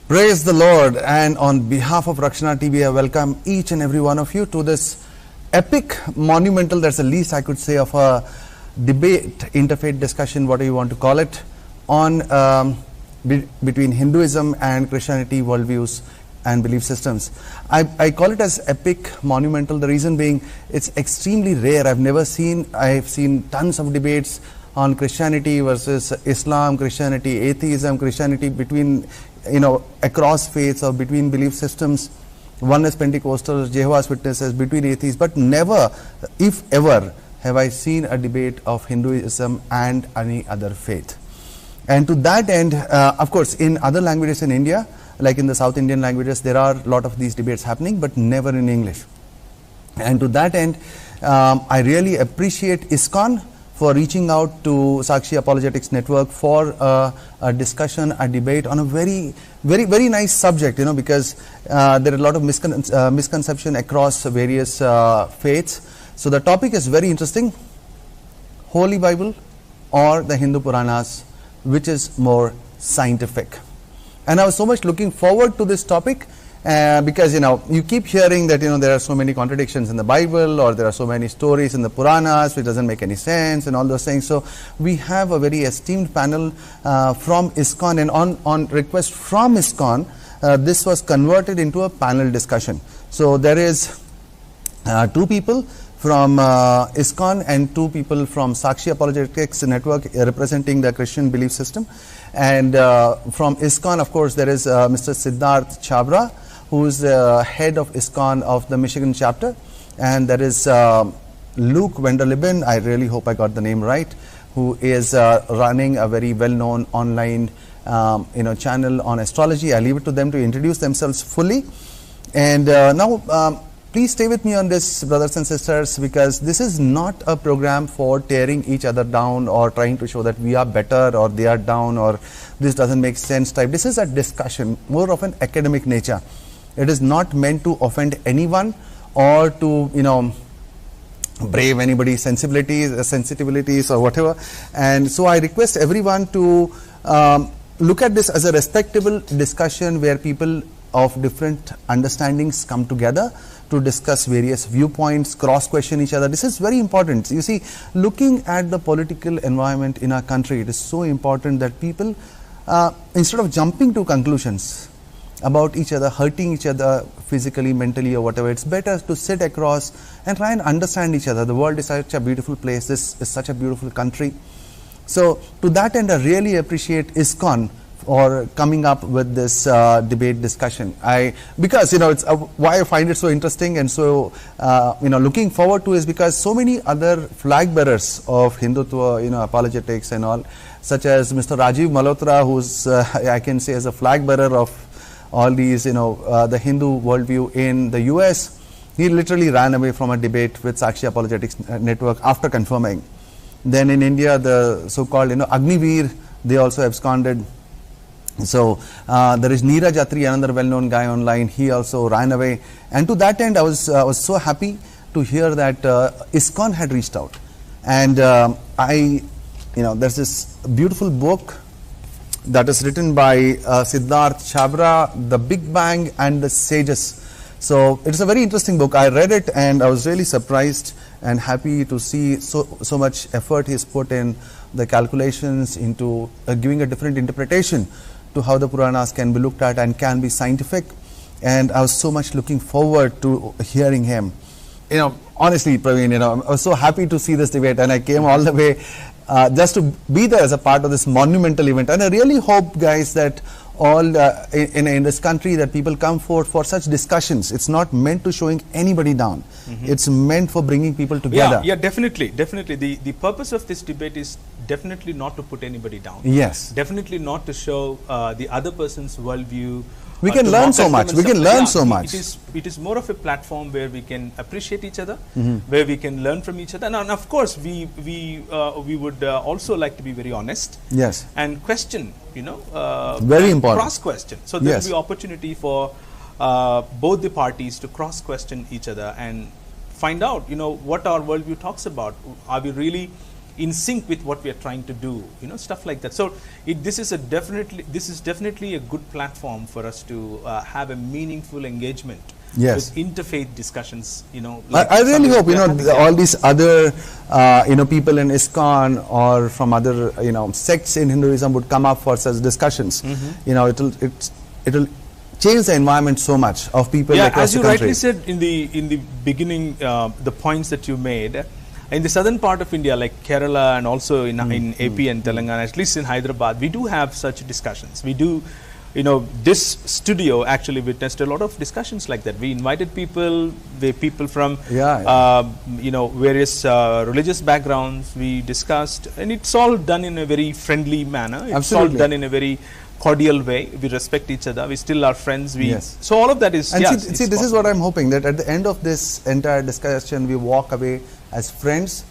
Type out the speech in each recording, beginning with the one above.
Praise the Lord, and on behalf of Rakshana TV, I welcome each and every one of you to this epic, monumental, that's the least I could say, of a debate, interfaith discussion, whatever you want to call it, on between Hinduism and Christianity worldviews and belief systems. I call it as epic, monumental, the reason being it's extremely rare. I've seen tons of debates on Christianity versus Islam, Christianity, atheism, Christianity between, across faiths or between belief systems, oneness Pentecostals, Jehovah's Witnesses, between atheists, but never, if ever, have I seen a debate of Hinduism and any other faith. And to that end, of course, in other languages in India, like in the South Indian languages, there are a lot of these debates happening, but never in English. And to that end, I really appreciate ISKCON for reaching out to Sakshi Apologetics Network for a discussion, a debate on a very nice subject, because there are a lot of misconception across various faiths. So the topic is very interesting: Holy Bible or the Hindu Puranas, which is more scientific? And I was so much looking forward to this topic because you keep hearing that there are so many contradictions in the Bible, or there are so many stories in the Puranas which doesn't make any sense and all those things. So we have a very esteemed panel from ISKCON, and on request from ISKCON, this was converted into a panel discussion. So there is two people from ISKCON and two people from Sakshi Apologetics Network representing the Christian belief system. And from ISKCON, of course, there is Mr. Sidharth Chhabra, who is the head of ISKCON of the Michigan chapter. And there is Luke Wenderlibben, I really hope I got the name right, who is running a very well-known online channel on astrology. I leave it to them to introduce themselves fully. And now, please stay with me on this, brothers and sisters, because this is not a program for tearing each other down or trying to show that we are better or they are down or this doesn't make sense type. This is a discussion, more of an academic nature. It is not meant to offend anyone or to, brave anybody's sensitivities or whatever. And so I request everyone to look at this as a respectable discussion where people of different understandings come together to discuss various viewpoints, cross-question each other. This is very important. You see, looking at the political environment in our country, it is so important that people, instead of jumping to conclusions about each other, hurting each other physically, mentally or whatever, it's better to sit across and try and understand each other. The world is such a beautiful place. This is such a beautiful country. So to that end, I really appreciate ISKCON or coming up with this debate discussion. Because it's why I find it so interesting and so looking forward to is because so many other flag bearers of Hindutva, apologetics and all, such as Mr. Rajiv Malhotra, who's I can say as a flag bearer of all these, the Hindu worldview in the US. He literally ran away from a debate with Sakshi Apologetics Network after confirming. Then in India, the so-called Agniveer, they also absconded. So there is Neeraj Atri, another well-known guy online. He also ran away, and to that end, I was so happy to hear that ISKCON had reached out, and there's this beautiful book that is written by Sidharth Chhabra, The Big Bang and the Sages. So it's a very interesting book. I read it and I was really surprised and happy to see so much effort he's put in the calculations into giving a different interpretation to how the Puranas can be looked at and can be scientific. And I was so much looking forward to hearing him. Honestly, Praveen, I was so happy to see this debate, and I came all the way just to be there as a part of this monumental event. And I really hope, guys, that all in this country that people come forward for such discussions. It's not meant to showing anybody down. It's meant for bringing people together. Yeah, definitely. The purpose of this debate is definitely not to put anybody down. Yes. Definitely not to show the other person's worldview. We can learn so much. We can learn so much. It is more of a platform where we can appreciate each other, where we can learn from each other, and of course we would also like to be very honest. Yes. And question, very important. Cross question. So there will be opportunity for both the parties to cross question each other and find out, what our worldview talks about. Are we really in sync with what we are trying to do, stuff like that. So this is definitely a good platform for us to have a meaningful engagement yes. with interfaith discussions. Like I really hope all these other people in ISKCON or from other sects in Hinduism would come up for such discussions. It'll change the environment so much of people across the country. As you rightly said in the beginning, the points that you made, in the southern part of India, like Kerala and also in AP and Telangana, at least in Hyderabad, we do have such discussions. We do, this studio actually witnessed a lot of discussions like that. We invited people from, various religious backgrounds. We discussed, and it's all done in a very friendly manner. It's Absolutely. all done in a very cordial way. We respect each other. We still are friends. Yes. So all of that is. And see, this is what I'm hoping, that at the end of this entire discussion, we walk away as friends.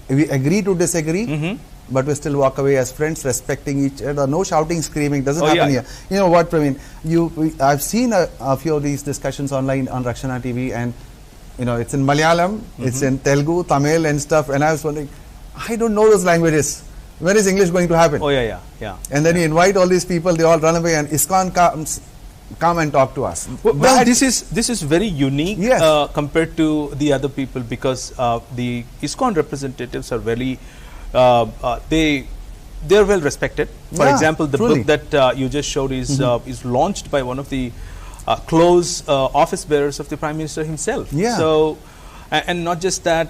We agree to disagree, but we still walk away as friends, respecting each other. No shouting, screaming doesn't happen here. You know what, Praveen? I've seen a few of these discussions online on Rakshana TV, and it's in Malayalam, it's in Telugu, Tamil, and stuff. And I was wondering, I don't know those languages. When is English going to happen? And then you invite all these people, they all run away, and ISKCON come and talk to us. Well, this is very unique yes. compared to the other people, because the ISKCON representatives are very they're well respected. For example, the book that you just showed is launched by one of the close office bearers of the Prime Minister himself. So, and not just that,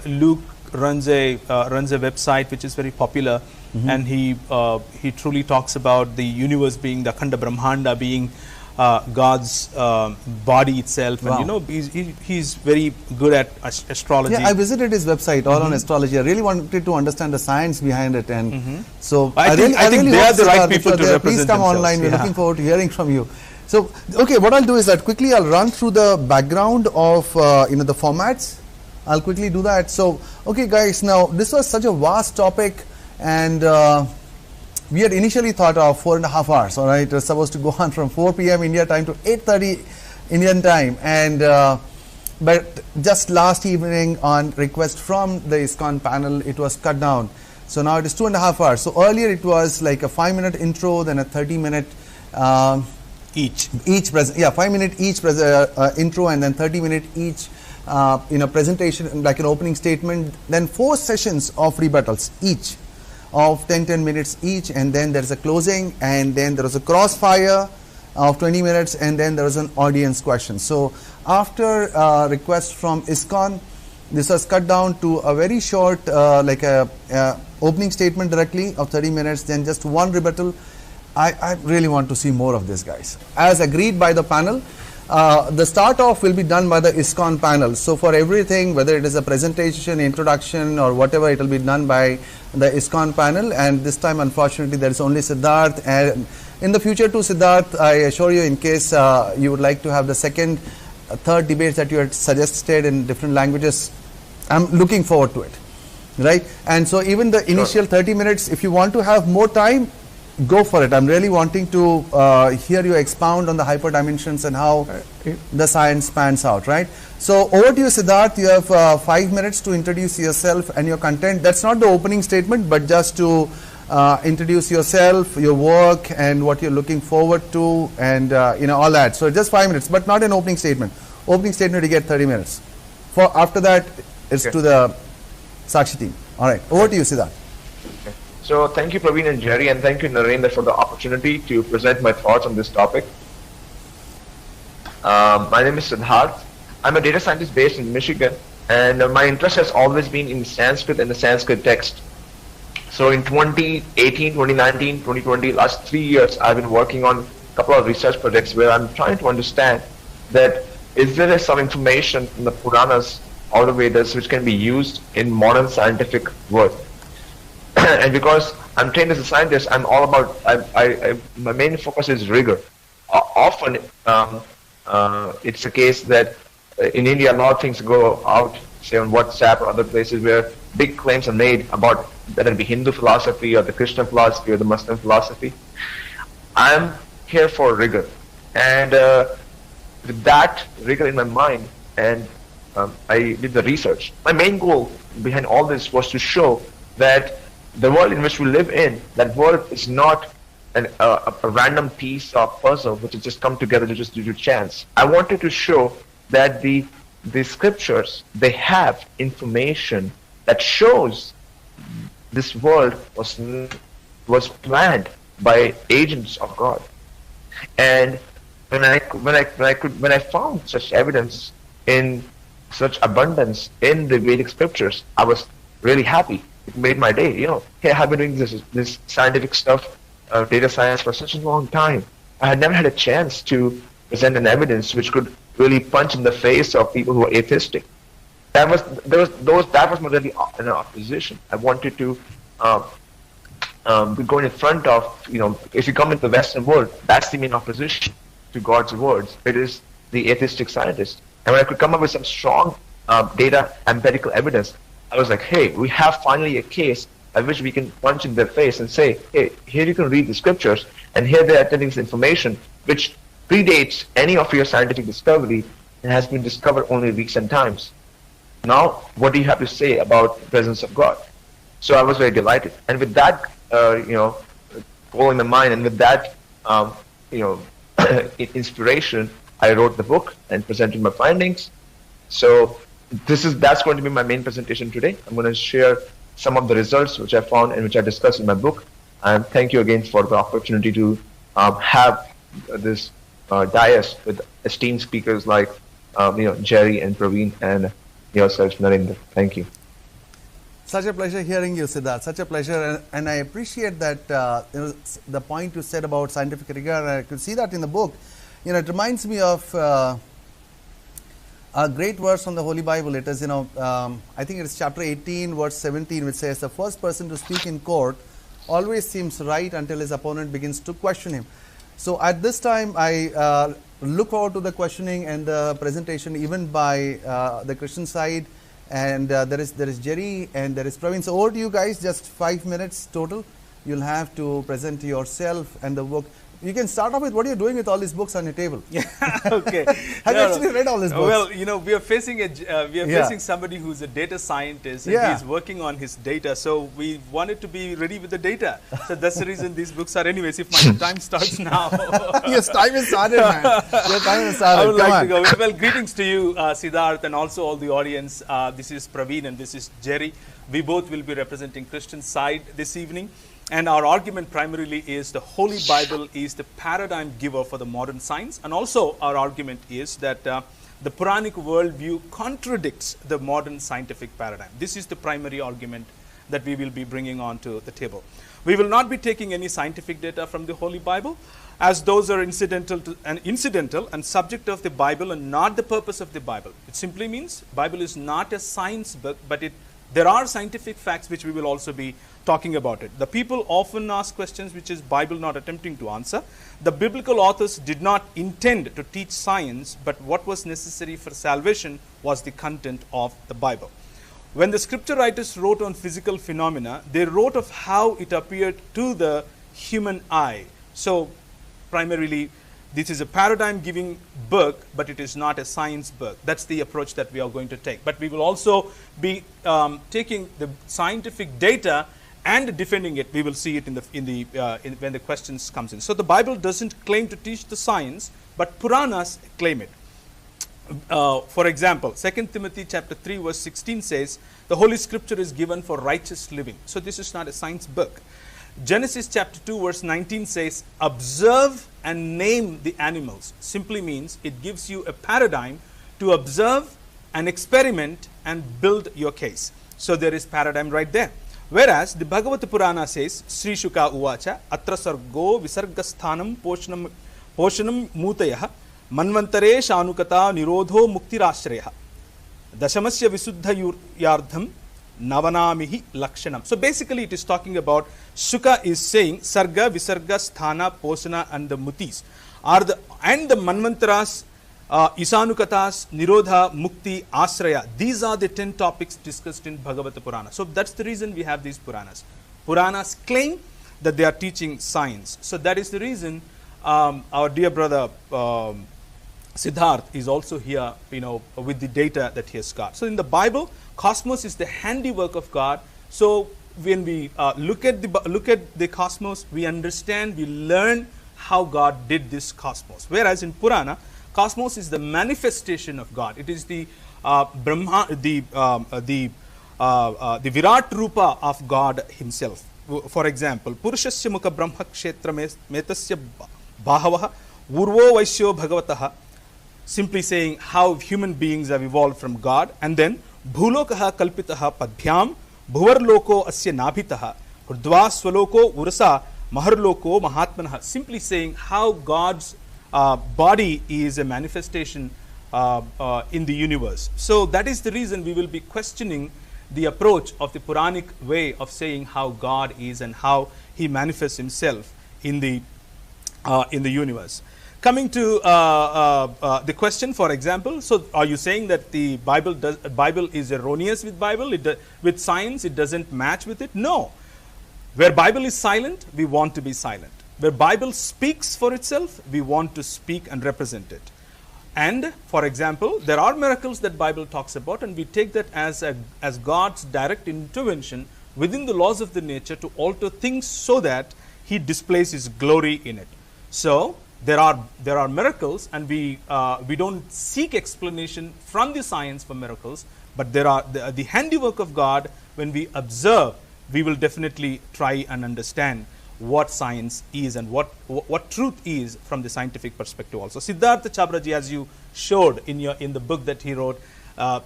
Luke runs a website which is very popular, and he truly talks about the universe being the Akhanda Brahmanda, being God's body itself. Wow. And he's very good at astrology. I visited his website all on astrology. I really wanted to understand the science behind it, and so I think they are the right people to represent Please come online. We're looking forward to hearing from you. So, okay, what I'll do is that quickly I'll run through the background of the formats. I'll quickly do that. So, okay, guys, now this was such a vast topic, and we had initially thought of 4.5 hours. All right, it was supposed to go on from 4 p.m. India time to 8:30 Indian time, and but just last evening, on request from the ISKCON panel, it was cut down. So now it is 2.5 hours. So earlier it was like a 5-minute intro, then a 30-minute each 5-minute each intro, and then 30-minute each. Presentation, like an opening statement, then 4 sessions of rebuttals each of 10 minutes each, and then there's a closing, and then there was a crossfire of 20 minutes, and then there was an audience question. So after request from ISKCON, this was cut down to a very short like a opening statement directly of 30 minutes, then just one rebuttal. I really want to see more of this, guys. As agreed by the panel, the start off will be done by the ISKCON panel. So for everything, whether it is a presentation, introduction, or whatever, it will be done by the ISKCON panel. And this time, unfortunately, there is only Sidharth. And in the future too, Sidharth, I assure you, in case you would like to have the second, third debates that you had suggested in different languages, I'm looking forward to it, right? And so even the initial 30 minutes, if you want to have more time, go for it. I'm really wanting to hear you expound on the hyperdimensions and how the science pans out, right? So over to you, Sidharth. You have 5 minutes to introduce yourself and your content. That's not the opening statement, but just to introduce yourself, your work, and what you're looking forward to, and all that. So just 5 minutes, but not an opening statement. Opening statement, you get 30 minutes. After that, it's to the Sakshi team. All right, over to you, Siddharth. So thank you, Praveen and Jerry, and thank you, Narendra, for the opportunity to present my thoughts on this topic. My name is Sidharth. I'm a data scientist based in Michigan, and my interest has always been in Sanskrit and the Sanskrit text. So in 2018, 2019, 2020, last 3 years, I've been working on a couple of research projects where I'm trying to understand that is there some information in the Puranas or the Vedas which can be used in modern scientific work. And because I'm trained as a scientist, I'm all about, my main focus is rigor. Often it's the case that in India a lot of things go out, say on WhatsApp or other places where big claims are made about whether it be Hindu philosophy or the Christian philosophy or the Muslim philosophy. I'm here for rigor. And with that rigor in my mind, and I did the research. My main goal behind all this was to show that the world in which we live in, that world is not a random piece of puzzle which has just come together to just due to chance. I wanted to show that the scriptures, they have information that shows this world was planned by agents of God. And when I found such evidence in such abundance in the Vedic scriptures, I was really happy. It made my day. Hey, I've been doing this scientific stuff, data science, for such a long time. I had never had a chance to present an evidence which could really punch in the face of people who are atheistic. That was my really an opposition. I wanted to be going in front of, if you come into the Western world, that's the main opposition to God's words. It is the atheistic scientist. And when I could come up with some strong data empirical evidence, I was like, hey, we have finally a case at which we can punch in their face and say, hey, here you can read the scriptures, and here they are telling us information which predates any of your scientific discovery and has been discovered only recent times. Now, what do you have to say about the presence of God? So I was very delighted. And with that, goal in my mind, and with that, inspiration, I wrote the book and presented my findings. So that's going to be my main presentation today. I'm going to share some of the results which I found and which I discussed in my book. And thank you again for the opportunity to have this dais with esteemed speakers like Jerry and Praveen and yourself, Narendra. Thank you. Such a pleasure hearing you, Sidharth. Such a pleasure, and I appreciate that the point you said about scientific rigor. And I could see that in the book. It reminds me of a great verse from the Holy Bible. It is, I think it is chapter 18, verse 17, which says, "The first person to speak in court always seems right until his opponent begins to question him." So at this time, I look forward to the questioning and the presentation, even by the Christian side. And there is Jerry and there is Praveen. So over to you guys, just 5 minutes total. You'll have to present yourself and the book. You can start off with what you're doing with all these books on your table. Yeah, okay. Have you actually read all these books? Well, we are facing somebody who's a data scientist, and he's working on his data. So we wanted to be ready with the data. So that's the reason these books are. Anyways, if my time starts now. Yes, time is started, man. Your time is started. I would like to go. Well, greetings to you, Sidharth, and also all the audience. This is Praveen and this is Jerry. We both will be representing Christian side this evening. And our argument primarily is the Holy Bible is the paradigm giver for the modern science. And also our argument is that the Puranic worldview contradicts the modern scientific paradigm. This is the primary argument that we will be bringing onto the table. We will not be taking any scientific data from the Holy Bible, as those are incidental and subject of the Bible and not the purpose of the Bible. It simply means Bible is not a science book, but there are scientific facts which we will also be talking about it. The people often ask questions which is Bible not attempting to answer. The biblical authors did not intend to teach science, but what was necessary for salvation was the content of the Bible. When the scripture writers wrote on physical phenomena, they wrote of how it appeared to the human eye. So primarily, this is a paradigm-giving book, but it is not a science book. That's the approach that we are going to take. But we will also be taking the scientific data and defending it. We will see it when the questions comes in. So the Bible doesn't claim to teach the science, but Puranas claim it. For example, 2 Timothy chapter 3 verse 16 says, the Holy Scripture is given for righteous living. So this is not a science book. Genesis chapter 2 verse 19 says, observe and name the animals. Simply means it gives you a paradigm to observe and experiment and build your case. So there is paradigm right there. Whereas the Bhagavata Purana says, Sri Shuka Uvacha, Atra Sargo Visargasthanam Poshanam Mutayah, Manvantare Shanukata Nirodho Muktirashreha, Dashamasya Visuddha Yardham, Navanamihi Lakshanam. So basically it is talking about, Shuka is saying, Sarga, Visarga, Sthana, Posana and the Mutis and the Manvantaras, Isanukatas, Nirodha, Mukti, Asraya. These are the 10 topics discussed in Bhagavata Purana. So that's the reason we have these Puranas. Puranas claim that they are teaching science. So that is the reason our dear brother Sidharth is also here, with the data that he has got. So in the Bible, cosmos is the handiwork of God. So when we look at the cosmos, we understand, we learn how God did this cosmos. Whereas in Purana, cosmos is the manifestation of God. It is the Brahma, the Virat Rupa of God Himself. For example, Purushasya Mukha Brahma Kshetra Metasya Bhahavaha Urvo Vaishyo Bhagavataha, simply saying how human beings have evolved from God, and then Bhulokaha Kalpitaha Padbhyam Bhuvarloko Asya Nabhitaha Urdva Swaloko Urasa Maharloko Mahatmanaha, simply saying how God's body is a manifestation in the universe. So that is the reason we will be questioning the approach of the Puranic way of saying how God is and how He manifests Himself in the universe. Coming to the question, for example, so are you saying that the Bible is erroneous with Bible? With science, it doesn't match with it? No. Where Bible is silent, we want to be silent. Where Bible speaks for itself, we want to speak and represent it. And, for example, there are miracles that Bible talks about, and we take that as God's direct intervention within the laws of the nature to alter things so that He displays His glory in it. So there are miracles, and we don't seek explanation from the science for miracles, but there are the handiwork of God. When we observe, we will definitely try and understand what science is and what truth is from the scientific perspective also. Sidharth Chhabra, as you showed in the book that he wrote,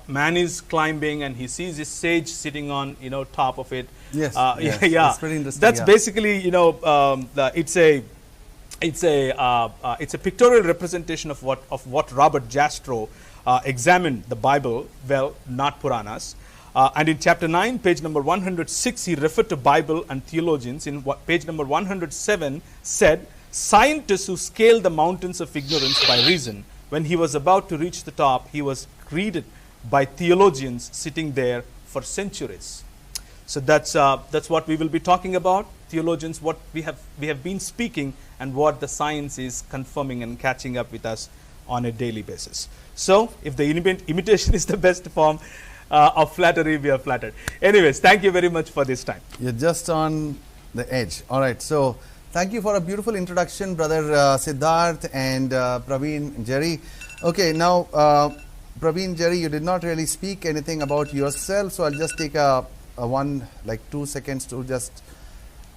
man is climbing and he sees his sage sitting on top of it. Yes, yes, yeah. it's pretty interesting. That's basically it's a pictorial representation of what Robert Jastrow examined the Bible, well, not Puranas. And in chapter 9, page number 106, he referred to Bible and theologians. In page number 107 said, scientists who scale the mountains of ignorance by reason, when he was about to reach the top, he was greeted by theologians sitting there for centuries. So that's what we will be talking about. Theologians, what we have been speaking, and what the science is confirming and catching up with us on a daily basis. So if the imitation is the best form of flattery, we are flattered. Anyways, thank you very much for this time. You're just on the edge. All right. So thank you for a beautiful introduction, brother Sidharth and Praveen Jerry. Okay, now Praveen Jerry, you did not really speak anything about yourself, so I'll just take a 2 seconds to just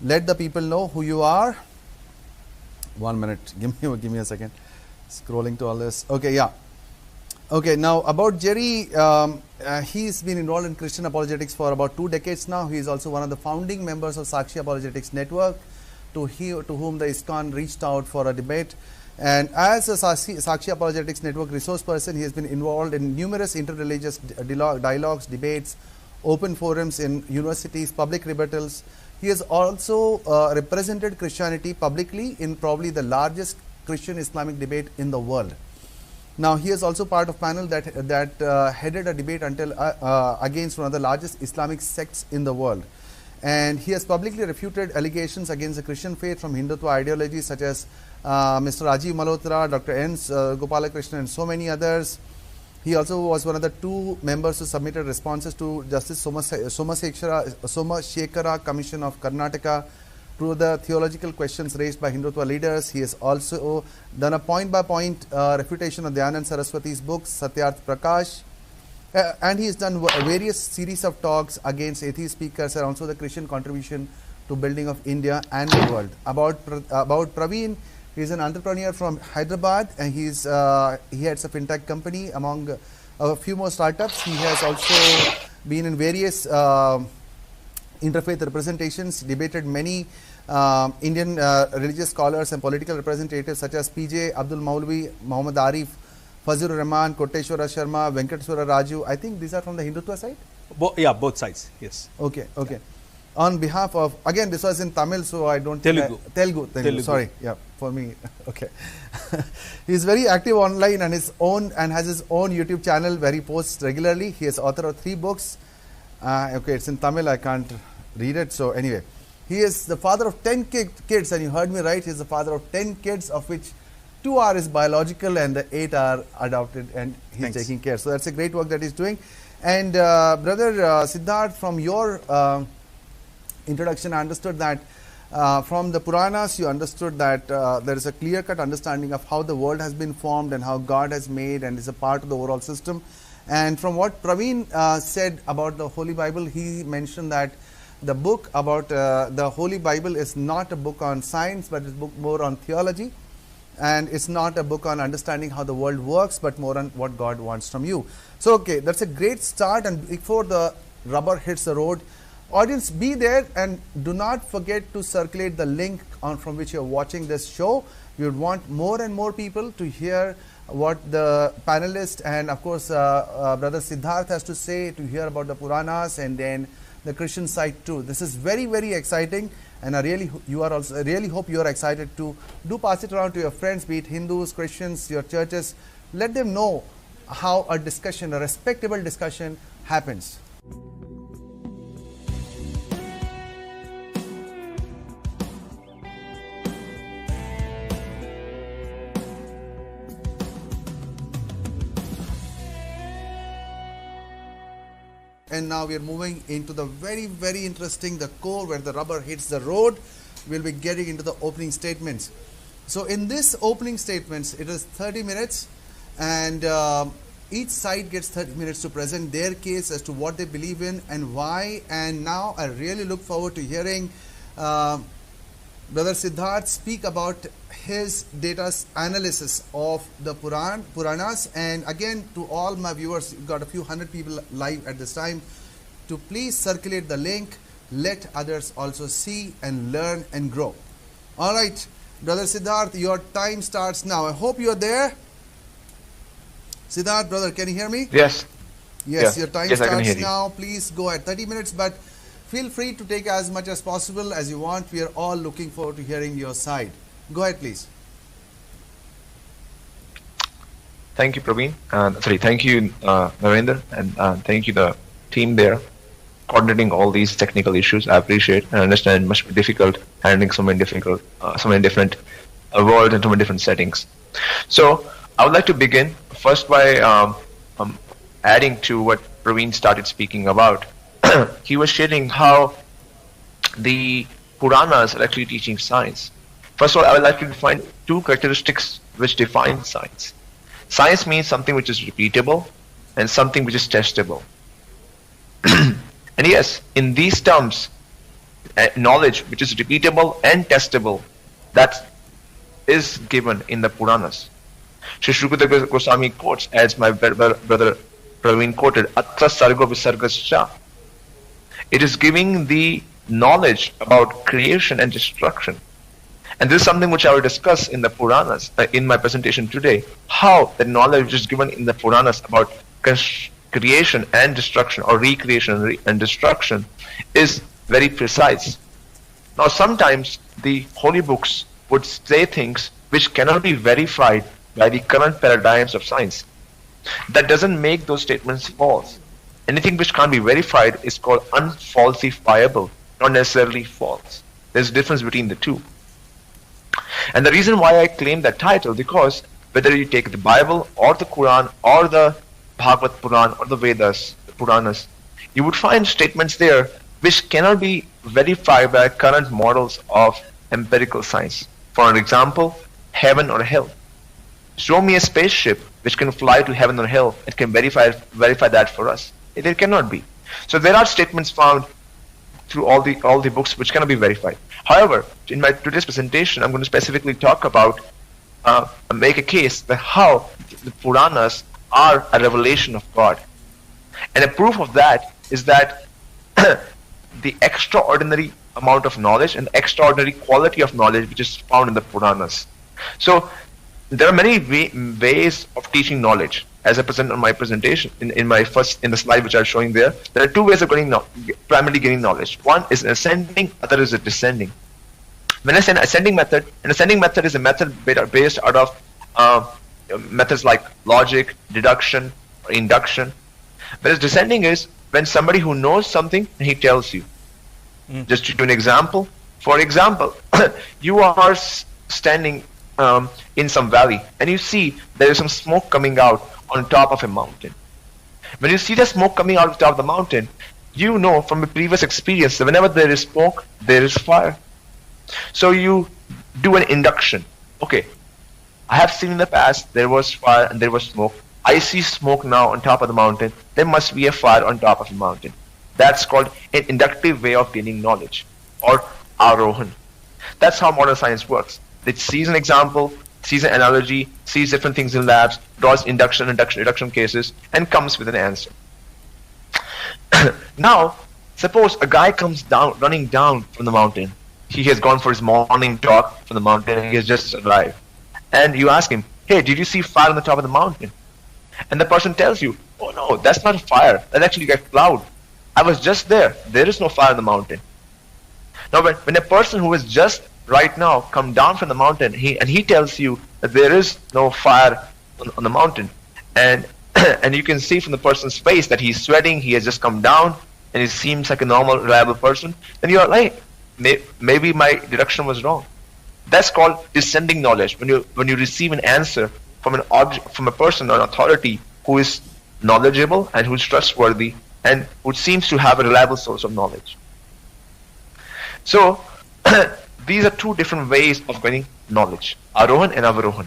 let the people know who you are. 1 minute. Give me a second. Scrolling to all this. Okay, yeah. Okay, now about Jerry, he's been involved in Christian apologetics for about 2 decades now. He is also one of the founding members of Sakshi Apologetics Network, to whom the ISKCON reached out for a debate. And as a Sakshi Apologetics Network resource person, he has been involved in numerous interreligious dialogues, debates, open forums in universities, public rebuttals. He has also represented Christianity publicly in probably the largest Christian Islamic debate in the world. Now, he is also part of panel that headed a debate against one of the largest Islamic sects in the world. And he has publicly refuted allegations against the Christian faith from Hindutva ideologies such as Mr. Rajiv Malhotra, Dr. N. Gopalakrishnan, and so many others. He also was one of the 2 members who submitted responses to Justice Somashekara Commission of Karnataka to the theological questions raised by Hindutva leaders. He has also done a point-by-point refutation of Dayanand Saraswati's books, Satyarth Prakash, and he has done various series of talks against atheist speakers and also the Christian contribution to building of India and the world. About Praveen, he is an entrepreneur from Hyderabad, and he heads a fintech company among a few more startups. He has also been in various interfaith representations, debated many Indian religious scholars and political representatives such as PJ Abdul Maulvi, Muhammad Arif, Fazlur Rahman, Koteshwara Sharma, Venkateswara Raju. I think these are from the Hindutva side? Yeah, both sides, yes. Okay, okay. Yeah. On behalf of, again, this was in Tamil, so I don't... Telugu, sorry, yeah, for me, okay. He is very active online and has his own YouTube channel where he posts regularly. He is author of 3 books. Okay, it's in Tamil, I can't read it, so anyway. He is the father of 10 kids, and you heard me right, he is the father of 10 kids, of which 2 are his biological and the 8 are adopted, and he's taking care. So that's a great work that he's doing. And brother Sidharth, from your introduction, I understood that from the Puranas, you understood that there is a clear-cut understanding of how the world has been formed and how God has made and is a part of the overall system. And from what Praveen said about the Holy Bible, he mentioned that the book about the Holy Bible is not a book on science, but it's a book more on theology. And it's not a book on understanding how the world works, but more on what God wants from you. So, okay, that's a great start. And before the rubber hits the road, audience, be there and do not forget to circulate the link from which you're watching this show. We would want more and more people to hear what the panelists and, of course, Brother Sidharth has to say, to hear about the Puranas and then the Christian side too. This is very, very exciting, and I really hope you are excited to pass it around to your friends, be it Hindus, Christians, your churches. Let them know how a discussion, a respectable discussion, happens. And now we are moving into the very, very interesting, the core where the rubber hits the road. We'll be getting into the opening statements. So in this opening statements, it is 30 minutes and each side gets 30 minutes to present their case as to what they believe in and why. And now I really look forward to hearing Brother Sidharth speak about his data analysis of the Puranas. And again, to all my viewers, you've got a few hundred people live at this time, to please circulate the link. Let others also see and learn and grow. All right, Brother Sidharth, your time starts now. I hope you are there. Sidharth, brother, can you hear me? Yes. Yes, your time starts now. Now. Please go ahead. 30 minutes, but feel free to take as much as possible as you want. We are all looking forward to hearing your side. Go ahead, please. Thank you, Praveen. Thank you, Narendra, and thank you, the team there, coordinating all these technical issues. I appreciate and understand it must be difficult handling so many different worlds and so many different settings. So I would like to begin first by adding to what Praveen started speaking about. He was sharing how the Puranas are actually teaching science. First of all, I would like to define two characteristics which define science. Science means something which is repeatable and something which is testable. And yes, in these terms, knowledge which is repeatable and testable, that is given in the Puranas. Sri Shrukadeva Goswami quotes, as my brother Praveen quoted, Atra Sargo Visargascha. It is giving the knowledge about creation and destruction. And this is something which I will discuss in the Puranas, in my presentation today, how the knowledge is given in the Puranas about creation and destruction, or recreation and destruction, is very precise. Now sometimes the holy books would say things which cannot be verified by the current paradigms of science. That doesn't make those statements false. Anything which can't be verified is called unfalsifiable, not necessarily false. There's a difference between the two. And the reason why I claim that title, because whether you take the Bible or the Quran or the Bhagavad Puran or the Vedas, the Puranas, you would find statements there which cannot be verified by current models of empirical science. For example, heaven or hell. Show me a spaceship which can fly to heaven or hell. It can verify that for us. It cannot be. So there are statements found through all the books which cannot be verified. However, in my today's presentation, I'm going to specifically talk about, make a case that how the Puranas are a revelation of God. And a proof of that is that the extraordinary amount of knowledge and the extraordinary quality of knowledge which is found in the Puranas. So there are many ways of teaching knowledge. As I present on my presentation, in the slide which I'm showing there are two ways of primarily gaining knowledge. One is an ascending, other is a descending. When I say an ascending method is a method based out of methods like logic, deduction, or induction. Whereas descending is when somebody who knows something and he tells you. Just to do an example. For example, you are standing in some valley and you see there is some smoke coming out on top of a mountain. When you see the smoke coming out of the top of the mountain, you know from a previous experience that whenever there is smoke, there is fire. So you do an induction. Okay, I have seen in the past there was fire and there was smoke. I see smoke now on top of the mountain. There must be a fire on top of the mountain. That's called an inductive way of gaining knowledge, or Arohan. That's how modern science works. It sees an example, sees an analogy, sees different things in labs, draws induction cases, and comes with an answer. Now, suppose a guy comes down, running down from the mountain. He has gone for his morning talk from the mountain and he has just arrived. And you ask him, hey, did you see fire on the top of the mountain? And the person tells you, oh no, that's not a fire. That's actually a cloud. I was just there. There is no fire on the mountain. Now, when a person who has just right now come down from the mountain, he tells you that there is no fire on the mountain, and and you can see from the person's face that he's sweating, he has just come down, and he seems like a normal, reliable person, and you are like, maybe my deduction was wrong. That's called descending knowledge. When you receive an answer from an object, from a person or an authority who is knowledgeable and who is trustworthy and who seems to have a reliable source of knowledge. So these are two different ways of gaining knowledge, Arohan and Avarohan.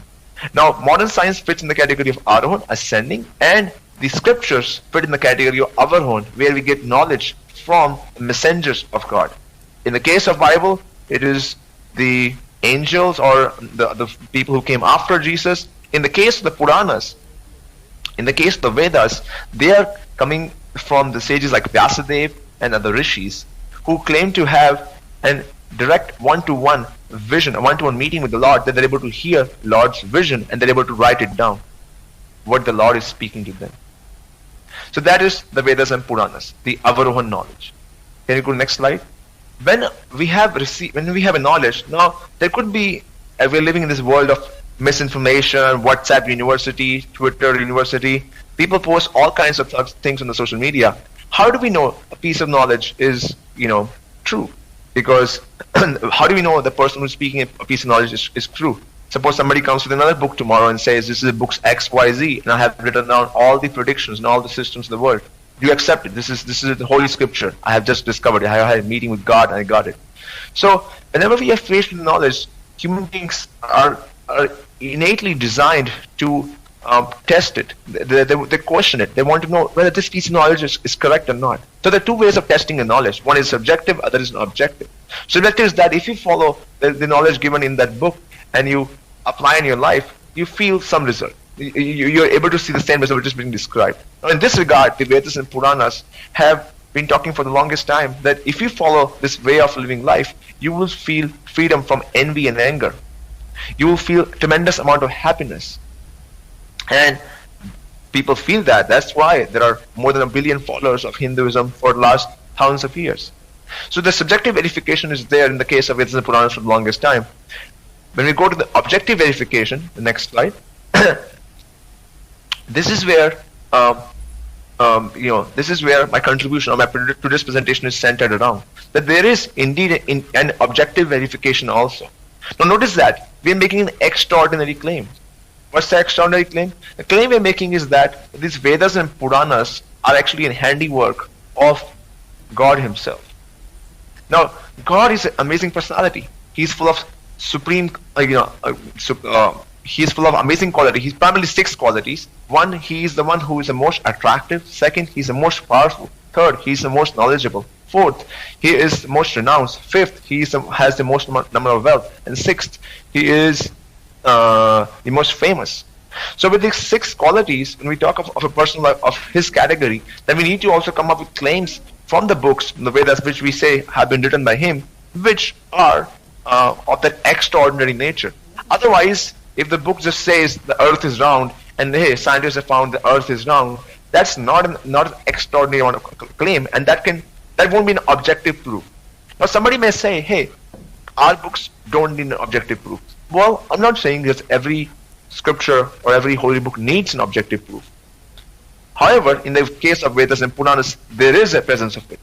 Now, modern science fits in the category of Arohan, ascending, and the scriptures fit in the category of Avarohan, where we get knowledge from the messengers of God. In the case of Bible, it is the angels or the people who came after Jesus. In the case of the Puranas, in the case of the Vedas, they are coming from the sages like Vyasadeva and other rishis who claim to have an direct one-to-one vision, a one-to-one meeting with the Lord, that they're able to hear Lord's vision and they're able to write it down, what the Lord is speaking to them. So that is the Vedas and Puranas, the Avarohan knowledge. Can you go to the next slide? When we have a knowledge, now there could be, we're living in this world of misinformation, WhatsApp university, Twitter university, people post all kinds of things on the social media. How do we know a piece of knowledge is, true? Because how do we know the person who's speaking a piece of knowledge is true? Suppose somebody comes with another book tomorrow and says, this is a book's XYZ, and I have written down all the predictions and all the systems of the world. Do you accept it? This is the Holy Scripture. I have just discovered it. I had a meeting with God and I got it. So whenever we are faced with knowledge, human beings are innately designed to test it. They question it. They want to know whether this piece of knowledge is correct or not. So there are two ways of testing the knowledge. One is subjective, other is objective. Subjective is that if you follow the knowledge given in that book and you apply in your life, you feel some result. You're able to see the same result which is being described. Now in this regard, the Vedas and Puranas have been talking for the longest time that if you follow this way of living life, you will feel freedom from envy and anger. You will feel tremendous amount of happiness. And people feel that. That's why there are more than 1 billion followers of Hinduism for the last thousands of years. So the subjective verification is there in the case of Vedas and Puranas for the longest time. When we go to the objective verification, the next slide, this is where this is where my contribution or my today's presentation is centered around. That there is indeed an objective verification also. Now notice that we are making an extraordinary claim. What's the extraordinary claim? The claim we're making is that these Vedas and Puranas are actually a handiwork of God Himself. Now, God is an amazing personality. He's full of He's full of amazing qualities. He's primarily 6 qualities. 1, He is the one who is the most attractive. 2nd, He's the most powerful. 3rd, He's the most knowledgeable. 4th, He is the most renounced. 5th, He has the most number of wealth. And 6th, He is the most famous. So with these 6 qualities, when we talk of a person of His category, then we need to also come up with claims from the books, from the Vedas, which we say have been written by Him, which are of that extraordinary nature. Otherwise, if the book just says the earth is round and hey, scientists have found the earth is round, that's not an extraordinary claim, and that won't be an objective proof. Now somebody may say, hey, our books don't need an objective proof. Well, I'm not saying that every scripture or every holy book needs an objective proof. However, in the case of Vedas and Puranas, there is a presence of it.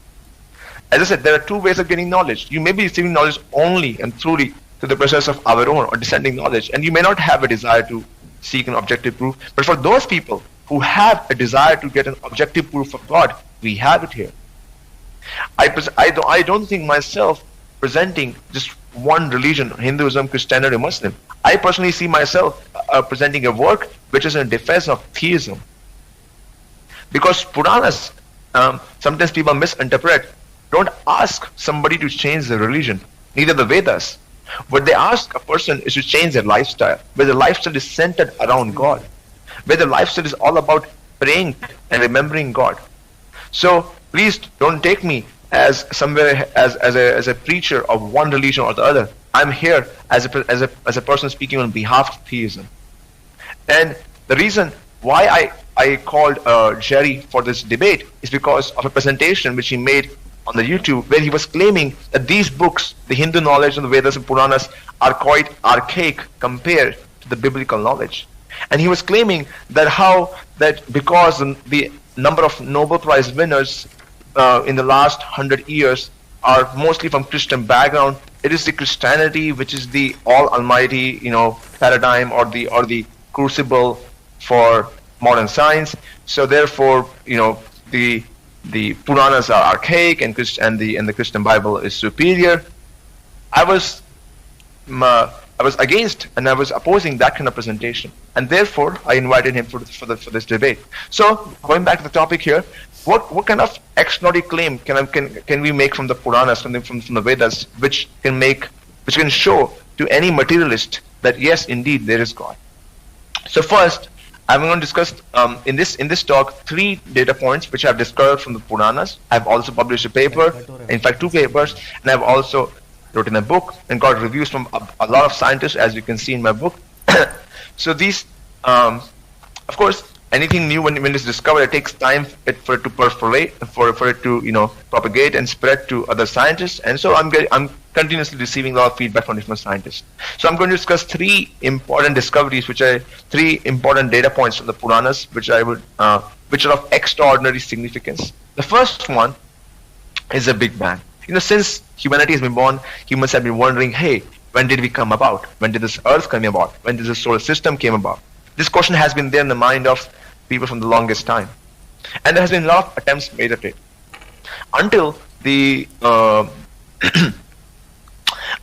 As I said, there are 2 ways of getting knowledge. You may be receiving knowledge only and truly through the process of our own or descending knowledge, and you may not have a desire to seek an objective proof. But for those people who have a desire to get an objective proof of God, we have it here. I don't think myself presenting just one religion, Hinduism, Christianity, Muslim. I personally see myself presenting a work which is in defense of theism. Because Puranas, sometimes people misinterpret, don't ask somebody to change their religion, neither the Vedas. What they ask a person is to change their lifestyle, where the lifestyle is centered around God, where the lifestyle is all about praying and remembering God. So please don't take me as somewhere as a preacher of one religion or the other. I'm here as a person speaking on behalf of theism. And the reason why I called Jerry for this debate is because of a presentation which he made on the YouTube, where he was claiming that these books, the Hindu knowledge and the Vedas and Puranas, are quite archaic compared to the biblical knowledge. And he was claiming that because the number of Nobel Prize winners in the last 100 years are mostly from Christian background, it is the Christianity which is the all almighty, paradigm or the crucible for modern science. So therefore, the Puranas are archaic and the Christian Bible is superior. I was against and I was opposing that kind of presentation, and therefore I invited him for this debate. So going back to the topic here, what kind of extraordinary claim can we make from the Puranas, from the Vedas, which can show to any materialist that yes, indeed there is God? So first, I'm going to discuss in this talk 3 data points which I've discovered from the Puranas. I've also published a paper, in fact 2 papers, and I've also written a book and got reviews from a lot of scientists, as you can see in my book. So these, of course, anything new when it's discovered, it takes time for it to perforate, for it to propagate and spread to other scientists. And so I'm continuously receiving a lot of feedback from different scientists. So I'm going to discuss 3 important discoveries, which are 3 important data points from the Puranas, which are of extraordinary significance. The first one is the Big Bang. Since humanity has been born, humans have been wondering, hey, when did we come about? When did this Earth come about? When did the solar system came about? This question has been there in the mind of people from the longest time, and there has been a lot of attempts made at it until the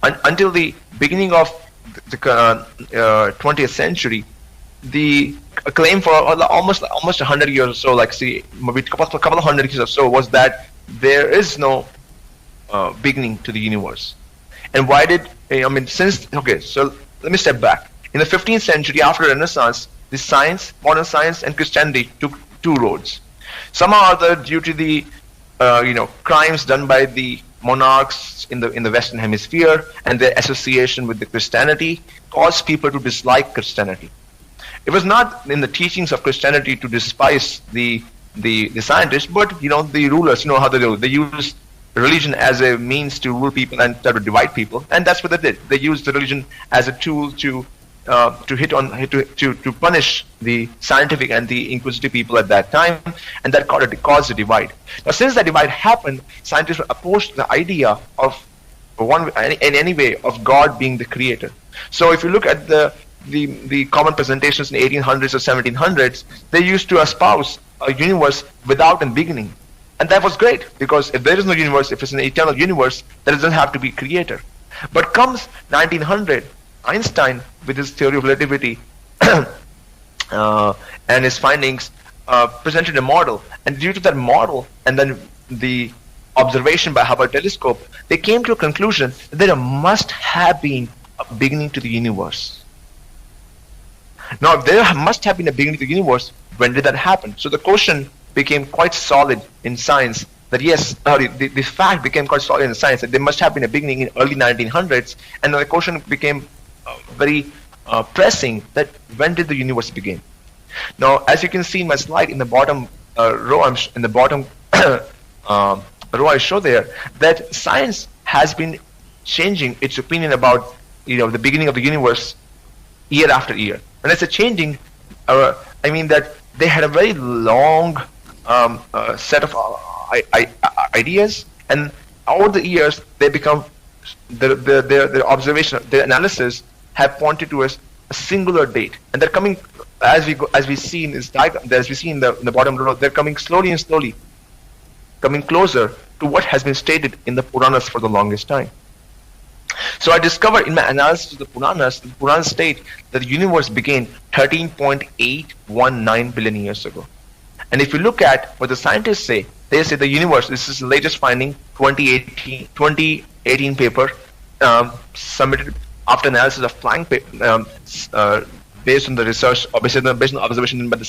until the beginning of the 20th century. The claim for almost 100 years or so, maybe a couple of hundred years or so, was that there is no beginning to the universe. And why did so let me step back. In the 15th century, after the Renaissance, modern science and Christianity took 2 roads. Somehow or other, due to the crimes done by the monarchs in the Western Hemisphere and their association with the Christianity, caused people to dislike Christianity. It was not in the teachings of Christianity to despise the scientists, but the rulers, how they do. They use religion as a means to rule people and to divide people, and that's what they did. They used the religion as a tool to punish the scientific and the inquisitive people at that time, and that caused a divide. Now, since that divide happened, scientists were opposed to the idea of in any way of God being the creator. So, if you look at the common presentations in the 1800s or 1700s, they used to espouse a universe without a beginning. And that was great, because if there is no universe, if it's an eternal universe, there doesn't have to be creator. But comes 1900, Einstein, with his theory of relativity and his findings, presented a model. And due to that model, and then the observation by Hubble telescope, they came to a conclusion that there must have been a beginning to the universe. Now, if there must have been a beginning to the universe, when did that happen? So the question became quite solid in science, that yes, the fact became quite solid in science that there must have been a beginning in early 1900s, and the question became very pressing, that when did the universe begin? Now, as you can see in my slide, in the bottom row, row I show there, that science has been changing its opinion about the beginning of the universe year after year. When I say changing, I mean that they had a very long set of ideas, and over the years they become their observation, their analysis have pointed to a singular date, and they're coming as we see in this diagram, as we see in the bottom row, they're coming slowly and slowly coming closer to what has been stated in the Puranas for the longest time. So I discovered in my analysis of the Puranas state that the universe began 13.819 billion years ago. And if you look at what the scientists say, they say the universe, this is the latest finding, 2018 paper, submitted after analysis of flying based on the research, or based on observation by the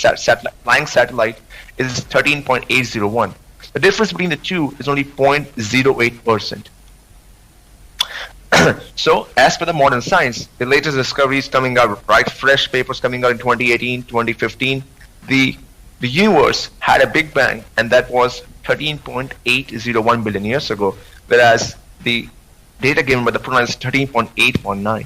flying satellite, is 13.801. The difference between the two is only 0.08%. So, as per the modern science, the latest discoveries coming out, right, fresh papers coming out in 2018, 2015, the universe had a big bang, and that was 13.801 billion years ago, whereas the data given by the Puranas is 13.819.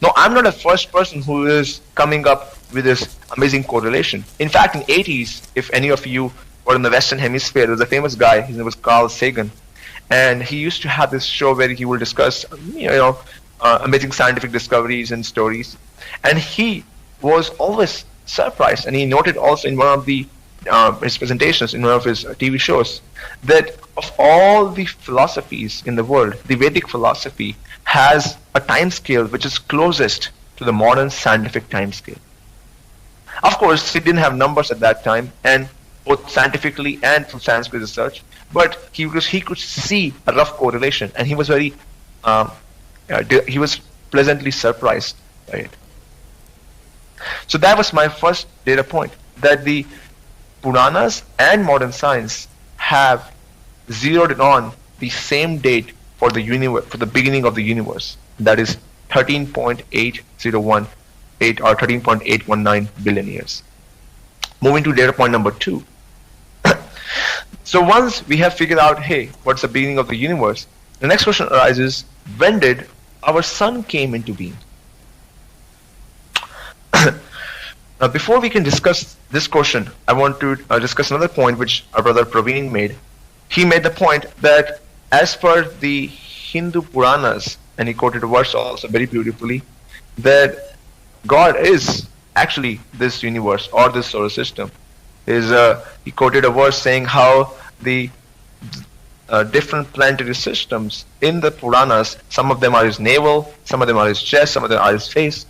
Now, I'm not the first person who is coming up with this amazing correlation. In fact, in the 80s, if any of you were in the Western Hemisphere, there was a famous guy, his name was Sagan, and he used to have this show where he will discuss, amazing scientific discoveries and stories. And he was always surprised, and he noted also in one of the his presentations in one of his TV shows, that of all the philosophies in the world, the Vedic philosophy has a time scale which is closest to the modern scientific time scale. Of course, he didn't have numbers at that time, and both scientifically and from Sanskrit research, but he could see a rough correlation, and he was very he was pleasantly surprised by it. So that was my first data point, that the Puranas and modern science have zeroed in on the same date for the universe, for the beginning of the universe. That is 13.8018 or 13.819 billion years. Moving to data point number 2. So once we have figured out, hey, what's the beginning of the universe, the next question arises, when did our sun came into being? Now, before we can discuss this question, I want to discuss another point which our brother Praveen made. He made the point that as per the Hindu Puranas, and he quoted a verse also very beautifully, that God is actually this universe or this solar system. He quoted a verse saying how the different planetary systems in the Puranas, some of them are his navel, some of them are his chest, some of them are his face.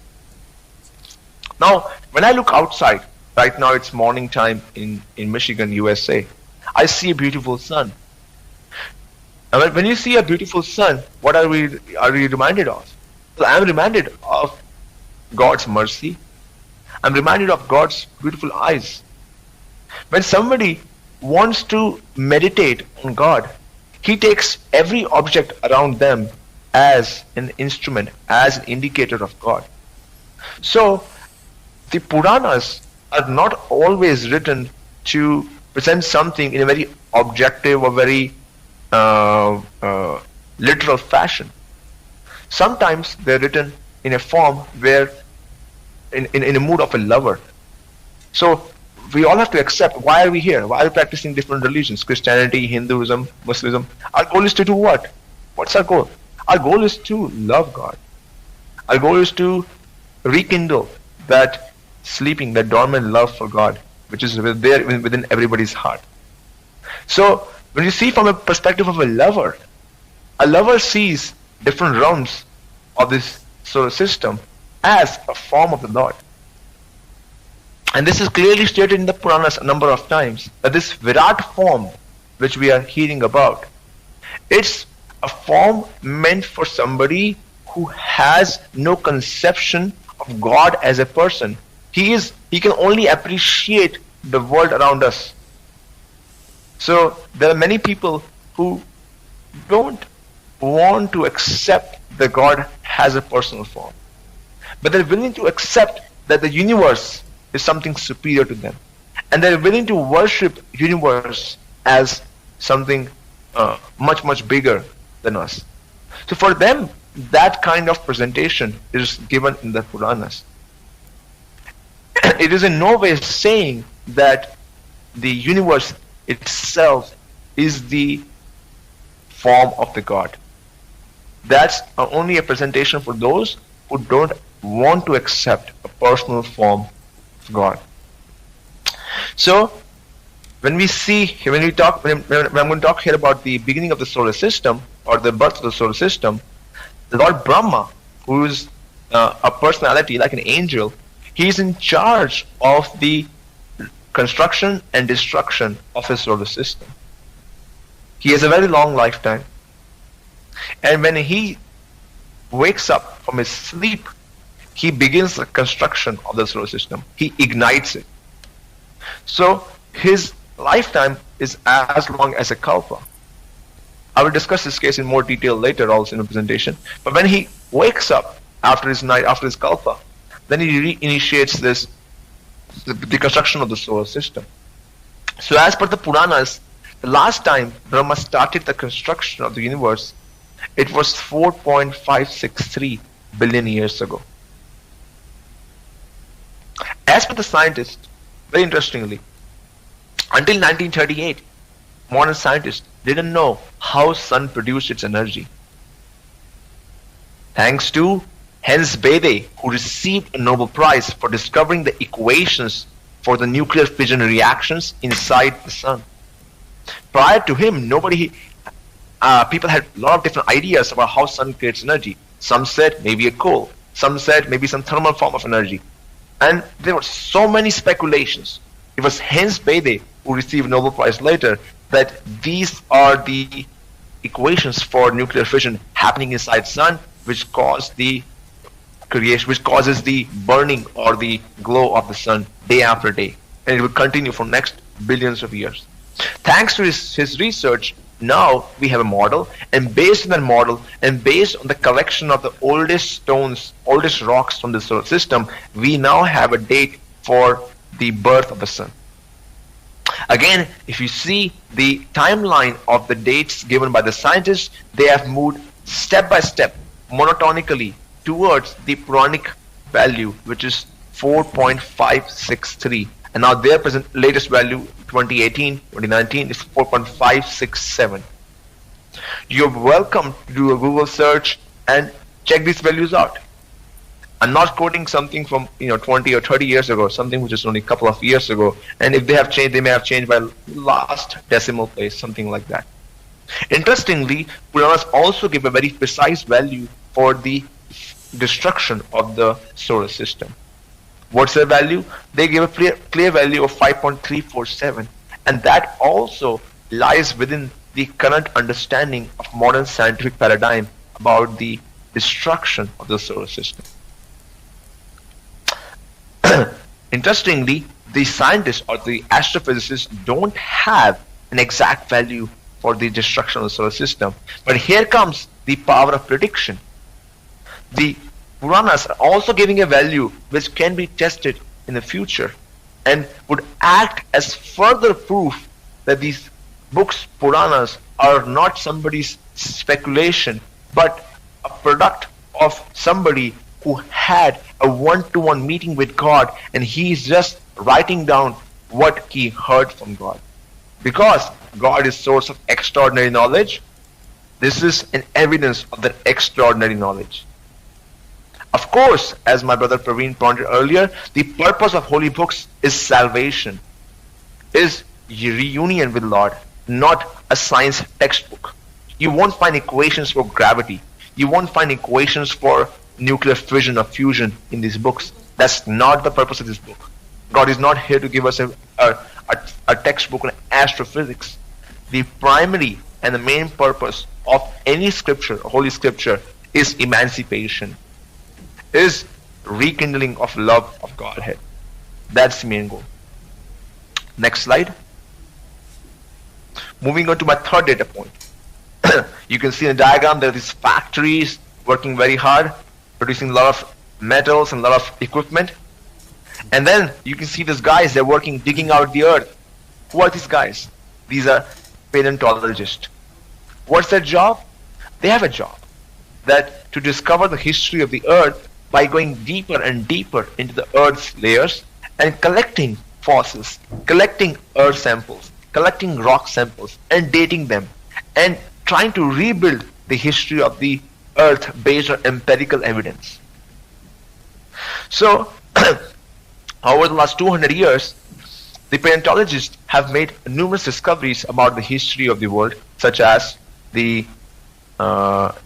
Now, when I look outside, right now it's morning time in Michigan, USA, I see a beautiful sun. And when you see a beautiful sun, what are we reminded of? Well, I'm reminded of God's mercy. I'm reminded of God's beautiful eyes. When somebody wants to meditate on God, he takes every object around them as an instrument, as an indicator of God. So, the Puranas are not always written to present something in a very objective or very literal fashion. Sometimes they're written in a form where, in a mood of a lover. So we all have to accept, why are we here? Why are we practicing different religions? Christianity, Hinduism, Muslim. Our goal is to do what? What's our goal? Our goal is to love God. Our goal is to rekindle that sleeping, that dormant love for God, which is there within everybody's heart. So when you see from a perspective of a lover sees different realms of this solar system as a form of the Lord. And this is clearly stated in the Puranas a number of times, that this Virat form which we are hearing about, it's a form meant for somebody who has no conception of God as a person. He can only appreciate the world around us. So there are many people who don't want to accept that God has a personal form, but they're willing to accept that the universe is something superior to them, and they're willing to worship universe as something much bigger than us. So for them, that kind of presentation is given in the Puranas. It is in no way saying that the universe itself is the form of the God. That's only a presentation for those who don't want to accept a personal form of God. So, when I'm going to talk here about the beginning of the solar system or the birth of the solar system, Lord Brahma, who is a personality like an angel, he's in charge of the construction and destruction of his solar system. He has a very long lifetime, and when he wakes up from his sleep, he begins the construction of the solar system. He ignites it. So his lifetime is as long as a kalpa. I will discuss this case in more detail later also in the presentation. But when he wakes up after his kalpa, then he re-initiates the construction of the solar system. So as per the Puranas, the last time Brahma started the construction of the universe, it was 4.563 billion years ago. As per the scientists, very interestingly, until 1938, modern scientists didn't know how sun produced its energy. Thanks to Hans Bethe, who received a Nobel Prize for discovering the equations for the nuclear fission reactions inside the sun. Prior to him, people had a lot of different ideas about how sun creates energy. Some said maybe a coal. Some said maybe some thermal form of energy. And there were so many speculations. It was Hans Bethe, who received a Nobel Prize later, that these are the equations for nuclear fission happening inside sun, which causes the burning or the glow of the sun day after day, and it will continue for next billions of years. Thanks to his research, now we have a model, and based on that model and based on the collection of the oldest rocks from the solar system, we now have a date for the birth of the sun. Again, if you see the timeline of the dates given by the scientists, they have moved step by step, monotonically, towards the Puranic value, which is 4.563. And now their latest value, 2018, 2019, is 4.567. You're welcome to do a Google search and check these values out. I'm not quoting something from 20 or 30 years ago, something which is only a couple of years ago. And if they have changed, they may have changed by last decimal place, something like that. Interestingly, Puranas also give a very precise value for the destruction of the solar system. What's their value? They give a clear value of 5.347, and that also lies within the current understanding of modern scientific paradigm about the destruction of the solar system. Interestingly, the scientists or the astrophysicists don't have an exact value for the destruction of the solar system. But here comes the power of prediction. The Puranas are also giving a value which can be tested in the future and would act as further proof that these books, Puranas, are not somebody's speculation, but a product of somebody who had a one-to-one meeting with God, and he is just writing down what he heard from God. Because God is source of extraordinary knowledge, this is an evidence of that extraordinary knowledge. Of course, as my brother Praveen pointed earlier, the purpose of holy books is salvation, is reunion with Lord, not a science textbook. You won't find equations for gravity. You won't find equations for nuclear fission or fusion in these books. That's not the purpose of this book. God is not here to give us a textbook on astrophysics. The primary and the main purpose of any scripture, holy scripture, is emancipation, is rekindling of love of Godhead. That's the main goal. Next slide. Moving on to my third data point. You can see in the diagram there are these factories working very hard, producing a lot of metals and a lot of equipment. And then you can see these guys, they're working, digging out the earth. Who are these guys? These are paleontologists. What's their job? They have a job, that to discover the history of the earth by going deeper and deeper into the earth's layers and collecting fossils, collecting earth samples, collecting rock samples and dating them and trying to rebuild the history of the earth based on empirical evidence. So over the last 200 years, The paleontologists have made numerous discoveries about the history of the world, such as the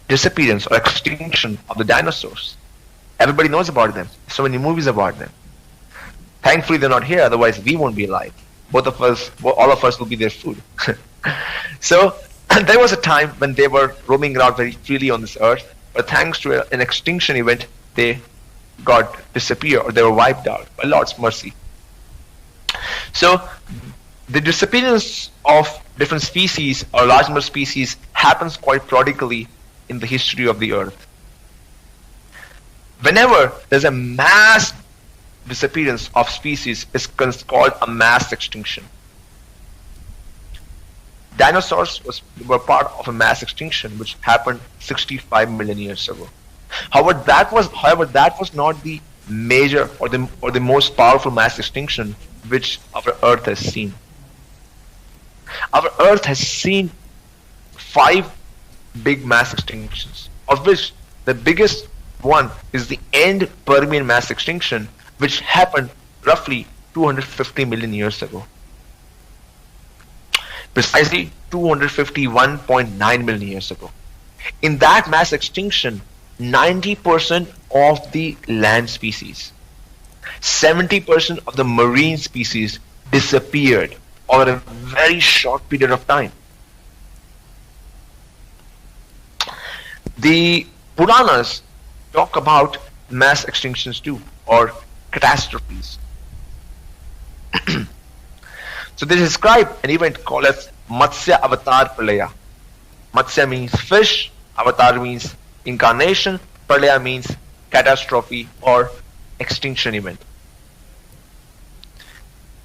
disappearance or extinction of the dinosaurs. Everybody knows about them. So many movies about them. Thankfully, they're not here. Otherwise, we won't be alive. All of us will be their food. So there was a time when they were roaming around very freely on this earth, but thanks to an extinction event, they got disappeared, or they were wiped out by Lord's mercy. So the disappearance of different species or large number of species happens quite prodigally in the history of the earth. Whenever there's a mass disappearance of species, it's called a mass extinction. Dinosaurs were part of a mass extinction which happened 65 million years ago. However, that was not the major or the most powerful mass extinction which our Earth has seen. Our Earth has seen 5 big mass extinctions, of which the biggest one is the end Permian mass extinction, which happened roughly 250 million years ago. Precisely 251.9 million years ago. In that mass extinction, 90% of the land species, 70% of the marine species disappeared over a very short period of time. The Puranas talk about mass extinctions too, or catastrophes. So they describe an event called as Matsya Avatar Pralaya. Matsya means fish, Avatar means incarnation, Pralaya means catastrophe or extinction event.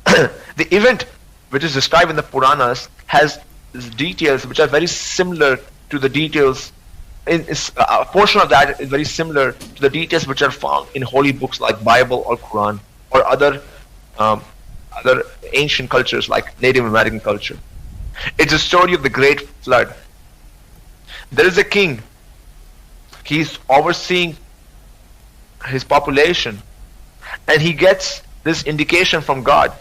The event which is described in the Puranas has details which are very similar to the details a portion of that is very similar to the details which are found in holy books like Bible or Quran or other ancient cultures like Native American culture. It's a story of the Great Flood. There is a king. He's overseeing his population, and he gets this indication from God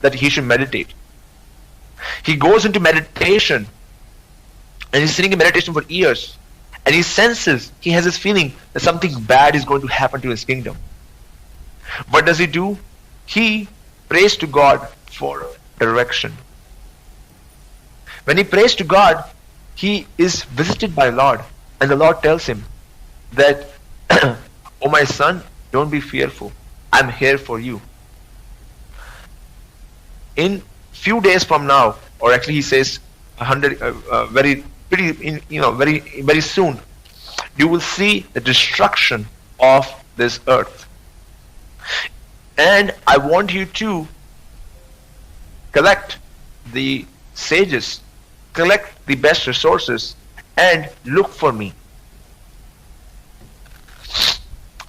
that he should meditate. He goes into meditation, and he's sitting in meditation for years, and he senses, he has this feeling that something bad is going to happen to his kingdom. What does he do? He prays to God for direction. When he prays to God, he is visited by the Lord, and the Lord tells him that, "Oh my son, don't be fearful. I'm here for you. In few days from now," or actually he says, very soon, "you will see the destruction of this earth. And I want you to collect the sages, collect the best resources, and look for me."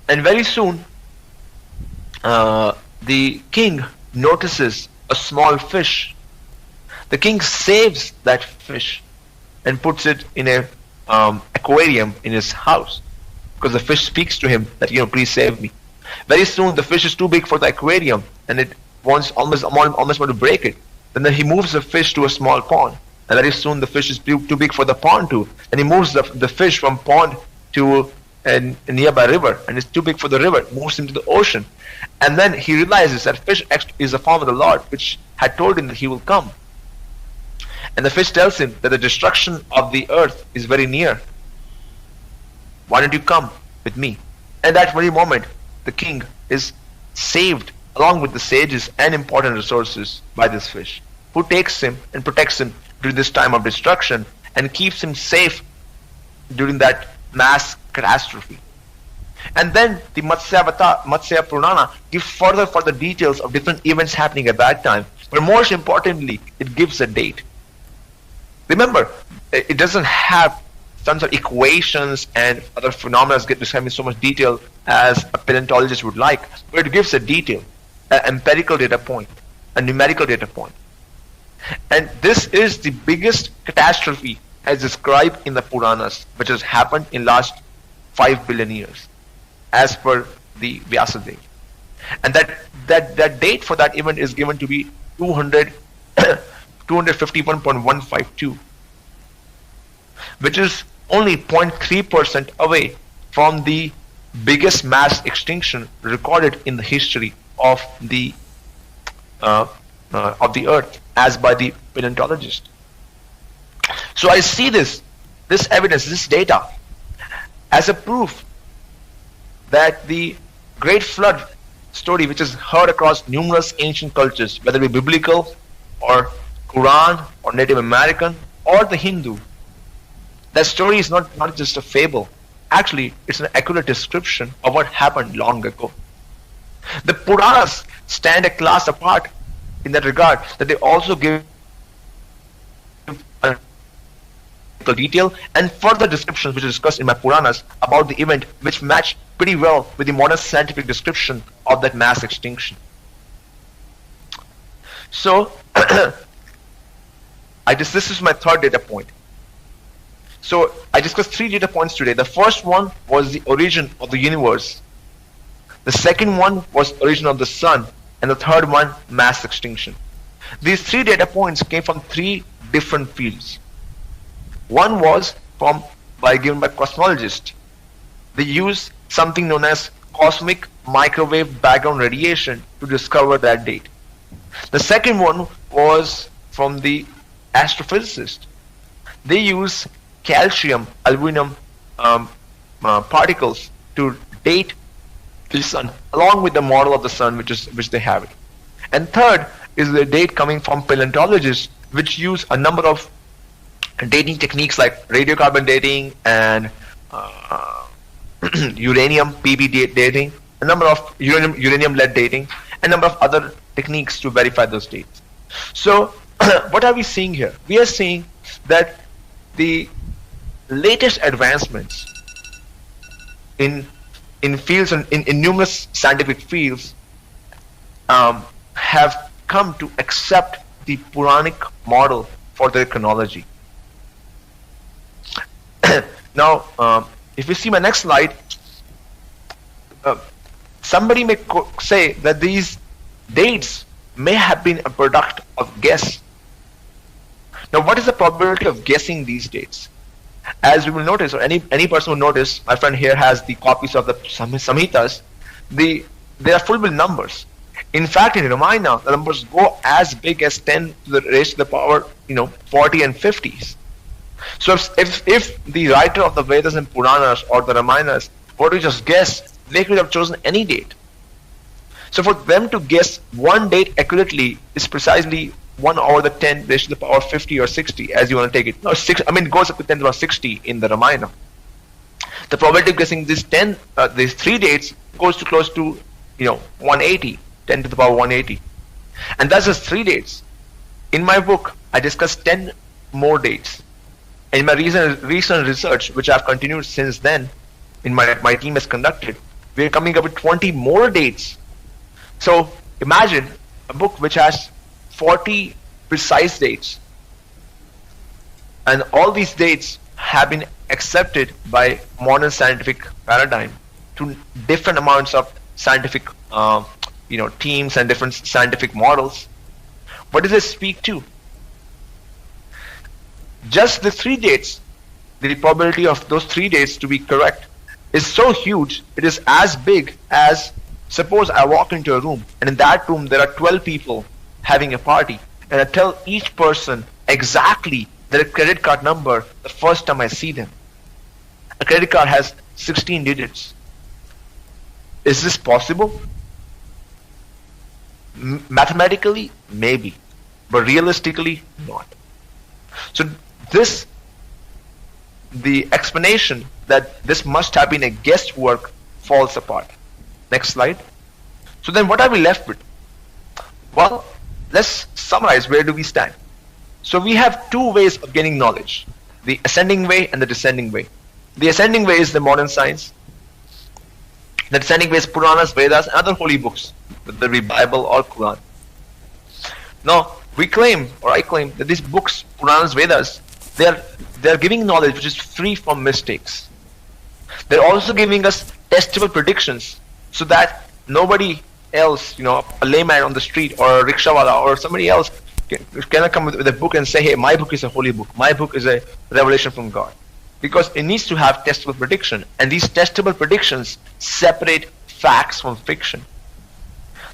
And very soon, the king notices a small fish. The king saves that fish and puts it in a aquarium in his house, because the fish speaks to him that, "Please save me." Very soon the fish is too big for the aquarium, and it wants almost want to break it. Then he moves the fish to a small pond, and very soon the fish is too big for the pond too, and he moves the fish from pond to a nearby river, and it's too big for the river, moves him to the ocean. And then he realizes that fish is a form of the Lord, which had told him that he will come. And the fish tells him that the destruction of the earth is very near. "Why don't you come with me?" And at that very moment, the king is saved along with the sages and important resources by this fish, who takes him and protects him during this time of destruction and keeps him safe during that mass catastrophe. And then the Matsya Purana gives further details of different events happening at that time, but most importantly, it gives a date. Remember, it doesn't have tons of equations and other phenomena get described in so much detail as a paleontologist would like, but it gives a detail, an empirical data point, a numerical data point. And this is the biggest catastrophe as described in the Puranas, which has happened in last 5 billion years, as per the Vyasadeva. And that date for that event is given to be 251.152, which is only 0.3% away from the biggest mass extinction recorded in the history of the Earth, as by the paleontologist. So I see this evidence, this data, as a proof that the Great Flood story, which is heard across numerous ancient cultures, whether it be biblical or Quran or Native American or the Hindu, that story is not just a fable. Actually, it's an accurate description of what happened long ago. The Puranas stand a class apart in that regard, that they also give detail and further descriptions, which is discussed in my Puranas, about the event, which match pretty well with the modern scientific description of that mass extinction. So, this is my third data point. So, I discussed 3 data points today. The first one was the origin of the universe. The second one was origin of the sun. And the third one, mass extinction. These 3 data points came from 3 different fields. One was given by cosmologists. They used something known as cosmic microwave background radiation to discover that date. The second one was from the astrophysicist. They use calcium, aluminum particles to date the sun, along with the model of the sun which they have it. And third is the date coming from paleontologists, which use a number of dating techniques like radiocarbon dating and uranium PB dating, a number of uranium lead dating, a number of other techniques to verify those dates. So what are we seeing here? We are seeing that the latest advancements in fields and in numerous scientific fields have come to accept the Puranic model for their chronology. Now, if you see my next slide, somebody may say that these dates may have been a product of guess. Now, what is the probability of guessing these dates? As we will notice, or any person will notice, my friend here has the copies of the Samhitas. They are full with numbers. In fact, in Ramayana, the numbers go as big as 10 to the raised to the power, 40 and 50s. So if the writer of the Vedas and Puranas or the Ramayanas were to just guess, they could have chosen any date. So for them to guess one date accurately is precisely 1 over the 10 raised to the power 50 or 60, as you want to take it. No, it goes up to 10 to the power 60 in the Ramayana. The probability of guessing these 3 dates goes to close to 180, 10 to the power 180. And that's just 3 dates. In my book, I discussed 10 more dates. In my recent research, which I've continued since then, my team has conducted, we're coming up with 20 more dates. So imagine a book which has 40 precise dates, and all these dates have been accepted by modern scientific paradigm to different amounts of scientific teams and different scientific models. What does this speak to? Just the 3 dates, the probability of those 3 dates to be correct is so huge, it is as big as, suppose I walk into a room, and in that room there are 12 people having a party, and I tell each person exactly their credit card number the first time I see them. A credit card has 16 digits. Is this possible? Mathematically, maybe, but realistically, not. So the explanation that this must have been a guesswork falls apart. Next slide. So then what are we left with? Well, let's summarize. Where do we stand? So we have 2 ways of gaining knowledge: the ascending way and the descending way. The ascending way is the modern science. The descending way is Puranas, Vedas, and other holy books, whether it be Bible or Quran. Now, I claim that these books, Puranas, Vedas, they are giving knowledge which is free from mistakes. They're also giving us testable predictions, so that nobody else, a layman on the street or a rickshawala or somebody else cannot come with a book and say, hey, my book is a holy book. My book is a revelation from God. Because it needs to have testable prediction. And these testable predictions separate facts from fiction.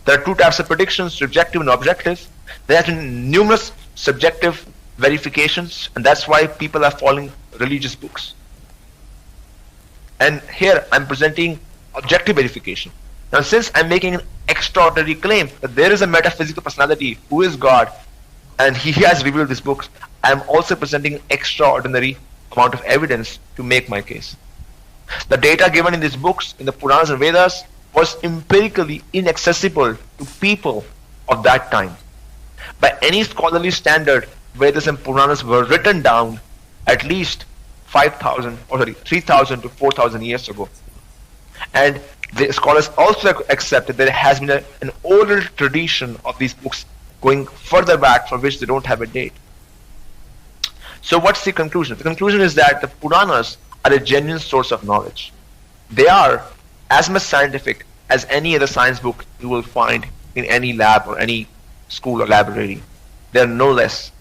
There are two types of predictions, subjective and objective. There have been numerous subjective verifications, and that's why people are following religious books. And here I'm presenting objective verification. Now, since I'm making an extraordinary claim that there is a metaphysical personality who is God, and he has revealed these books, I'm also presenting an extraordinary amount of evidence to make my case. The data given in these books, in the Puranas and Vedas, was empirically inaccessible to people of that time. By any scholarly standard, Vedas and Puranas were written down at least 3,000 to 4,000 years ago. And the scholars also accept that there has been an oral tradition of these books going further back for which they don't have a date. So what's the conclusion? The conclusion is that the Puranas are a genuine source of knowledge. They are as much scientific as any other science book you will find in any lab or any school or library. They are no less.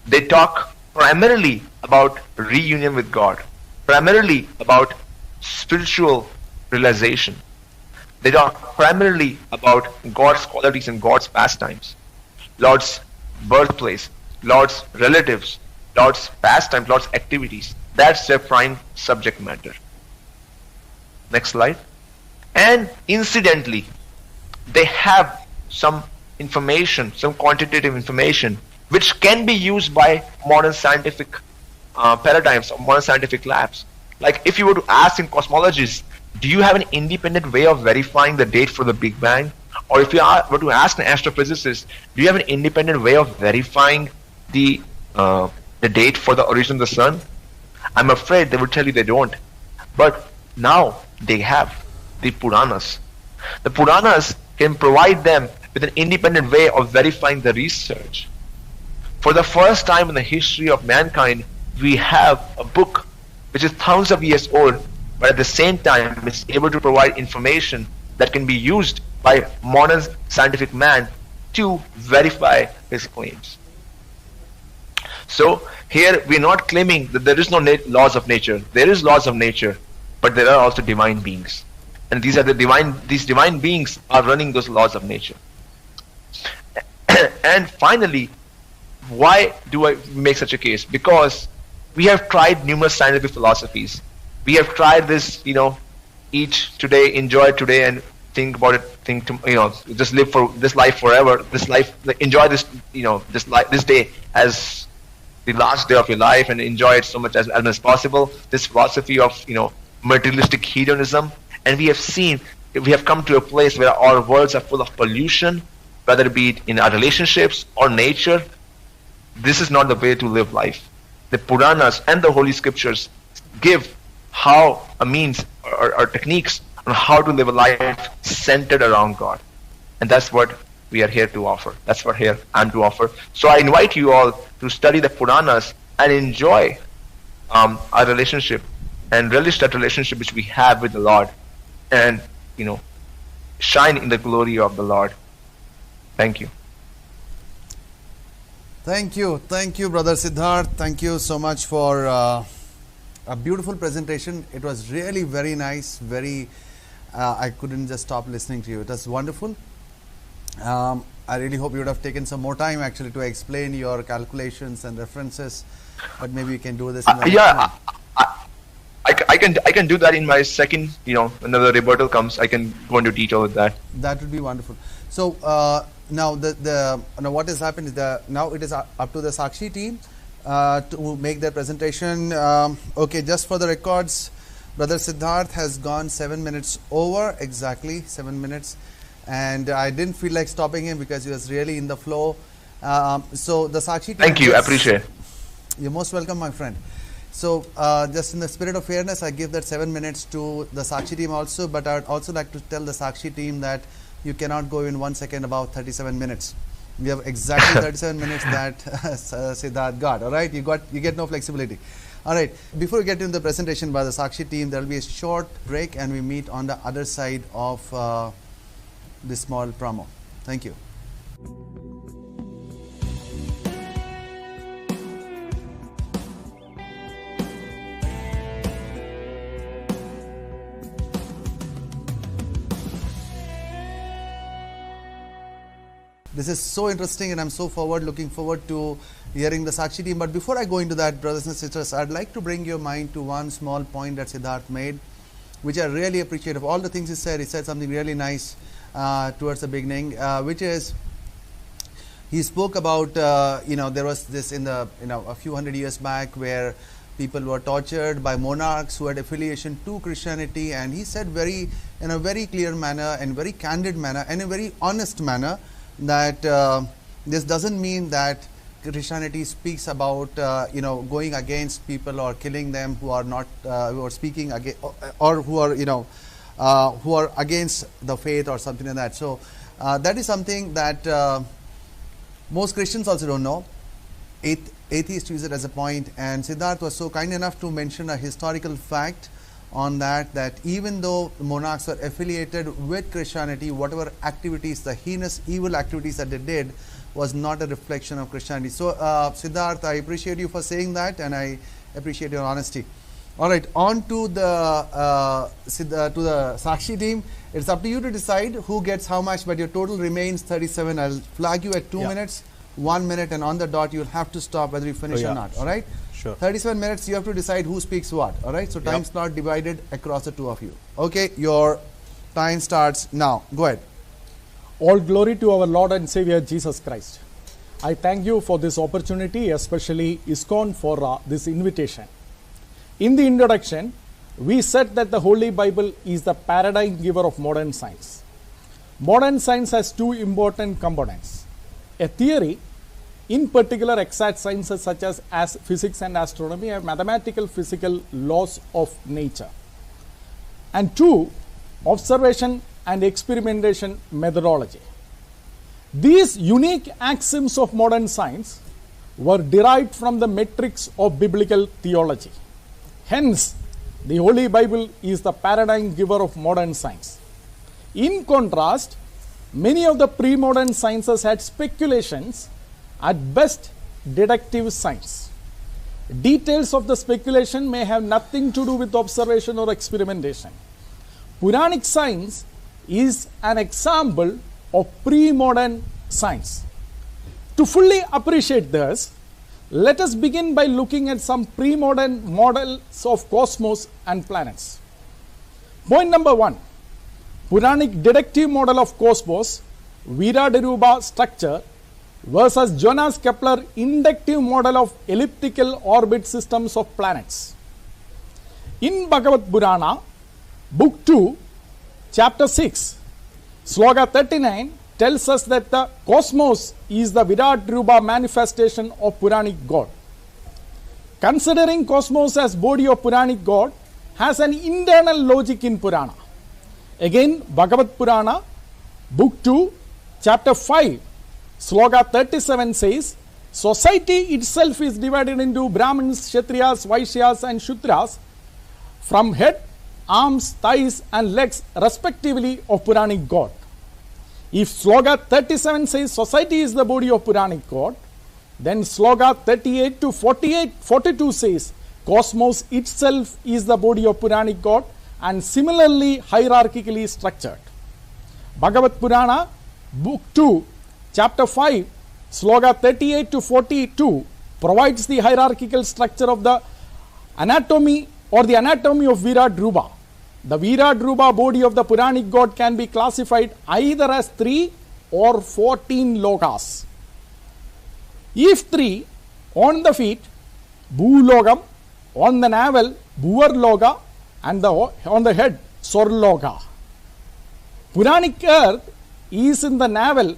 They talk primarily about reunion with God, primarily about spiritual realization. They talk primarily about God's qualities and God's pastimes, Lord's birthplace, Lord's relatives, Lord's pastimes, Lord's activities. That's their prime subject matter. Next slide. And incidentally, they have some information, some quantitative information, which can be used by modern scientific paradigms or modern scientific labs. Like if you were to ask in cosmologists, do you have an independent way of verifying the date for the Big Bang? Or if you were to ask an astrophysicist, do you have an independent way of verifying the date for the origin of the sun? I'm afraid they would tell you they don't. But now they have the Puranas. The Puranas can provide them with an independent way of verifying the research. For the first time in the history of mankind, we have a book which is thousands of years old, but at the same time it's able to provide information that can be used by modern scientific man to verify his claims. So here we're not claiming that there is no laws of nature. There is laws of nature, but there are also divine beings. And these divine beings are running those laws of nature. And finally, why do I make such a case? Because we have tried numerous scientific philosophies. We have tried this, eat today, enjoy today, and think about it. Just live for this life forever. This life, enjoy this, this day as the last day of your life, and enjoy it so much as possible. This philosophy of materialistic hedonism, and we have come to a place where our worlds are full of pollution, whether it be in our relationships or nature. This is not the way to live life. The Puranas and the Holy Scriptures give how a means or techniques on how to live a life centered around God. And that's what we are here to offer. That's what here I'm to offer. So I invite you all to study the Puranas and enjoy our relationship and relish that relationship which we have with the Lord, and shine in the glory of the Lord. Thank you. Thank you, Brother Sidharth. Thank you so much for a beautiful presentation. It was really very nice. I couldn't just stop listening to you. It was wonderful. I really hope you would have taken some more time actually to explain your calculations and references, but maybe you can do this in the next I can do that in my second, when the rebuttal comes, I can go into detail with that. That would be wonderful. So now now what has happened is now it is up to the Sakshi team to make their presentation. Okay, just for the records, Brother Sidharth has gone 7 minutes over, exactly 7 minutes, and I didn't feel like stopping him because he was really in the flow. So the Sakshi team. Thank you, I appreciate it. You're most welcome, my friend. So just in the spirit of fairness, I give that 7 minutes to the Sakshi team also, but I would also like to tell the Sakshi team that you cannot go in 1 second about 37 minutes. We have exactly 37 minutes that Siddharth got. All right, you get no flexibility. All right, before we get into the presentation by the Sakshi team, there will be a short break, and we meet on the other side of this small promo. Thank you. This is so interesting, and I'm so looking forward to hearing the Sakshi team. But before I go into that, brothers and sisters, I'd like to bring your mind to one small point that Sidharth made, which I really appreciate. Of all the things he said something really nice towards the beginning, which is he spoke about there was this in the a few hundred years back where people were tortured by monarchs who had affiliation to Christianity, and he said in a very clear manner and very candid manner and a very honest manner that this doesn't mean that Christianity speaks about going against people or killing them who are not who are speaking against or who are who are against the faith or something like that. So that is something that most Christians also don't know. Atheists use it as a point, and Sidharth was so kind enough to mention a historical fact on that even though monarchs were affiliated with Christianity, whatever activities, the heinous evil activities that they did was not a reflection of Christianity. So Sidharth, I appreciate you for saying that, and I appreciate your honesty. All right, on to the Sakshi team. It's up to you to decide who gets how much, but your total remains 37. I'll flag you at 2 minutes, 1 minute, and on the dot you'll have to stop whether you finish or not. All right? Sure. 37 minutes, you have to decide who speaks what. All right? So time slot divided across the two of you. Okay, your time starts now. Go ahead. All glory to our Lord and Savior Jesus Christ. I thank you for this opportunity, especially ISKCON for this invitation. In the introduction, we said that the Holy Bible is the paradigm giver of modern science. Modern science has two important components: a theory, in particular exact sciences such as physics and astronomy, have mathematical physical laws of nature, and two, observation and experimentation methodology. These unique axioms of modern science were derived from the metrics of biblical theology. Hence, the Holy Bible is the paradigm giver of modern science. In contrast, many of the pre-modern sciences had speculations, at best deductive science. Details of the speculation may have nothing to do with observation or experimentation. Puranic science is an example of pre-modern science. To fully appreciate this, let us begin by looking at some pre-modern models of cosmos and planets. Point number 1, Puranic deductive model of cosmos, Viraderuba structure, versus Jonas Kepler inductive model of elliptical orbit systems of planets. In Bhagavad Purana, Book 2, Chapter 6, Sloka 39 tells us that the cosmos is the Viraderuba manifestation of Puranic God. Considering cosmos as body of Puranic God has an internal logic in Purana. Again, Bhagavad Purana, Book 2, Chapter 5, Sloka 37 says, society itself is divided into Brahmins, Kshatriyas, Vaishyas and Shudras from head, arms, thighs and legs respectively of Puranic God. If Sloka 37 says society is the body of Puranic God, then Sloka 38 to 42 says cosmos itself is the body of Puranic God and similarly hierarchically structured. Bhagavad Purana, Book 2, Chapter 5, Sloka 38 to 42 provides the hierarchical structure of the anatomy or the anatomy of Viraderuba. The Viraderuba body of the Puranic God can be classified either as 3 or 14 lokas. If 3, on the feet, Bhulogam, on the navel, Bhuvarloka, and on the head, Swarloka. Puranic earth is in the navel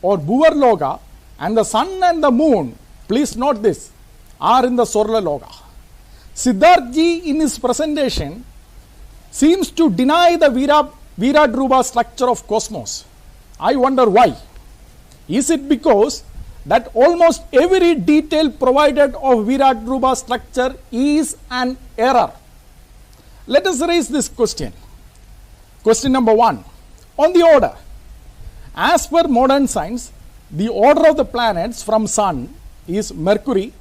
or Bhuvarloka, and the sun and the moon, please note this, are in the Swarloka. Sidharth in his presentation seems to deny the Viraderuba structure of cosmos. I wonder why. Is it because that almost every detail provided of Viraderuba structure is an error? Let us raise this question. Question number 1. On the order, As per modern science, the order of the planets from Sun is Mercury,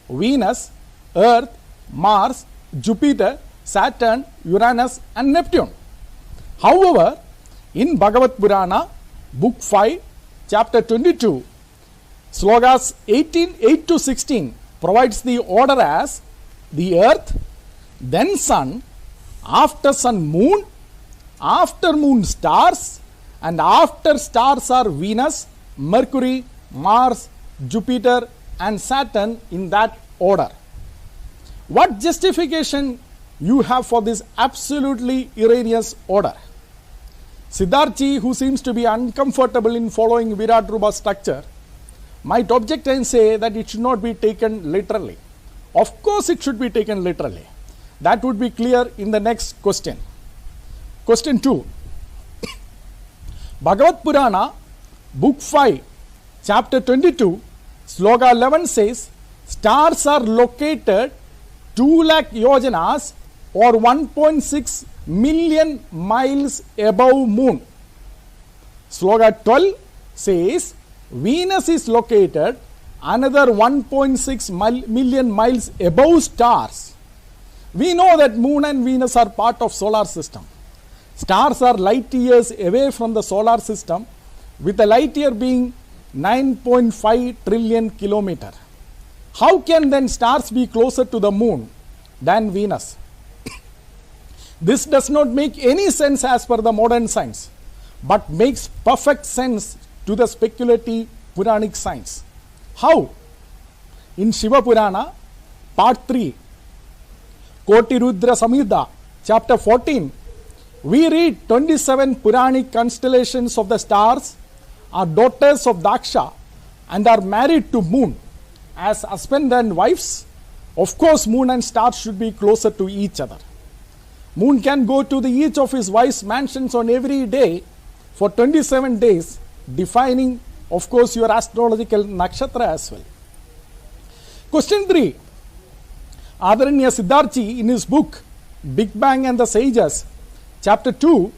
Venus, Earth, Mars, Jupiter, Saturn, Uranus and Neptune. However, in Bhagavad Purana, Book 5, Chapter 22, Slokas 8 to 16 provides the order as the Earth, then Sun, after Sun Moon, after Moon stars, and after stars are Venus, Mercury, Mars, Jupiter and Saturn in that order. What justification you have for this absolutely erroneous order? Sidharth, who seems to be uncomfortable in following Virat Rupa structure, might object and say that it should not be taken literally. Of course it should be taken literally. That would be clear in the next question. Question 2. Bhagavad Purana, Book 5, Chapter 22, Sloka 11 says, stars are located 2 lakh yojanas or 1.6 million miles above Moon. Sloka 12 says, Venus is located another 1.6 million miles above stars. We know that Moon and Venus are part of solar system. Stars are light years away from the solar system, with a light year being 9.5 trillion kilometer. How can then stars be closer to the Moon than Venus? This does not make any sense as per the modern science, but makes perfect sense to the speculative Puranic science. How? In Shiva Purana, Part 3, Koti Rudra Samhita, Chapter 14, we read 27 Puranic constellations of the stars are daughters of Daksha and are married to Moon. As husband and wives, of course Moon and stars should be closer to each other. Moon can go to each of his wife's mansions on every day for 27 days, defining, of course, your astrological nakshatra as well. Question 3. Adaranya Sidharth, in his book Big Bang and the Sages, Chapter 2,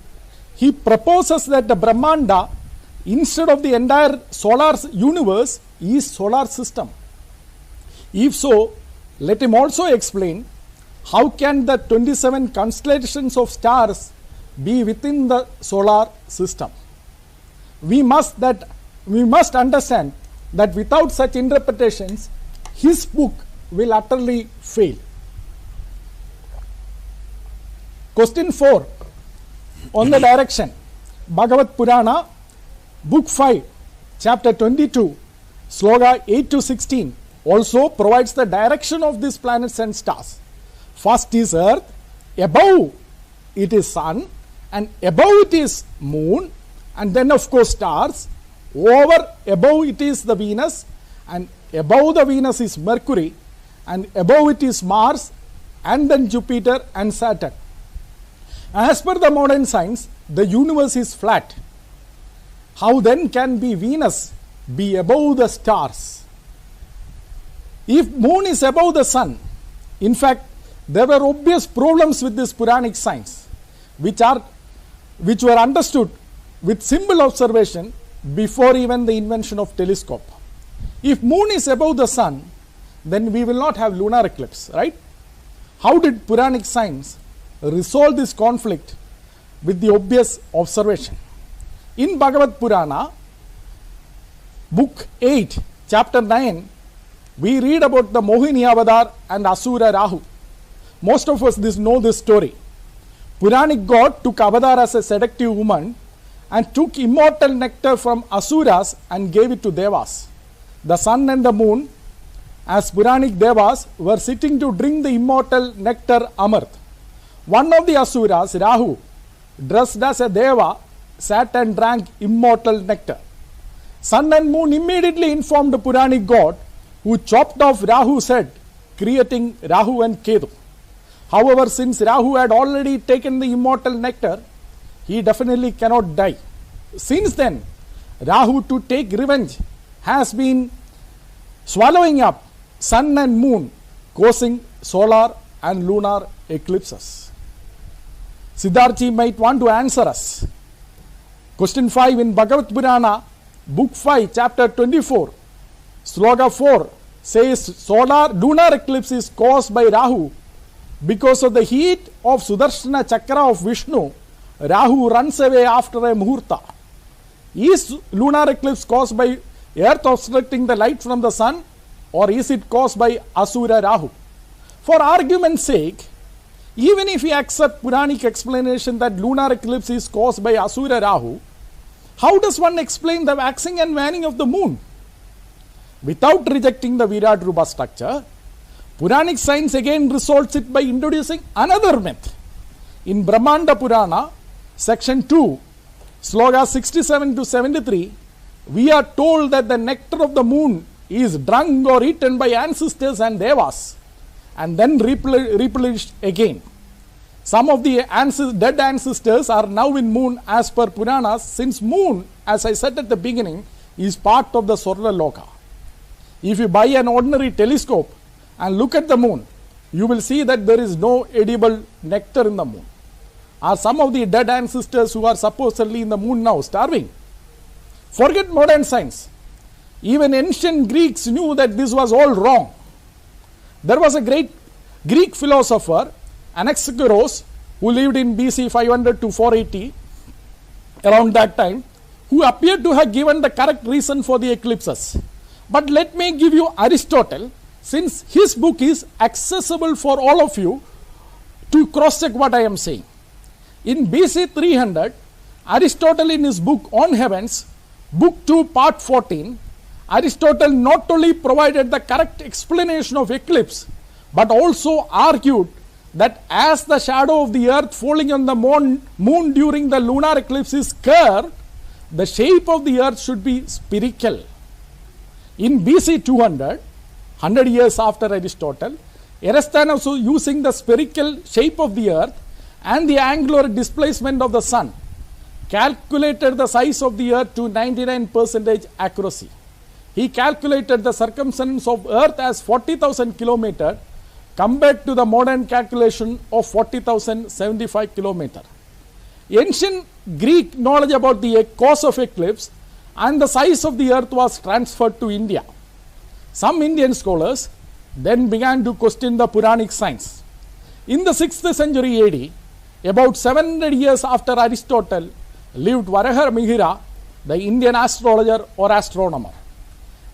he proposes that the Brahmanda, instead of the entire solar universe, is solar system. If so, let him also explain how can the 27 constellations of stars be within the solar system. We must understand that without such interpretations, his book will utterly fail. Question 4. On the direction, Bhagavad Purana, Book 5, Chapter 22, Sloka 8 to 16 also provides the direction of these planets and stars. First is Earth, above it is Sun, and above it is Moon, and then of course stars. Over above it is the Venus, and above the Venus is Mercury, and above it is Mars, and then Jupiter and Saturn. As per the modern science, the universe is flat. How then can Venus be above the stars? If Moon is above the Sun, in fact, there were obvious problems with this Puranic science, which were understood with simple observation before even the invention of telescope. If Moon is above the Sun, then we will not have lunar eclipse, right? How did Puranic science resolve this conflict with the obvious observation? In Bhagavad Purana, Book 8, Chapter 9, we read about the Mohini Avatar and Asura Rahu. Most of us know this story. Puranic god took avatar as a seductive woman and took immortal nectar from Asuras and gave it to Devas. The sun and the moon, as Puranic Devas, were sitting to drink the immortal nectar Amrit. One of the Asuras, Rahu, dressed as a Deva, sat and drank immortal nectar. Sun and moon immediately informed the Puranic god, who chopped off Rahu's head, creating Rahu and Ketu. However, since Rahu had already taken the immortal nectar, he definitely cannot die. Since then, Rahu, to take revenge, has been swallowing up sun and moon, causing solar and lunar eclipses. Sidharth might want to answer us. Question 5 in Bhagavad Purana, Book 5, Chapter 24, Sloka 4 says lunar eclipse is caused by Rahu. Because of the heat of Sudarshana Chakra of Vishnu, Rahu runs away after a Muhurta. Is lunar eclipse caused by earth obstructing the light from the sun, or is it caused by Asura Rahu? For argument's sake, even if we accept Puranic explanation that lunar eclipse is caused by Asura Rahu, how does one explain the waxing and waning of the moon? Without rejecting the Virat Rupa structure, Puranic science again resolves it by introducing another myth. In Brahmanda Purana, section 2, sloka 67 to 73, we are told that the nectar of the moon is drunk or eaten by ancestors and devas, and then replenished again. Some of the dead ancestors are now in moon as per Puranas, since moon, as I said at the beginning, is part of the Swarna Loka. If you buy an ordinary telescope and look at the moon, you will see that there is no edible nectar in the moon. Are some of the dead ancestors who are supposedly in the moon now starving? Forget modern science. Even ancient Greeks knew that this was all wrong. There was a great Greek philosopher, Anaxagoras, who lived in BC 500 to 480, around that time, who appeared to have given the correct reason for the eclipses. But let me give you Aristotle, since his book is accessible for all of you to cross-check what I am saying. In BC 300, Aristotle in his book On Heavens, Book 2, Part 14, Aristotle not only provided the correct explanation of eclipse, but also argued that as the shadow of the earth falling on the moon during the lunar eclipse is curved, the shape of the earth should be spherical. In BC 200, 100 years after Aristotle, Eratosthenes, using the spherical shape of the earth and the angular displacement of the sun, calculated the size of the earth to 99% accuracy. He calculated the circumference of earth as 40,000 kilometers compared to the modern calculation of 40,075 kilometers. Ancient Greek knowledge about the cause of eclipse and the size of the earth was transferred to India. Some Indian scholars then began to question the Puranic science. In the 6th century AD, about 700 years after Aristotle, lived Varaha Mihira, the Indian astrologer or astronomer.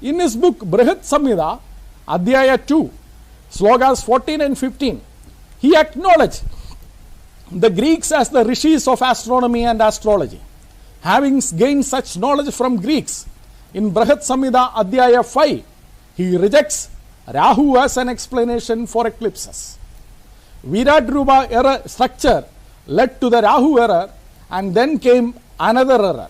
In his book Brihat Samhita, Adhyaya 2, slokas 14 and 15, he acknowledged the Greeks as the rishis of astronomy and astrology. Having gained such knowledge from Greeks, in Brihat Samhita Adhyaya 5, he rejects Rahu as an explanation for eclipses. Virat Rupa error structure led to the Rahu error, and then came another error.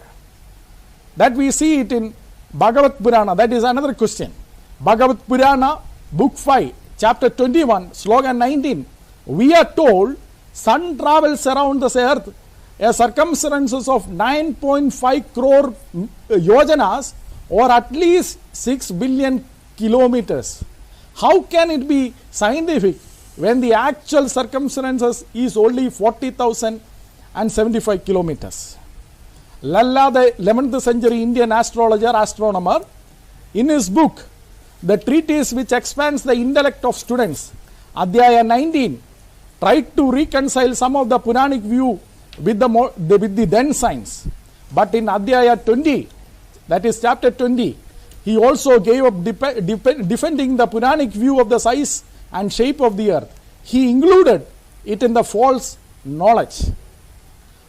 That we see it in Bhagavad Purana. That is another question. Bhagavad Purana, Book 5, Chapter 21, Slogan 19. We are told sun travels around the earth a circumference of 9.5 crore yojanas, or at least 6 billion kilometers. How can it be scientific when the actual circumference is only 40,075 kilometers? Lalla, the 11th century Indian astrologer, astronomer, in his book, the treatise which expands the intellect of students, Adhyaya 19, tried to reconcile some of the Puranic view with the then science. But in Adhyaya 20, that is chapter 20, he also gave up defending the Puranic view of the size and shape of the earth. He included it in the false knowledge.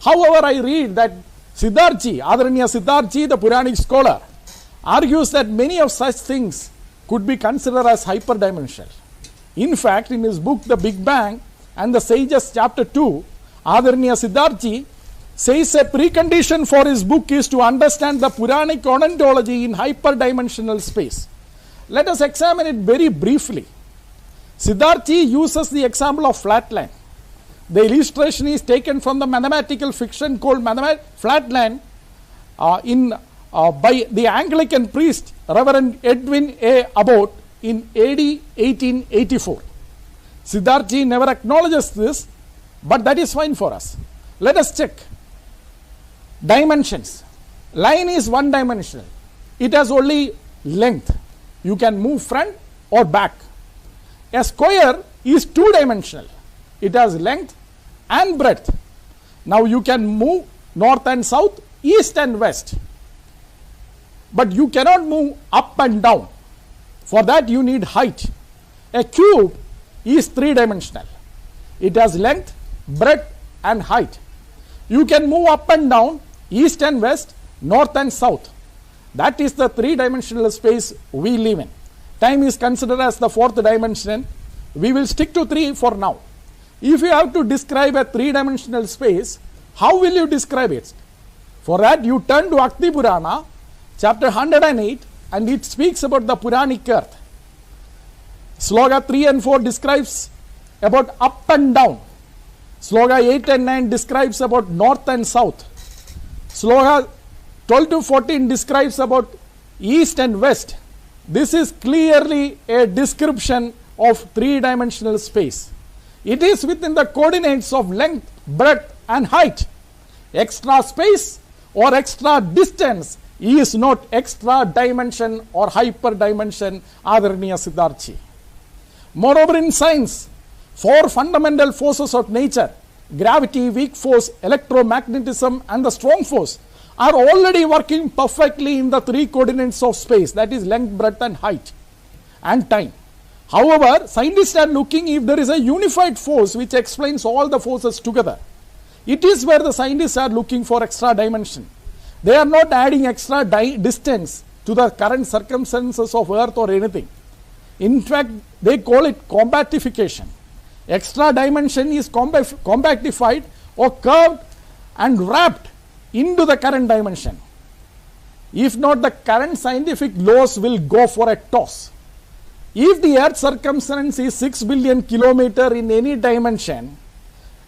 However, I read that Sidharth, Adaraniya Sidharth, the Puranic scholar, argues that many of such things could be considered as hyperdimensional. In fact, in his book The Big Bang and the Sages chapter 2, Adaraniya Sidharth says a precondition for his book is to understand the Puranic ontology in hyperdimensional space. Let us examine it very briefly. Sidharth uses the example of flatland. The illustration is taken from the mathematical fiction called Flatland by the Anglican priest Reverend Edwin A. Abbott in AD 1884. Sidharth never acknowledges this, but that is fine for us. Let us check. Dimensions. Line is one dimensional. It has only length. You can move front or back. A square is two dimensional. It has length and breadth. Now you can move north and south, east and west. But you cannot move up and down. For that you need height. A cube is three dimensional. It has length, breadth and height. You can move up and down, east and west, north and south. That is the three-dimensional space we live in. Time is considered as the fourth dimension. We will stick to three for now. If you have to describe a three-dimensional space, how will you describe it? For that you turn to Akti Purana, chapter 108, and it speaks about the Puranic earth. Sloka 3 and 4 describes about up and down. Sloka 8 and 9 describes about north and south. Sloka 12 to 14 describes about east and west. This is clearly a description of three-dimensional space. It is within the coordinates of length, breadth and height. Extra space or extra distance is not extra dimension or hyperdimension, Adaraniya Sidharth. Moreover, in science, four fundamental forces of nature, gravity, weak force, electromagnetism and the strong force, are already working perfectly in the three coordinates of space, that is length, breadth and height and time. However, scientists are looking if there is a unified force which explains all the forces together. It is where the scientists are looking for extra dimension. They are not adding extra distance to the current circumstances of Earth or anything. In fact, they call it compactification. Extra dimension is compactified or curved and wrapped into the current dimension. If not, the current scientific laws will go for a toss. If the Earth's circumference is 6 billion kilometers in any dimension,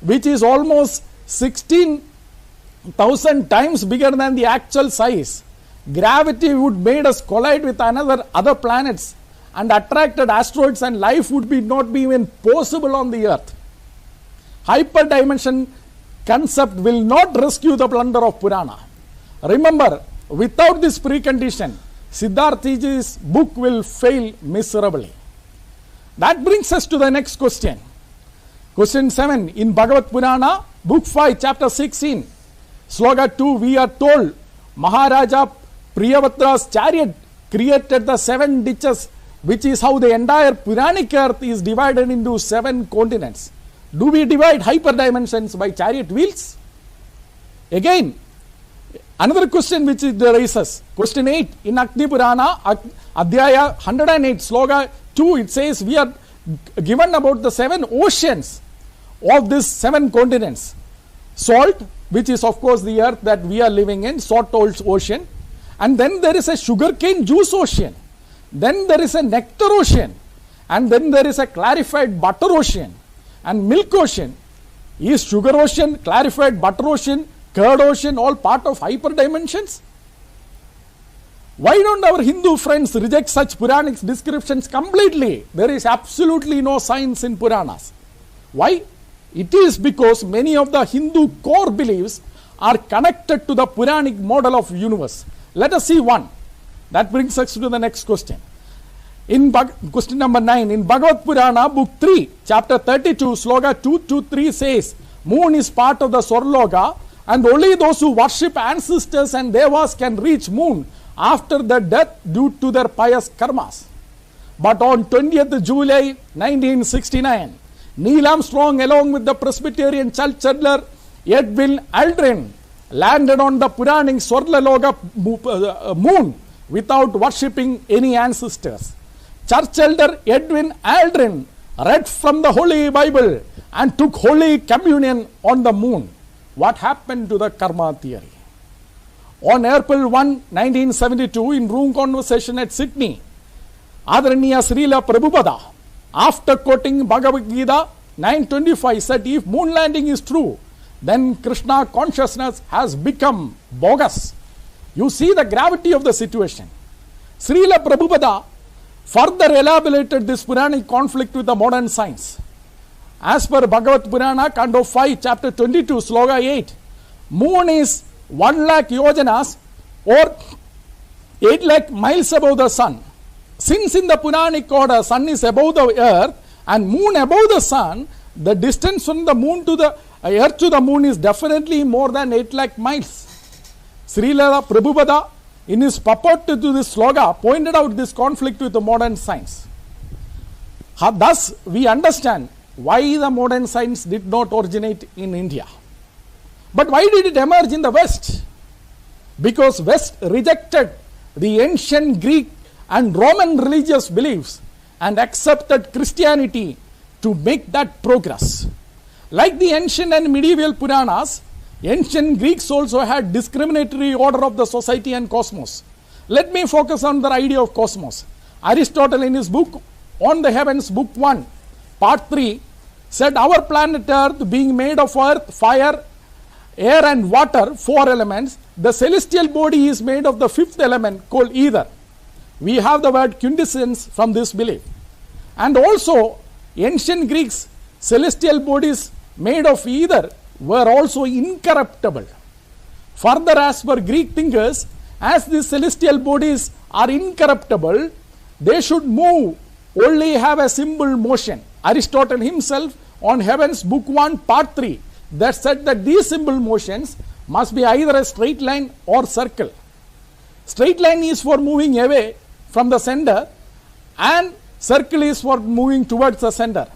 which is almost 16,000 times bigger than the actual size, gravity would make us collide with other planets and attracted asteroids, and life would not be even possible on the Earth. Hyperdimension concept will not rescue the plunder of Purana. Remember, without this precondition, Siddhartha's book will fail miserably. That brings us to the next question. Question 7. In Bhagavad Purana, book 5, chapter 16, sloka 2, we are told Maharaja Priyavatra's chariot created the 7 ditches, which is how the entire Puranic earth is divided into 7 continents. Do we divide hyperdimensions by chariot wheels? Again, another question which it raises. Question 8. In Akti Purana, Adhyaya 108, sloka 2, it says we are given about the 7 oceans of these 7 continents. Salt, which is of course the earth that we are living in, salt ocean. And then there is a sugarcane juice ocean. Then there is a nectar ocean. And then there is a clarified butter ocean and milk ocean. Is sugar ocean, clarified butter ocean, curd ocean all part of hyperdimensions? Why don't our Hindu friends reject such Puranic descriptions completely? There is absolutely no science in Puranas. Why? It is because many of the Hindu core beliefs are connected to the Puranic model of universe. Let us see one. That brings us to the next question. In question number 9, in Bhagavad Purana, book 3, chapter 32, sloka 2 to 3 says, moon is part of the Swarloka, and only those who worship ancestors and devas can reach moon after their death due to their pious karmas. But on 20th July 1969, Neil Armstrong along with the Presbyterian church elder Edwin Aldrin landed on the Puranic Swarloka moon without worshipping any ancestors. Church elder Edwin Aldrin read from the Holy Bible and took Holy Communion on the moon. What happened to the karma theory? On April 1, 1972, in room conversation at Sydney, Adaraniya Srila Prabhupada, after quoting Bhagavad Gita 9:25, said if moon landing is true, then Krishna consciousness has become bogus. You see the gravity of the situation. Srila Prabhupada further elaborated this Puranic conflict with the modern science. As per Bhagavad Purana, Canto 5, chapter 22, sloka 8, moon is 1 lakh yojanas or 8 lakh miles above the sun. Since in the Puranic order sun is above the earth and moon above the sun, the distance from the moon to the earth to the moon is definitely more than 8 lakh miles. Srila Prabhupada in his purport to this sloga pointed out this conflict with the modern science. Thus we understand why the modern science did not originate in India. But why did it emerge in the West? Because West rejected the ancient Greek and Roman religious beliefs and accepted Christianity to make that progress. Like the ancient and medieval Puranas, ancient Greeks also had discriminatory order of the society and cosmos. Let me focus on the idea of cosmos. Aristotle in his book On the Heavens, Book 1, Part 3, said our planet Earth being made of earth, fire, air and water, 4 elements, the celestial body is made of the 5th element called ether. We have the word quintessence from this belief. And also ancient Greeks, celestial bodies made of ether were also incorruptible. Further, as per Greek thinkers, as these celestial bodies are incorruptible, they should move, only have a simple motion. Aristotle himself on Heavens, Book 1, Part 3, that said that these simple motions must be either a straight line or circle. Straight line is for moving away from the center and circle is for moving towards the center.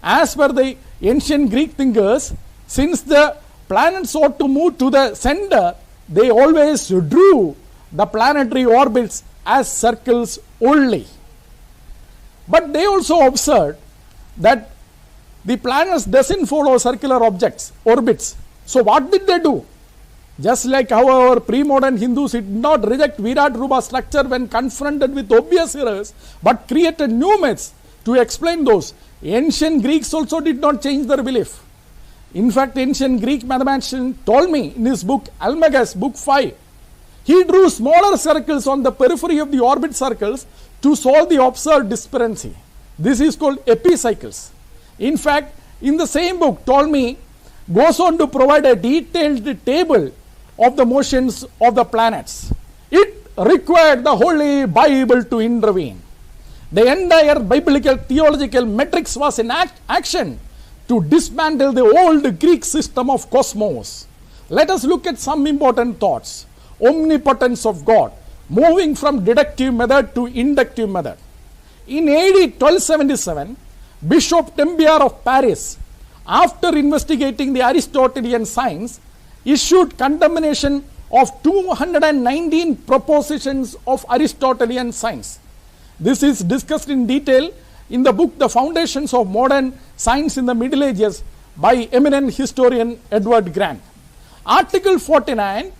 As per the ancient Greek thinkers, since the planets ought to move to the center, they always drew the planetary orbits as circles only. But they also observed that the planets doesn't follow circular orbits. So what did they do? Just like how our pre-modern Hindus did not reject Virat Rupa structure when confronted with obvious errors, but created new myths to explain those. Ancient Greeks also did not change their belief. In fact, ancient Greek mathematician Ptolemy in his book Almagest, Book 5, he drew smaller circles on the periphery of the orbit circles to solve the observed disparity. This is called epicycles. In fact, in the same book, Ptolemy goes on to provide a detailed table of the motions of the planets. It required the Holy Bible to intervene. The entire biblical theological matrix was in action to dismantle the old Greek system of cosmos. Let us look at some important thoughts. Omnipotence of God, moving from deductive method to inductive method. In AD 1277, Bishop Tembiar of Paris, after investigating the Aristotelian science, issued condemnation of 219 propositions of Aristotelian science. This is discussed in detail in the book The Foundations of Modern Science in the Middle Ages by eminent historian Edward Grant. Article 49,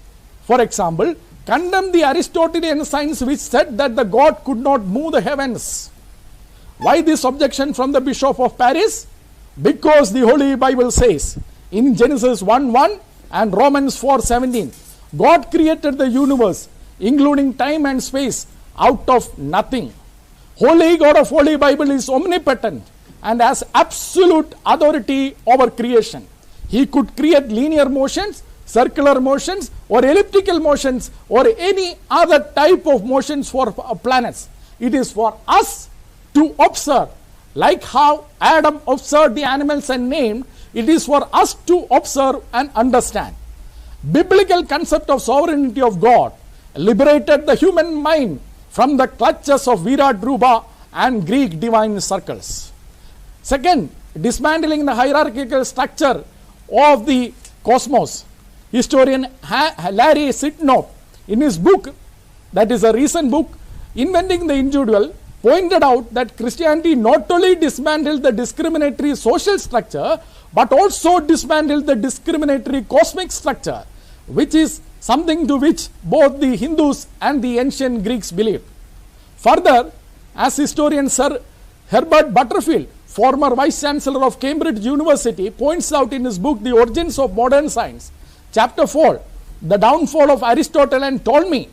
for example, condemned the Aristotelian science which said that the God could not move the heavens. Why this objection from the Bishop of Paris? Because the Holy Bible says in Genesis 1:1 and Romans 4:17, God created the universe, including time and space, out of nothing. Holy God of Holy Bible is omnipotent and has absolute authority over creation. He could create linear motions, circular motions, or elliptical motions, or any other type of motions for planets. It is for us to observe. Like how Adam observed the animals and named, it is for us to observe and understand. Biblical concept of sovereignty of God liberated the human mind from the clutches of Virat Rupa and Greek divine circles. Second, dismantling the hierarchical structure of the cosmos. Historian Larry Sitnov, in his book, that is a recent book, Inventing the Individual, pointed out that Christianity not only dismantled the discriminatory social structure, but also dismantled the discriminatory cosmic structure, which is something to which both the Hindus and the ancient Greeks believed. Further, as historian Sir Herbert Butterfield, former Vice Chancellor of Cambridge University, points out in his book The Origins of Modern Science, Chapter 4, The Downfall of Aristotle and Ptolemy,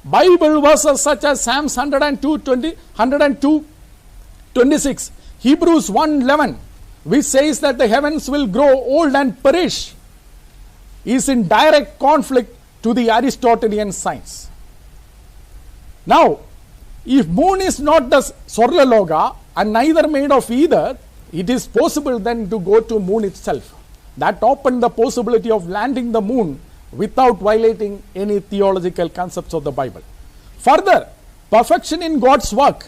Bible verses such as Psalms 102:26, Hebrews 1:11, which says that the heavens will grow old and perish, is in direct conflict to the Aristotelian science. Now, if moon is not the Sorlaloga and neither made of either, it is possible then to go to moon itself. That opened the possibility of landing the moon without violating any theological concepts of the Bible. Further, perfection in God's work.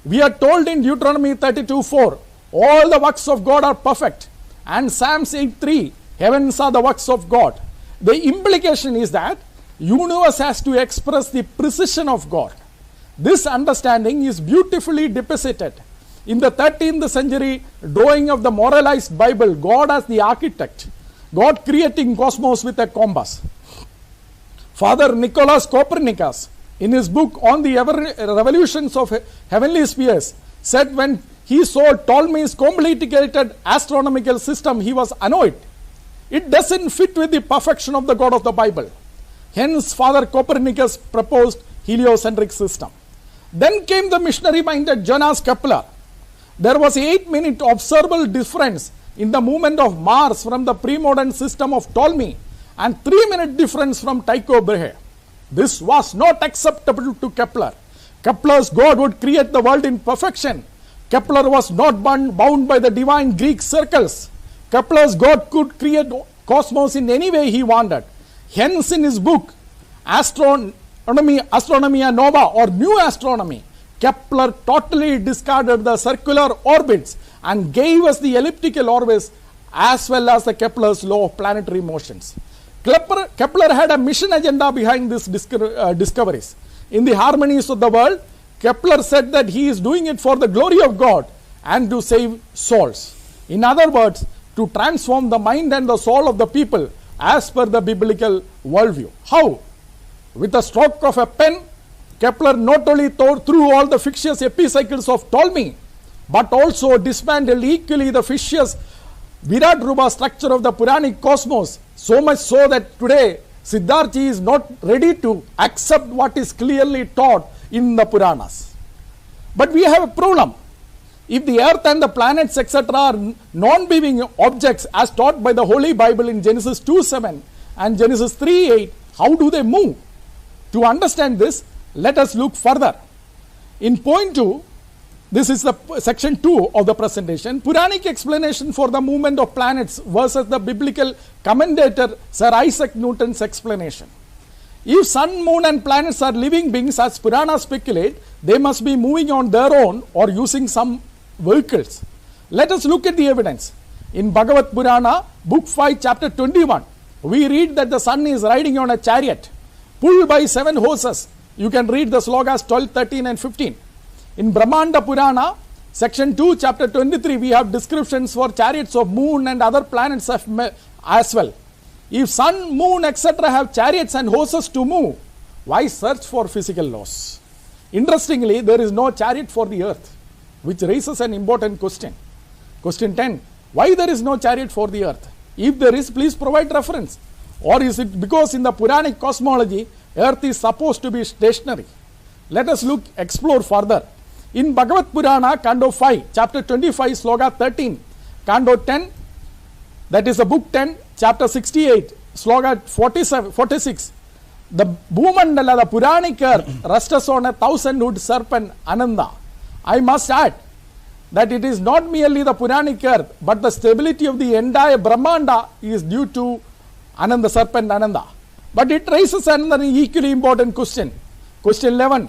We are told in Deuteronomy 32:4, all the works of God are perfect. And Psalms 8:3, heavens are the works of God. The implication is that universe has to express the precision of God. This understanding is beautifully depicted in the 13th century drawing of the moralized Bible, God as the architect, God creating cosmos with a compass. Father Nicholas Copernicus, in his book on the revolutions of heavenly spheres, said when he saw Ptolemy's complicated astronomical system, he was annoyed. It doesn't fit with the perfection of the God of the Bible. Hence, Father Copernicus proposed heliocentric system. Then came the missionary-minded Johannes Kepler. There was 8-minute observable difference in the movement of Mars from the pre-modern system of Ptolemy and 3-minute difference from Tycho Brahe. This was not acceptable to Kepler. Kepler's God would create the world in perfection. Kepler was not bound by the divine Greek circles. Kepler's God could create cosmos in any way he wanted. Hence, in his book, Astronomia Nova or New Astronomy, Kepler totally discarded the circular orbits and gave us the elliptical orbits as well as the Kepler's law of planetary motions. Kepler had a mission agenda behind these discoveries. In the harmonies of the world, Kepler said that he is doing it for the glory of God and to save souls. In other words, to transform the mind and the soul of the people as per the biblical worldview. How? With a stroke of a pen, Kepler not only tore through all the fictitious epicycles of Ptolemy, but also dismantled equally the fictitious Virat-Rupa structure of the Puranic cosmos, so much so that today Sidharth is not ready to accept what is clearly taught in the Puranas. But we have a problem. If the earth and the planets etc. are non-being objects as taught by the Holy Bible in Genesis 2:7 and Genesis 3:8, how do they move? To understand this, let us look further. In point 2, this is the section 2 of the presentation, Puranic explanation for the movement of planets versus the biblical commentator Sir Isaac Newton's explanation. If sun, moon and planets are living beings as Puranas speculate, they must be moving on their own or using some vehicles. Let us look at the evidence. In Bhagavad Purana, book 5, chapter 21, we read that the sun is riding on a chariot pulled by 7 horses. You can read the slokas 12, 13 and 15. In Brahmanda Purana, section 2, chapter 23, we have descriptions for chariots of moon and other planets as well. If sun, moon, etc. have chariots and horses to move, why search for physical laws? Interestingly, there is no chariot for the earth, which raises an important question. Question 10, why there is no chariot for the earth? If there is, please provide reference. Or is it because in the Puranic cosmology, earth is supposed to be stationary? Let us explore further. In Bhagavad Purana, Canto 5, chapter 25, sloka 13, Canto 10, that is the book 10, chapter 68, sloka 46, the Bhumandala, the Puranic earth, rests on a 1,000-hood serpent, Ananda. I must add that it is not merely the Puranic earth, but the stability of the entire Brahmanda is due to Ananda, serpent Ananda. But it raises another equally important question. Question 11.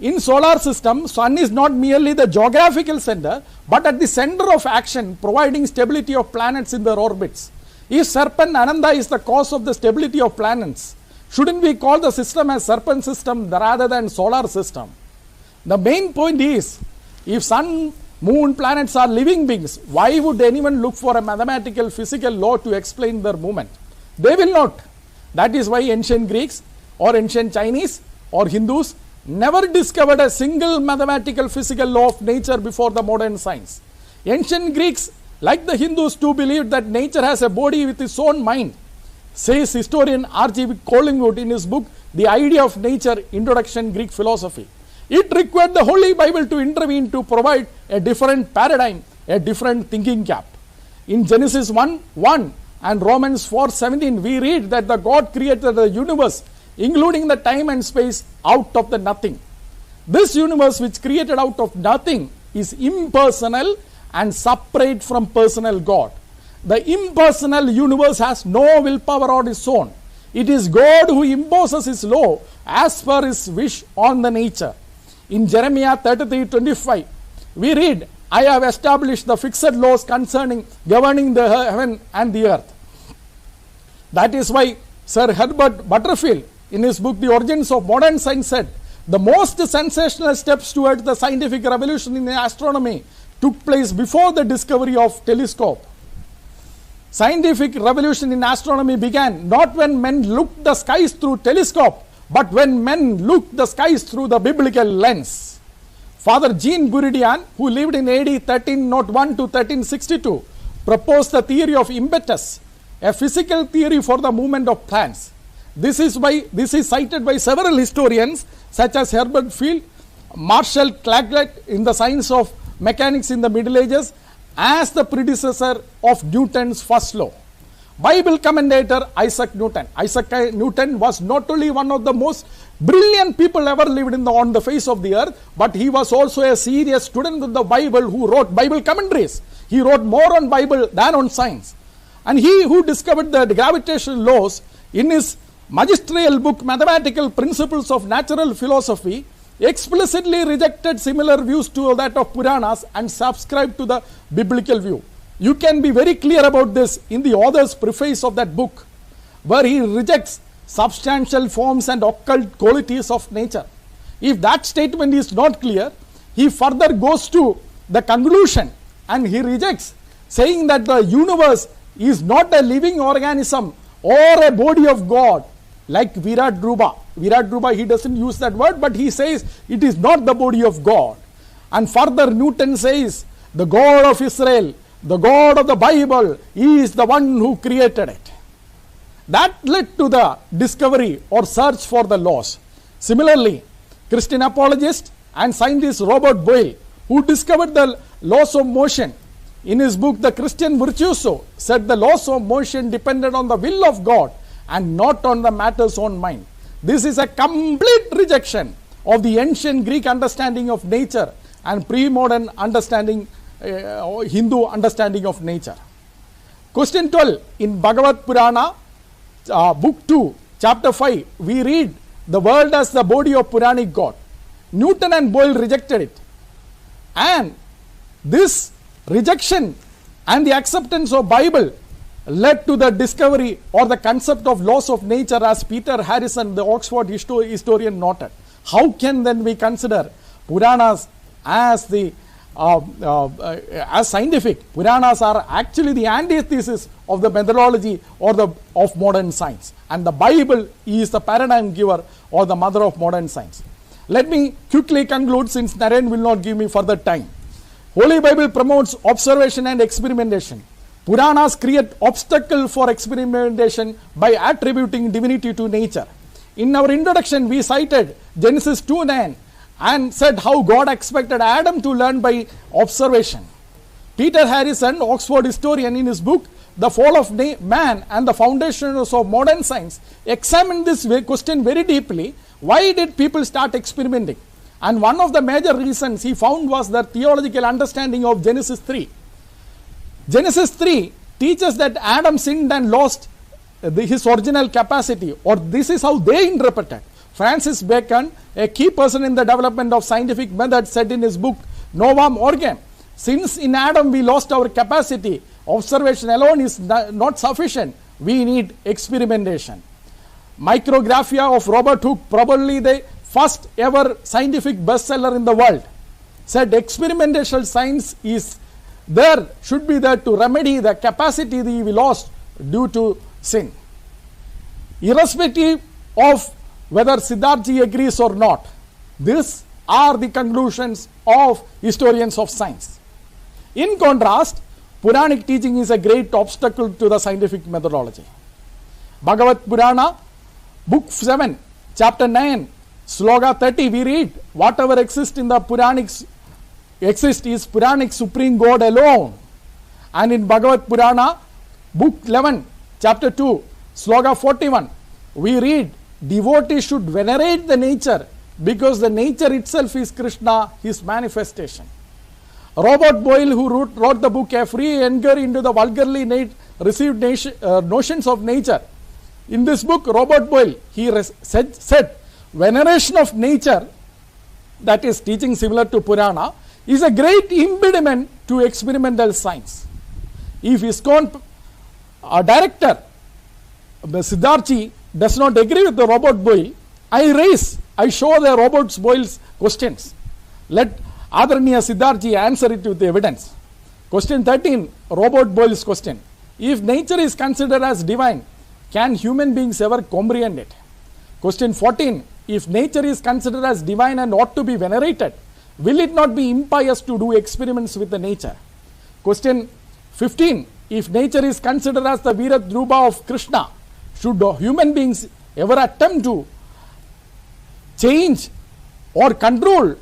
In solar system, sun is not merely the geographical center, but at the center of action, providing stability of planets in their orbits. If serpent Ananda is the cause of the stability of planets, shouldn't we call the system as serpent system rather than solar system? The main point is, if sun, moon, planets are living beings, why would anyone look for a mathematical, physical law to explain their movement? They will not. That is why ancient Greeks or ancient Chinese or Hindus never discovered a single mathematical physical law of nature before the modern science. Ancient Greeks, like the Hindus too, believed that nature has a body with its own mind, says historian R.G. Collingwood in his book, The Idea of Nature, Introduction Greek Philosophy. It required the Holy Bible to intervene to provide a different paradigm, a different thinking cap. In Genesis 1:1, and Romans 4:17, we read that the God created the universe, including the time and space, out of the nothing. This universe which created out of nothing is impersonal and separate from personal God. The impersonal universe has no willpower on its own. It is God who imposes his law as per his wish on the nature. In Jeremiah 33:25, we read, I have established the fixed laws concerning governing the heaven and the earth. That is why Sir Herbert Butterfield, in his book The Origins of Modern Science, said, the most sensational steps towards the scientific revolution in astronomy took place before the discovery of telescope. Scientific revolution in astronomy began not when men looked the skies through telescope, but when men looked the skies through the biblical lens. Father Jean Buridian, who lived in AD 1301 to 1362, proposed the theory of impetus, a physical theory for the movement of planets. This is cited by several historians such as Herbert Field, Marshall Clagett in the Science of Mechanics in the Middle Ages, as the predecessor of Newton's first law. Bible commentator Isaac Newton. Isaac Newton was not only one of the most brilliant people ever lived on the face of the earth, but he was also a serious student of the Bible who wrote Bible commentaries. He wrote more on Bible than on science. And he who discovered the gravitational laws in his magisterial book Mathematical Principles of Natural Philosophy explicitly rejected similar views to that of Puranas and subscribed to the biblical view. You can be very clear about this in the author's preface of that book, where he rejects substantial forms and occult qualities of nature. If that statement is not clear, he further goes to the conclusion and he rejects, saying that the universe is not a living organism or a body of God like Virat Dhruva. Virat Dhruva, he doesn't use that word, but he says it is not the body of God. And further Newton says the God of Israel, the God of the Bible, he is the one who created it. That led to the discovery or search for the laws. Similarly, Christian apologist and scientist Robert Boyle, who discovered the laws of motion, in his book The Christian Virtuoso, said the laws of motion depended on the will of God and not on the matter's own mind. This is a complete rejection of the ancient Greek understanding of nature and pre-modern understanding, Hindu understanding of nature. Question 12, in Bhagavad Purana, book 2, chapter 5, we read the world as the body of Puranic God. Newton and Boyle rejected it. And this rejection and the acceptance of Bible led to the discovery or the concept of laws of nature, as Peter Harrison, the Oxford historian, noted. How can then we consider Puranas as the as scientific? Puranas are actually the antithesis of the methodology or of modern science, and the Bible is the paradigm giver or the mother of modern science. Let me quickly conclude, since Naren will not give me further time. Holy Bible promotes observation and experimentation. Puranas create obstacle for experimentation by attributing divinity to nature. In our introduction, we cited Genesis 2:9 and said how God expected Adam to learn by observation. Peter Harrison, Oxford historian, in his book The Fall of Man and the Foundations of Modern Science, examined this question very deeply. Why did people start experimenting? And one of the major reasons he found was their theological understanding of Genesis 3. Genesis 3 teaches that Adam sinned and lost his original capacity, or this is how they interpreted. Francis Bacon, a key person in the development of scientific method, said in his book Novum Orgam, since in Adam we lost our capacity, observation alone is not sufficient, we need experimentation. Micrographia of Robert Hooke, probably the first ever scientific bestseller in the world, said experimental science is there, should be there to remedy the capacity that we lost due to sin. Irrespective of whether Sidharth agrees or not, these are the conclusions of historians of science. In contrast, Puranic teaching is a great obstacle to the scientific methodology. Bhagavad Purana, book 7, chapter 9, sloga 30, we read, whatever exists in the Puranics is Puranic supreme God alone. And in Bhagavad Purana, Book 11, chapter 2, sloka 41, we read, devotees should venerate the nature because the nature itself is Krishna, his manifestation. Robert Boyle, who wrote the book A Free Inquiry into the Vulgarly Received Notions of Nature, in this book, Robert Boyle, he said, veneration of nature, that is teaching similar to Purana, is a great impediment to experimental science. If ISKCON director Sidharth does not agree with the Robert Boyle, I show the Robert Boyle's questions. Let Adaraniya Sidharth answer it with evidence. Question 13, Robert Boyle's question. If nature is considered as divine, can human beings ever comprehend it? Question 14, if nature is considered as divine and ought to be venerated, will it not be impious to do experiments with the nature? Question 15, if nature is considered as the Virat Dhruva of Krishna, should human beings ever attempt to change or control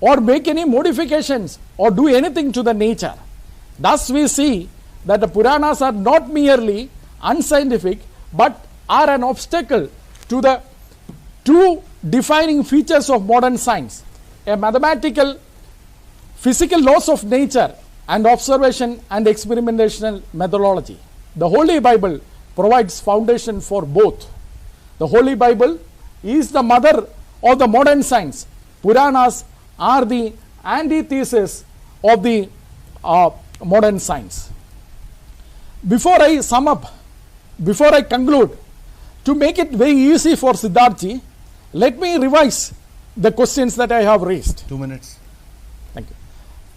or make any modifications or do anything to the nature? Thus we see that the Puranas are not merely unscientific but are an obstacle to the two defining features of modern science, a mathematical, physical laws of nature and observation and experimental methodology. The Holy Bible provides foundation for both. The Holy Bible is the mother of the modern science. Puranas are the antithesis of the modern science. Before I sum up, before I conclude, to make it very easy for Sidharth, let me revise the questions that I have raised. 2 minutes. Thank you.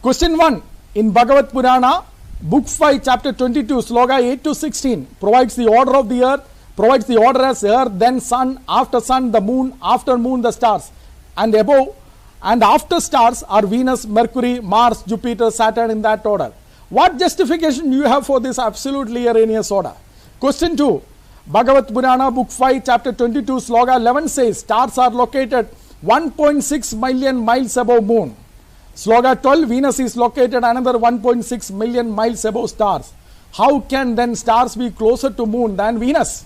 Question 1, in Bhagavad Purana, book 5, chapter 22, sloka 8 to 16, provides the order of the earth, provides the order as earth, then sun, after sun, the moon, after moon, the stars, and above and after stars are Venus, Mercury, Mars, Jupiter, Saturn, in that order. What justification do you have for this absolutely erroneous order? Question 2, Bhagavad Purana, book 5, chapter 22, sloka 11 says, stars are located 1.6 million miles above moon. Sloka 12, Venus is located another 1.6 million miles above stars. How can then stars be closer to moon than Venus?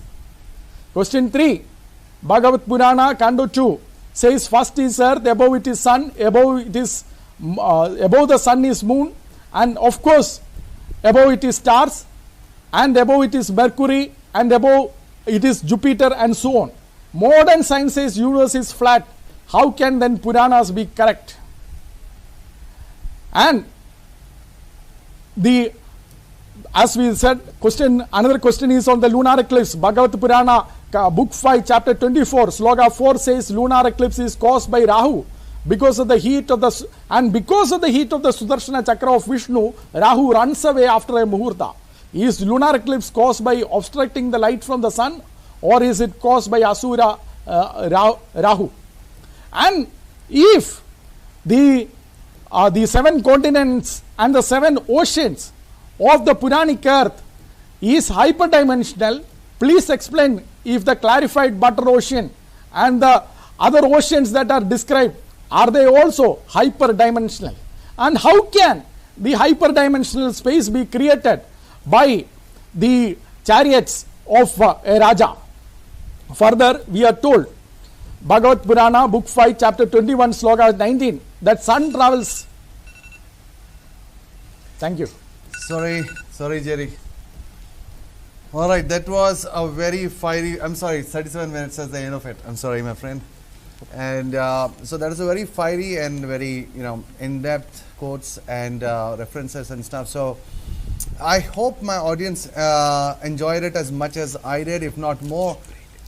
Question 3, Bhagavad Purana, Canto 2, says first is earth, above it is sun, above the sun is moon, and of course above it is stars, and above it is Mercury, and above it is Jupiter, and so on. Modern science says universe is flat. How can then Puranas be correct? And as we said, another question is on the lunar eclipse. Bhagavad Purana, book 5, chapter 24, sloka 4 says lunar eclipse is caused by Rahu. Because of the heat of the Sudarshana Chakra of Vishnu, Rahu runs away after a muhurta. Is lunar eclipse caused by obstructing the light from the sun, or is it caused by Asura Rahu? And if the 7 continents and the 7 oceans of the Puranic earth is hyperdimensional, please explain if the clarified butter ocean and the other oceans that are described, are they also hyperdimensional? And how can the hyperdimensional space be created by the chariots of a Raja? Further, we are told, Bhagavad Purana, book 5, chapter 21, sloka 19, that sun travels. Thank you. Sorry, Jerry. All right, that was a very fiery, I'm sorry, 37 minutes is the end of it. I'm sorry, my friend. And so that is a very fiery and very, in-depth quotes and references and stuff. So I hope my audience enjoyed it as much as I did, if not more.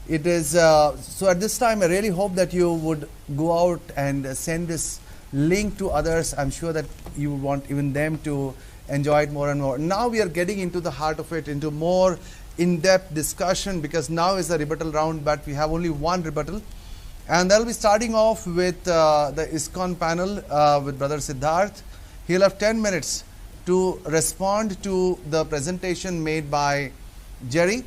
It is, so at this time, I really hope that you would go out and send this link to others. I'm sure that you want even them to enjoy it more and more. Now we are getting into the heart of it, into more in-depth discussion, because now is the rebuttal round, but we have only one rebuttal. And they'll be starting off with the ISKCON panel with Brother Sidharth. He'll have 10 minutes to respond to the presentation made by Jerry.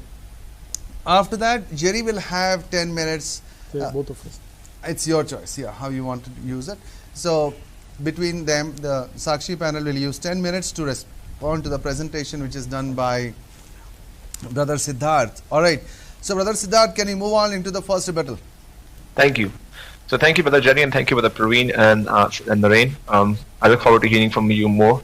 After that, Jerry will have 10 minutes. Both of us. It's your choice, yeah, how you want to use it. So between them, the Sakshi panel will use 10 minutes to respond to the presentation which is done by Brother Sidharth. All right. So, Brother Sidharth, can you move on into the first rebuttal? Thank you. So thank you, Brother Jerry, and thank you, Brother Praveen and Narain. I look forward to hearing from you more.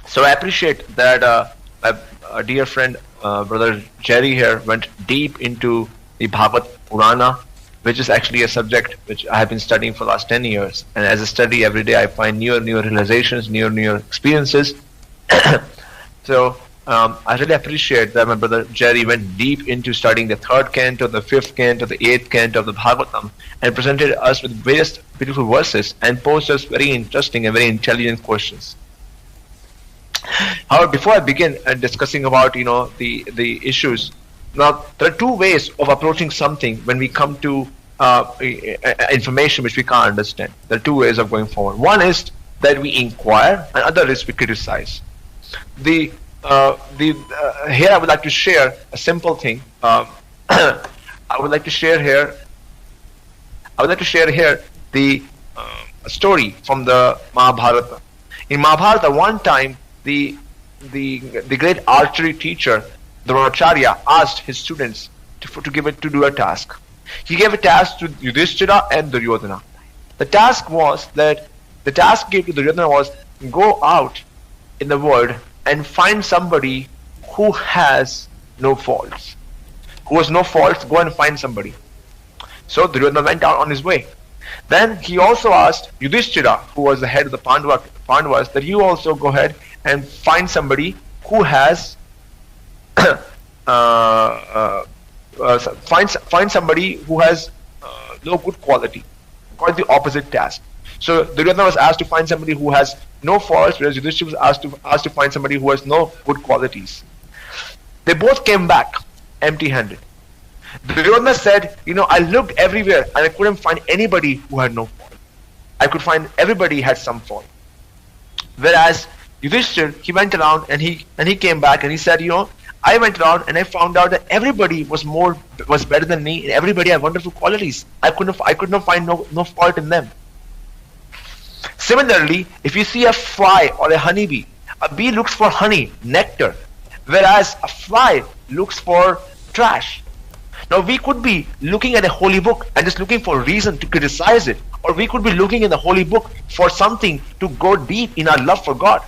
So I appreciate that my dear friend, Brother Jerry here, went deep into the Bhagavad Purana, which is actually a subject which I have been studying for the last 10 years. And as I study every day, I find newer realizations, newer experiences. So I really appreciate that my brother Jerry went deep into studying the 3rd canto, the 5th canto, the 8th canto of the Bhagavatam, and presented us with various beautiful verses and posed us very interesting and very intelligent questions. However, before I begin discussing about the issues, now there are 2 ways of approaching something when we come to information which we can't understand. There are 2 ways of going forward. One is that we inquire, and other is we criticize. Here I would like to share a simple thing. I would like to share here the story from the Mahabharata. In Mahabharata, one time the great archery teacher Dronacharya asked his students to do a task. He gave a task to Yudhishthira and Duryodhana. The task gave to Duryodhana was go out in the world and find somebody who has no faults. Who has no faults, go and find somebody. So Duryodhana went out on his way. Then he also asked Yudhishthira, who was the head of the Pandavas, that you also go ahead and find somebody who has find somebody who has no good quality. Quite the opposite task. So Duryodhana was asked to find somebody who has no faults, whereas Yudhishthira was asked to find somebody who has no good qualities. They both came back empty-handed. Duryodhana said, I looked everywhere and I couldn't find anybody who had no fault. I could find everybody had some fault. Whereas Yudhishthira, he went around and he came back and he said, I went around and I found out that everybody was better than me and everybody had wonderful qualities. I could not find no fault in them. Similarly, if you see a fly or a honeybee, a bee looks for honey, nectar, whereas a fly looks for trash. Now we could be looking at a holy book and just looking for a reason to criticize it, or we could be looking in the holy book for something to go deep in our love for God.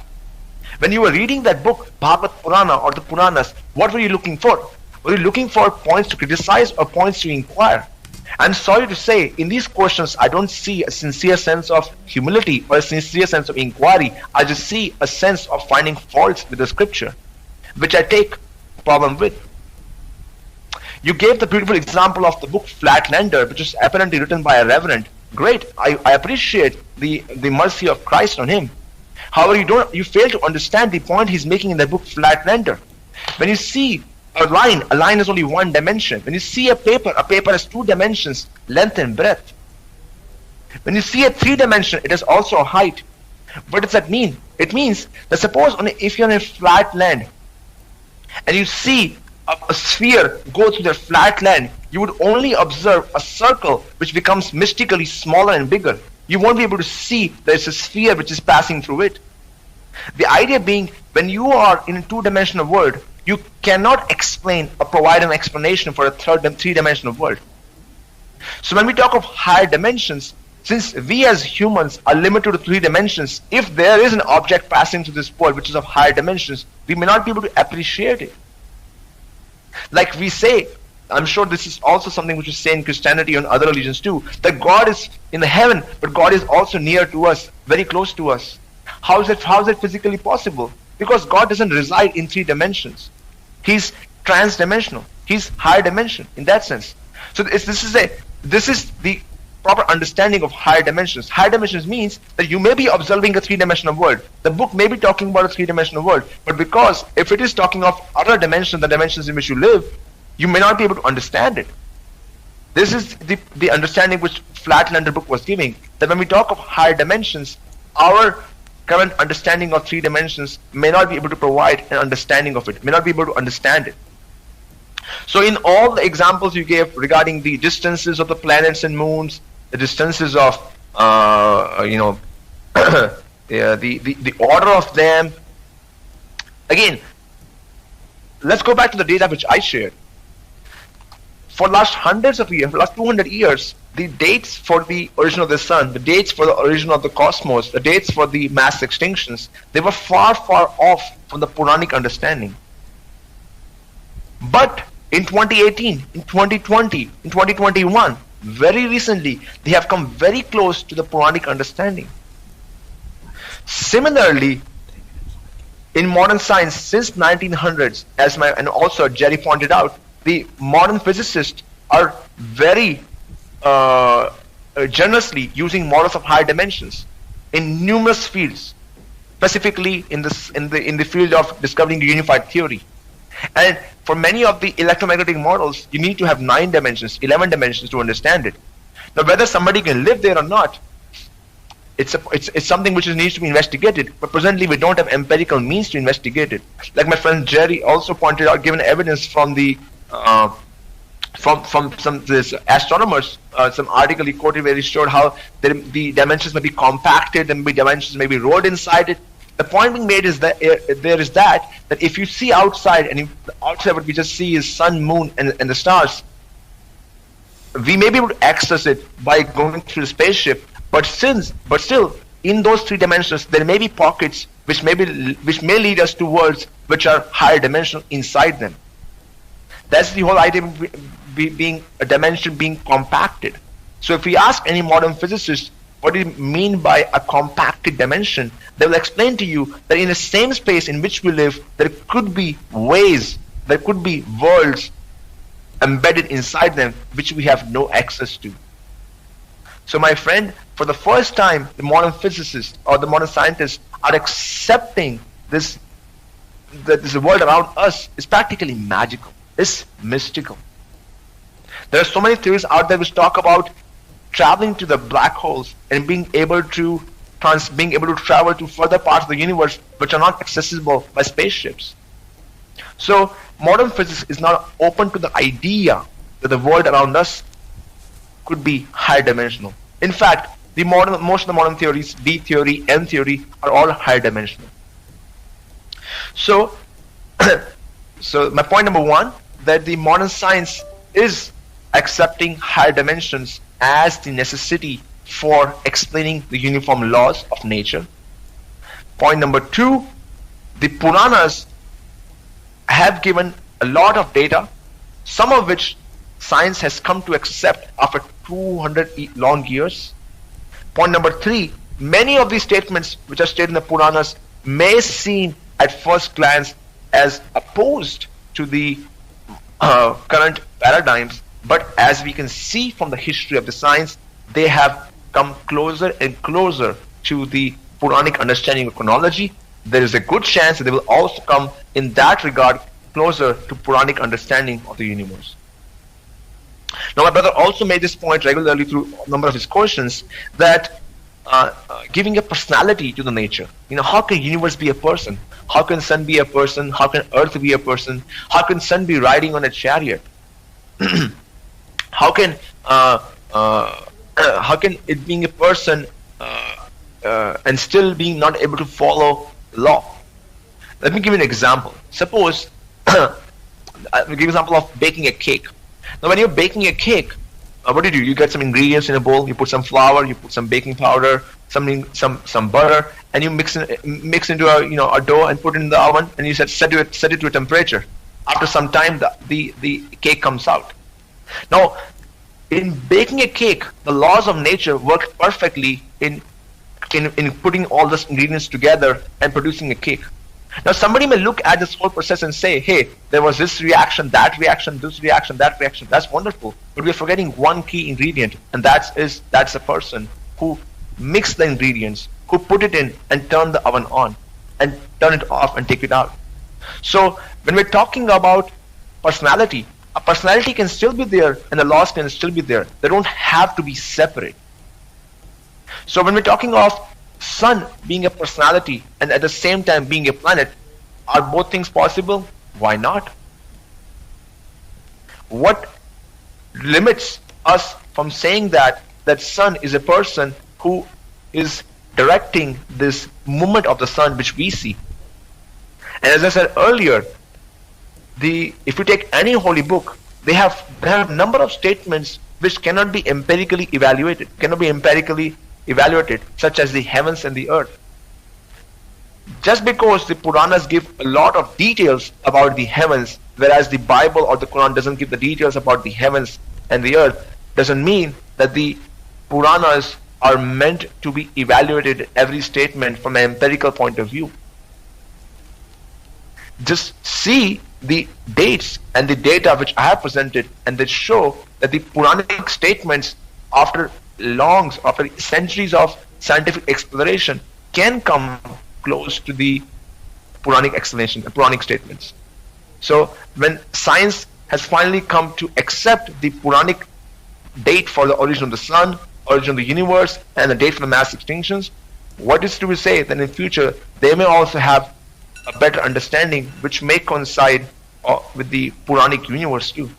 When you were reading that book, Bhagavad Purana or the Puranas, what were you looking for? Were you looking for points to criticize or points to inquire? I'm sorry to say, in these questions, I don't see a sincere sense of humility or a sincere sense of inquiry. I just see a sense of finding faults with the scripture, which I take problem with. You gave the beautiful example of the book Flatlander, which is apparently written by a reverend. Great, I appreciate the mercy of Christ on him. However, you fail to understand the point he's making in the book Flatlander. When you see a line is only one dimension. When you see a paper has 2 dimensions, length and breadth. When you see a 3-dimension, it is also a height. What does that mean? It means that suppose if you're in a flat land and you see a sphere go through the flat land, you would only observe a circle which becomes mystically smaller and bigger. You won't be able to see there's a sphere which is passing through it. The idea being, when you are in a 2-dimensional world, you cannot explain or provide an explanation for a 3-dimensional world. So when we talk of higher dimensions, since we as humans are limited to 3 dimensions, if there is an object passing through this world which is of higher dimensions, we may not be able to appreciate it. Like we say, I'm sure this is also something which is said in Christianity and other religions too, that God is in the heaven, but God is also near to us, very close to us. How is it physically possible? Because God doesn't reside in 3 dimensions. He's trans-dimensional. He's higher dimension in that sense. So this is the proper understanding of higher dimensions. Higher dimensions means that you may be observing a 3-dimensional world. The book may be talking about a 3-dimensional world, but because if it is talking of other dimensions, the dimensions in which you live, you may not be able to understand it. This is the understanding which Flatlander book was giving, that when we talk of higher dimensions, our current understanding of 3 dimensions may not be able to provide an understanding of it, may not be able to understand it. So in all the examples you gave regarding the distances of the planets and moons, the distances of the order of them, again, let's go back to the data which I shared. For last hundreds of years, for last 200 years, the dates for the origin of the sun, the dates for the origin of the cosmos, the dates for the mass extinctions, they were far, far off from the Puranic understanding. But in 2018, in 2020, in 2021, very recently, they have come very close to the Puranic understanding. Similarly, in modern science, since 1900s, and also Jerry pointed out, the modern physicists are very generously using models of higher dimensions in numerous fields, specifically in the field of discovering the unified theory. And for many of the electromagnetic models, you need to have 9 dimensions, 11 dimensions to understand it. Now, whether somebody can live there or not, it's something which needs to be investigated, but presently we don't have empirical means to investigate it. Like my friend Jerry also pointed out, given evidence from the from some astronomers, some article he quoted where he showed how the dimensions may be compacted, there may be dimensions may be rolled inside it. The point being made is that that if you see outside, and outside what we just see is sun, moon, and the stars, we may be able to access it by going through the spaceship. But still, in those 3 dimensions, there may be pockets which may lead us to worlds which are higher dimensional inside them. That's the whole idea of being a dimension being compacted. So if we ask any modern physicist what do you mean by a compacted dimension, they will explain to you that in the same space in which we live, there could be ways, there could be worlds embedded inside them which we have no access to. So my friend, for the first time, the modern physicists or the modern scientists are accepting this, that this world around us is practically magical, it's mystical. There are so many theories out there which talk about traveling to the black holes and being able to travel to further parts of the universe which are not accessible by spaceships. So modern physics is not open to the idea that the world around us could be higher dimensional. In fact, most of the modern theories, D theory, M theory, are all higher dimensional. So, so my point number 1, that the modern science is accepting higher dimensions as the necessity for explaining the uniform laws of nature. Point number 2, the Puranas have given a lot of data, some of which science has come to accept after 200 long years. Point number 3, many of these statements which are stated in the Puranas may seem at first glance as opposed to the current paradigms, but as we can see from the history of the science, they have come closer and closer to the Puranic understanding of chronology. There is a good chance that they will also come in that regard closer to Puranic understanding of the universe. Now, my brother also made this point regularly through a number of his questions, that giving a personality to the nature. You know, how can universe be a person? How can sun be a person? How can earth be a person? How can sun be riding on a chariot? How can it being a person and still being not able to follow law? Let me give you an example. Suppose I'll give you an example of baking a cake. Now, when you're baking a cake, what do? You get some ingredients in a bowl. You put some flour, you put some baking powder, some butter, and you mix into a dough and put it in the oven, and you set it to a temperature. After some time, the cake comes out. Now, in baking a cake, the laws of nature work perfectly in putting all those ingredients together and producing a cake. Now, somebody may look at this whole process and say, hey, there was this reaction, that reaction, this reaction, that reaction. That's wonderful. But we're forgetting one key ingredient, and that's a person who mixed the ingredients, who put it in and turned the oven on and turn it off and take it out. So when we're talking about personality, a personality can still be there and the laws can still be there. They don't have to be separate. So when we're talking of sun being a personality and at the same time being a planet, are both things possible? Why not? What limits us from saying that sun is a person who is directing this movement of the sun which we see? And as I said earlier, if you take any holy book, they have number of statements which cannot be empirically evaluated, such as the heavens and the earth. Just because the Puranas give a lot of details about the heavens, whereas the Bible or the Quran doesn't give the details about the heavens and the earth, doesn't mean that the Puranas are meant to be evaluated, every statement, from an empirical point of view. Just see the dates and the data which I have presented, and that show that the Puranic statements, after centuries of scientific exploration, can come close to the Puranic explanation, Puranic statements. So when science has finally come to accept the Puranic date for the origin of the sun, origin of the universe, and the date for the mass extinctions, what is to be said that in future they may also have a better understanding which may coincide with the Puranic universe too.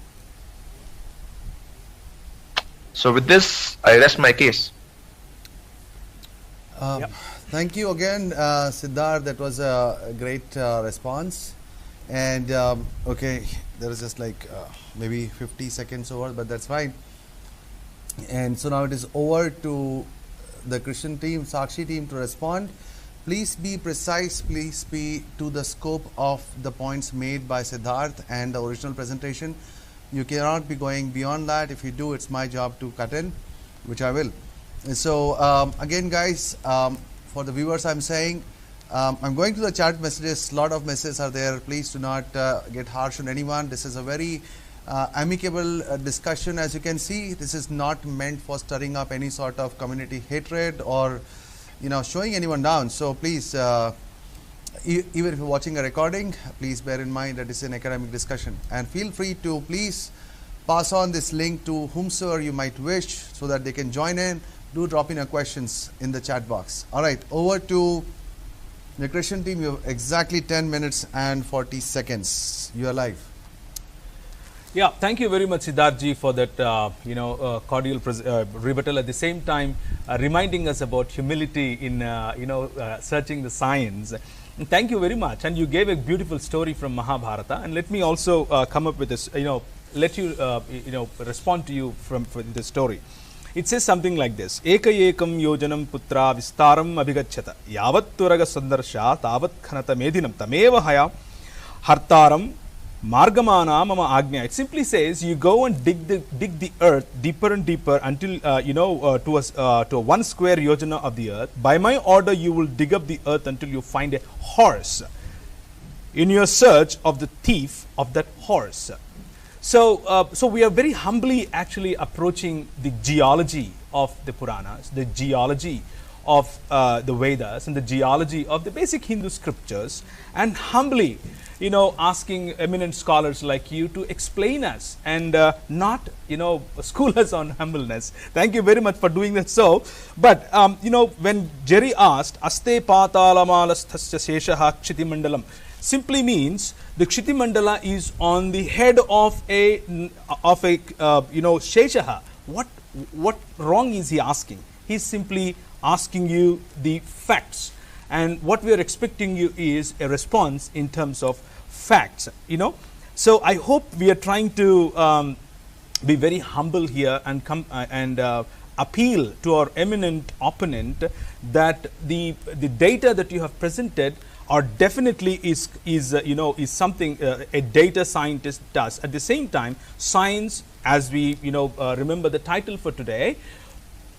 So with this, I rest my case. Thank you again, Sidharth. That was a great response. And okay, there is just like maybe 50 seconds over, but that's fine. And so now it is over to the Christian team, Sakshi team, to respond. Please be precise, please be to the scope of the points made by Sidharth and the original presentation. You cannot be going beyond that. If you do, it's my job to cut in, which I will. So again, guys, for the viewers, I'm saying, I'm going to the chat messages. A lot of messages are there. Please do not get harsh on anyone. This is a very amicable discussion. As you can see, this is not meant for stirring up any sort of community hatred or showing anyone down. So please, even if you're watching a recording, please bear in mind that it's an academic discussion, and feel free to please pass on this link to whomsoever you might wish so that they can join in. Do drop in your questions in the chat box. All right, over to the Christian team. You have exactly 10 minutes and 40 seconds. You are live. Yeah, thank you very much, Sidharth ji, for that cordial rebuttal. At the same time, reminding us about humility in searching the science. And thank you very much. And you gave a beautiful story from Mahabharata. And let me also come up with this. Let you respond to you from the story. It says something like this: Eka ekam yojanam putra vistaram abhigacchata yavat turaga sandarsha tavat khanata medinam tameva haya hartaram margamana mama agnya. It simply says you go and dig the earth deeper and deeper until to a 1 square yojana of the earth. By my order, you will dig up the earth until you find a horse, in your search of the thief of that horse. So, so we are very humbly actually approaching the geology of the Puranas, the geology of the Vedas, and the geology of the basic Hindu scriptures, and humbly, asking eminent scholars like you to explain us and not, school us on humbleness. Thank you very much for doing that. So, but when Jerry asked, "Aste patalamalastha sheshaha kshiti mandalam," simply means the Kshiti Mandala is on the head of a Sheshaha. What wrong is he asking? He's simply asking you the facts, and what we are expecting you is a response in terms of facts. So I hope we are trying to be very humble here and come and appeal to our eminent opponent that the data that you have presented or definitely is something a data scientist does. At the same time, science, as we remember the title for today,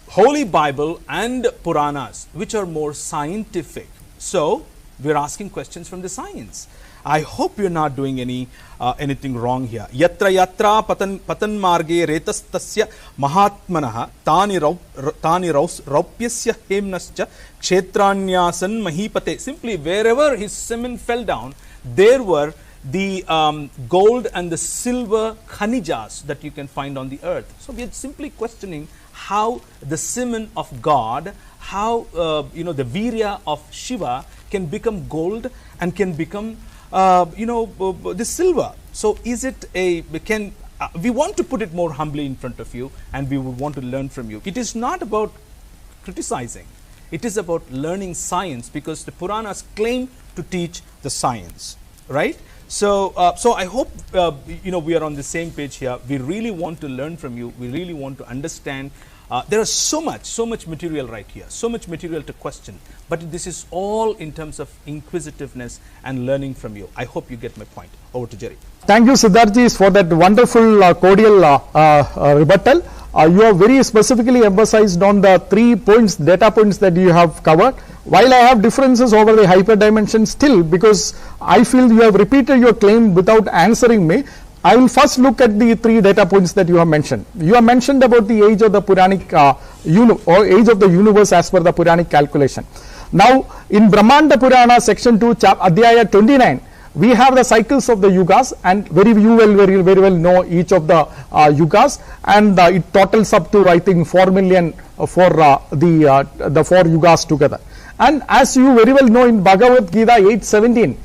Holy Bible and Puranas, which are more scientific. So we're asking questions from the science. I hope you're not doing anything wrong here. Yatra yatra patan marge retastasya mahatmanah tani raupyasya hemnascha kshetranyasan mahipate. Simply, wherever his semen fell down, there were the gold and the silver khanijas that you can find on the earth. So we are simply questioning how the semen of God, how the virya of Shiva can become gold and can become the silver. So is it we want to put it more humbly in front of you, and we would want to learn from you. It is not about criticizing. It is about learning science, because the Puranas claim to teach the science, right? So, I hope we are on the same page here. We really want to learn from you. We really want to understand. There is so much material right here, so much material to question. But this is all in terms of inquisitiveness and learning from you. I hope you get my point. Over to Jerry. Thank you, Sidharth, for that wonderful, cordial rebuttal. You have very specifically emphasized on the 3 points, data points that you have covered. While I have differences over the hyperdimension still, because I feel you have repeated your claim without answering me, I will first look at the 3 data points that you have mentioned. You have mentioned about the age of the Puranic or age of the universe as per the Puranic calculation. Now, in Brahmanda Purana, section 2, Adhyaya 29, we have the cycles of the yugas, and you will very well know each of the yugas, and it totals up to, I think, 4 million for the 4 yugas together. And as you very well know, in Bhagavad Gita 8:17,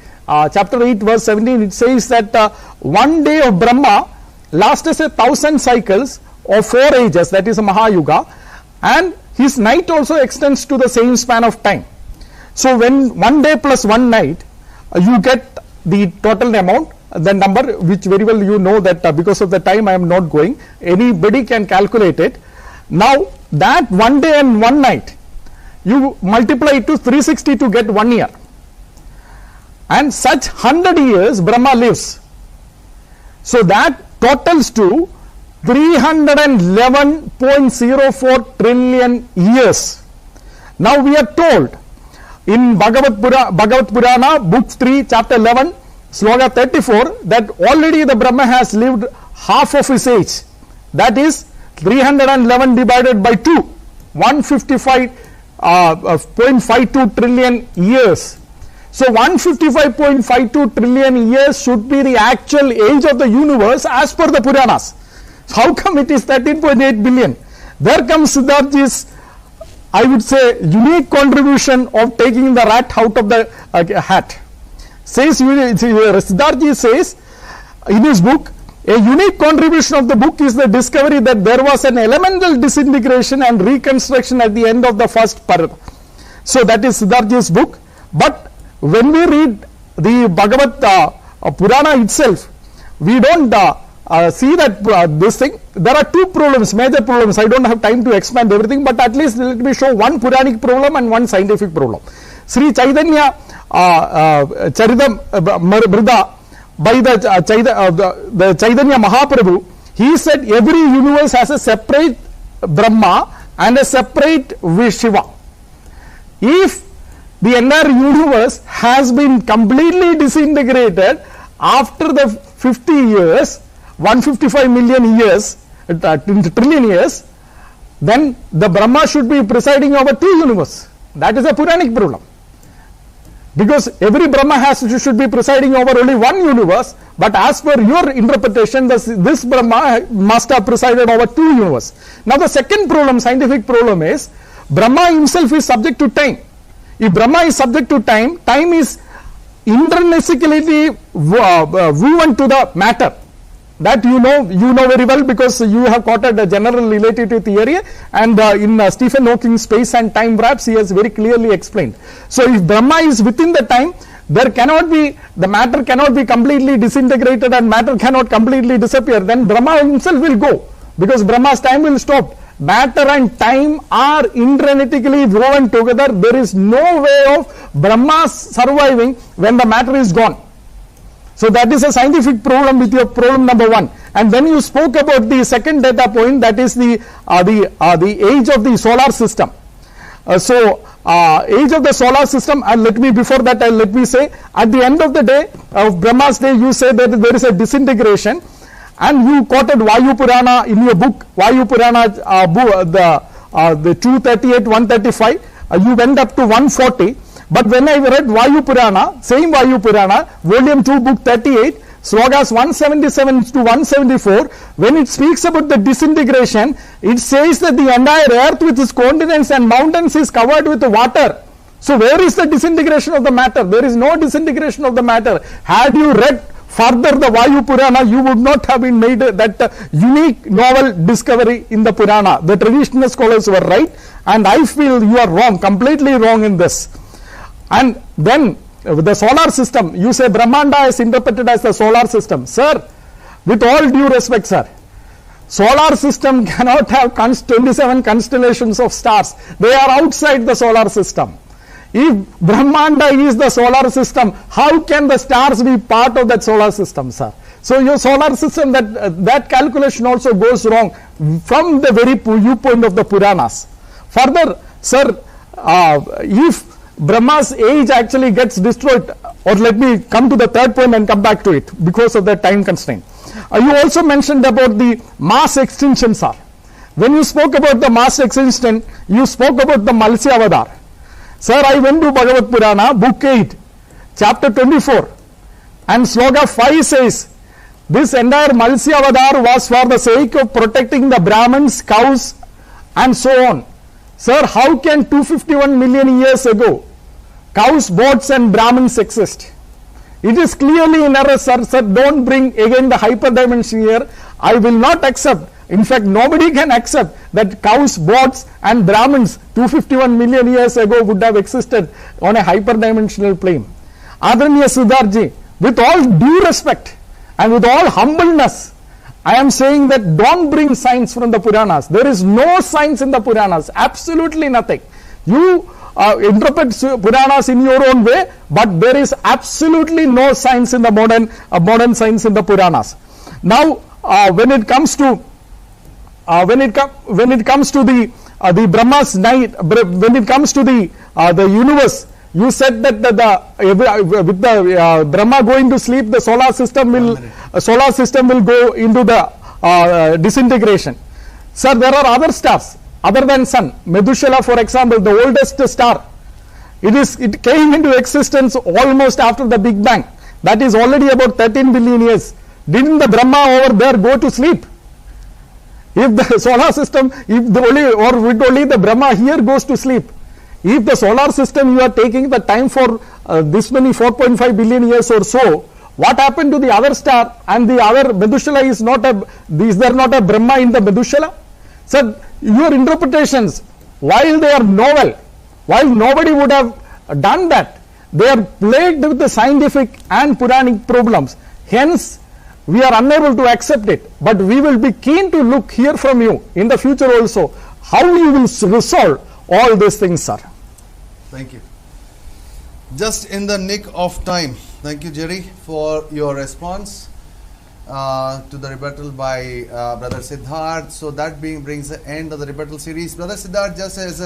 chapter 8 verse 17, it says that one day of Brahma lasts 1,000 cycles of 4 ages, that is a Mahayuga, and his night also extends to the same span of time. So when 1 day plus 1 night, you get the total amount, the number, which very well you know that because of the time I am not going, anybody can calculate it. Now that 1 day and 1 night, you multiply it to 360 to get 1 year, and such 100 years Brahma lives. So that totals to 311.04 trillion years. Now we are told in Bhagavad Purana, book 3, chapter 11, sloka 34, that already the Brahma has lived half of his age. That is 311 divided by 2, 155.52 trillion years. So 155.52 trillion years should be the actual age of the universe as per the Puranas. How come it is 13.8 billion? There comes Sidharth's, I would say, unique contribution of taking the rat out of the hat. Sidharth says in his book, a unique contribution of the book is the discovery that there was an elemental disintegration and reconstruction at the end of the first parada. So that is Sidharth's book. But when we read the Bhagavad Purana itself, we don't see that this thing. There are 2 problems, major problems. I don't have time to expand everything, but at least let me show one Puranic problem and one scientific problem. Sri Chaitanya Charitam Mrida, by the Chaitanya Mahaprabhu, he said every universe has a separate Brahma and a separate Shiva. If the entire universe has been completely disintegrated after the 50 years, 155 million years, trillion years, then the Brahma should be presiding over 2 universes. That is a Puranic problem. Because every Brahma should be presiding over only 1 universe, but as per your interpretation, this Brahma must have presided over 2 universes. Now the second problem, scientific problem, is Brahma himself is subject to time. If Brahma is subject to time, time is intrinsically woven to the matter. That you know very well, because you have quoted the general relativity theory, and in Stephen Hawking's Space and Time Wraps, he has very clearly explained. So if Brahma is within the time, there cannot be, the matter cannot be completely disintegrated and matter cannot completely disappear, then Brahma himself will go, because Brahma's time will stop. Matter and time are intrinsically woven together. There is no way of Brahma surviving when the matter is gone. So that is a scientific problem with your problem number 1. And then you spoke about the second data point, that is the age of the solar system. Age of the solar system, and let me say, at the end of the day, of Brahma's day, you say that there is a disintegration, and you quoted Vayu Purana in your book, Vayu Purana, the 238, 135, you went up to 140. But when I read Vayu Purana, same Vayu Purana, volume 2, book 38, slokas 177 to 174, when it speaks about the disintegration, it says that the entire earth with its continents and mountains is covered with water. So where is the disintegration of the matter? There is no disintegration of the matter. Had you read further the Vayu Purana, you would not have been made that unique novel discovery in the Purana. The traditional scholars were right, and I feel you are wrong, completely wrong in this. And then the solar system, you say Brahmanda is interpreted as the solar system. Sir, with all due respect, sir, solar system cannot have 27 constellations of stars. They are outside the solar system. If Brahmanda is the solar system, how can the stars be part of that solar system, sir? So your solar system, that calculation also goes wrong from the very viewpoint of the Puranas. Further, sir, if Brahma's age actually gets destroyed, or let me come to the third point and come back to it because of the time constraint. You also mentioned about the mass extinction, sir. When you spoke about the mass extinction, you spoke about the Malsya Avadar. Sir, I went to Bhagavad Purana, book 8, chapter 24, and sloka 5 says, this entire Malsya Avadar was for the sake of protecting the Brahmins, cows, and so on. Sir, how can 251 million years ago cows, boats, and Brahmins exist? It is clearly in error, sir. Sir, don't bring again the hyperdimension here. I will not accept. In fact, nobody can accept that cows, boats, and Brahmins 251 million years ago would have existed on a hyperdimensional plane. Adharaniya Sidharth, with all due respect and with all humbleness, I am saying that don't bring science from the Puranas. There is no science in the Puranas, absolutely nothing. You interpret Puranas in your own way, but there is absolutely no science in the modern science in the Puranas. Now, when it comes to the Brahma's night, when it comes to the universe, you said that with the Brahma going to sleep, the solar system will go into the disintegration. Sir, there are other stars other than Sun. Methuselah, for example, the oldest star, it came into existence almost after the Big Bang. That is already about 13 billion years. Didn't the Brahma over there go to sleep? If the solar system, only the Brahma here goes to sleep. If the solar system, you are taking the time for this many 4.5 billion years or so, what happened to the other star and the other Methuselah is there not a Brahma in the Methuselah? So your interpretations, while they are novel, while nobody would have done that, they are plagued with the scientific and Puranic problems. Hence, we are unable to accept it, but we will be keen to hear from you in the future also how you will resolve all these things, sir. Thank you. Just in the nick of time, thank you, Jerry, for your response to the rebuttal by Brother Sidharth. So that brings the end of the rebuttal series. Brother Sidharth, just as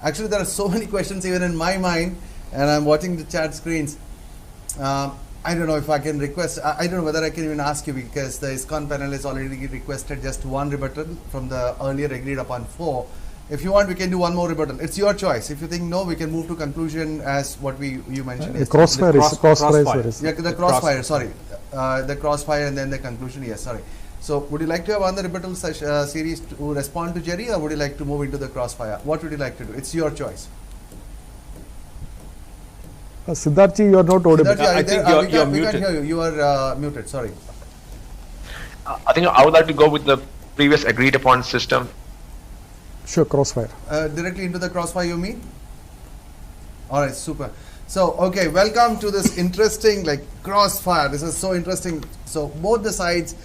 actually there are so many questions even in my mind, and I'm watching the chat screens. I don't know if I can request, I don't know whether I can even ask you, because the ISKCON panel has already requested just one rebuttal from the earlier agreed upon 4. If you want, we can do one more rebuttal. It's your choice. If you think no, we can move to conclusion as what you mentioned. The crossfire. Yeah, the crossfire, sorry. The crossfire and then the conclusion, yes, sorry. So would you like to have another rebuttal series to respond to Jerry, or would you like to move into the crossfire? What would you like to do? It's your choice. Sidharth, you are not audible. Sidharth, I think you're muted. We can't hear you. You are muted, sorry. I think I would like to go with the previous agreed upon system. Sure, crossfire. Directly into the crossfire, you mean? Alright, super. So, okay, welcome to this interesting crossfire. This is so interesting. So, both the sides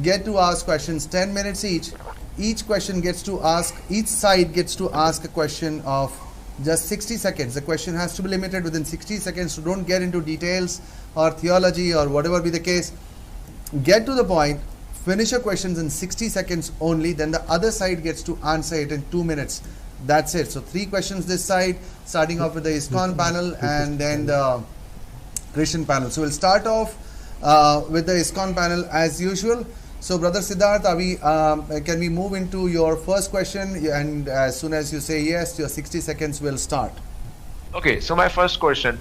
get to ask questions, 10 minutes each. Each side gets to ask a question of just 60 seconds. The question has to be limited within 60 seconds, so don't get into details or theology or whatever be the case. Get to the point, finish your questions in 60 seconds only, then the other side gets to answer it in 2 minutes. That's it. So 3 questions this side, starting off with the ISKCON panel and then the Christian panel. So we'll start off with the ISKCON panel as usual. So Brother Sidharth, can we move into your first question, and as soon as you say yes, your 60 seconds will start. Okay, so my first question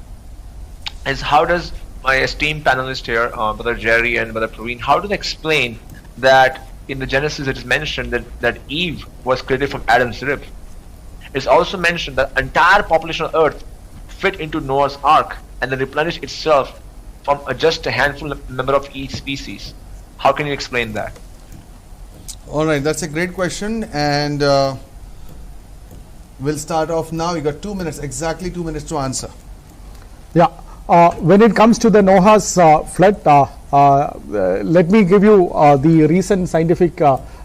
is, how does my esteemed panelist here, Brother Jerry and Brother Praveen, how do they explain that in the Genesis it is mentioned that Eve was created from Adam's rib? It's also mentioned that entire population of Earth fit into Noah's Ark and then replenished itself from just a handful member of each species. How can you explain that? All right, that's a great question, and we'll start off now. You got 2 minutes, exactly 2 minutes to answer. Yeah, when it comes to the Noah's flood, let me give you the recent scientific,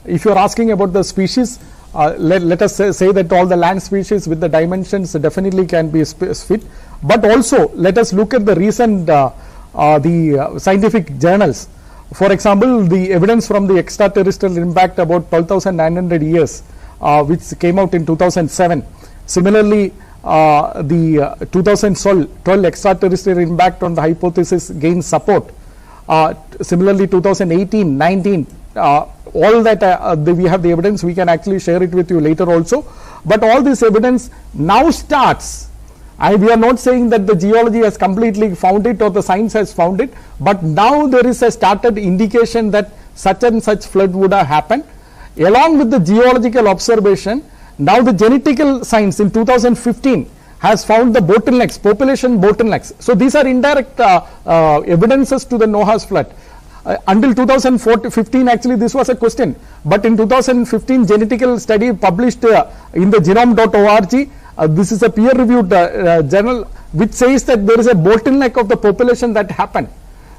if you are asking about the species, let us say that all the land species with the dimensions definitely can be fit, but also let us look at the recent the scientific journals. For example, the evidence from the extraterrestrial impact about 12,900 years, which came out in 2007. Similarly, the 2012 extraterrestrial impact on the hypothesis gained support. Similarly, 2018, 19, all that we have the evidence, we can actually share it with you later also. But all this evidence now starts. We are not saying that the geology has completely found it or the science has found it, but now there is a started indication that such and such flood would have happened. Along with the geological observation, now the genetical science in 2015 has found the bottlenecks, population bottlenecks. So these are indirect evidences to the Noah's flood. Until 2015 actually this was a question, but in 2015 genetical study published in the genome.org, this is a peer reviewed journal which says that there is a bottleneck of the population that happened.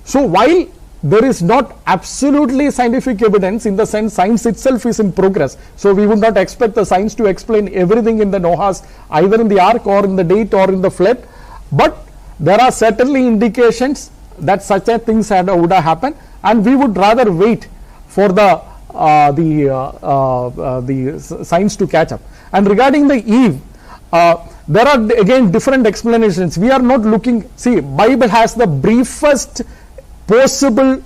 So while there is not absolutely scientific evidence, in the sense science itself is in progress, so we would not expect the science to explain everything in the Noah's, either in the ark or in the date or in the flood, but there are certainly indications that such a things would have happened, and we would rather wait for the science to catch up. And regarding the Eve, there are again different explanations. We are not looking, see, Bible has the briefest possible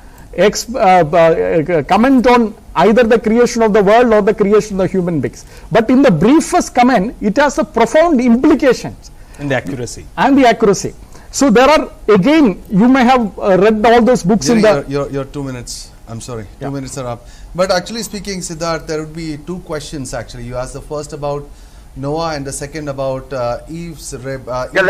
comment on either the creation of the world or the creation of the human beings. But in the briefest comment, it has a profound implications. And the accuracy. And the accuracy. So there are, again, you may have read all those books in the... Your 2 minutes, I'm sorry, 2 minutes are up. But actually speaking, Sidharth, there would be two questions actually. You asked the first about Noah and the second about Eve's Eve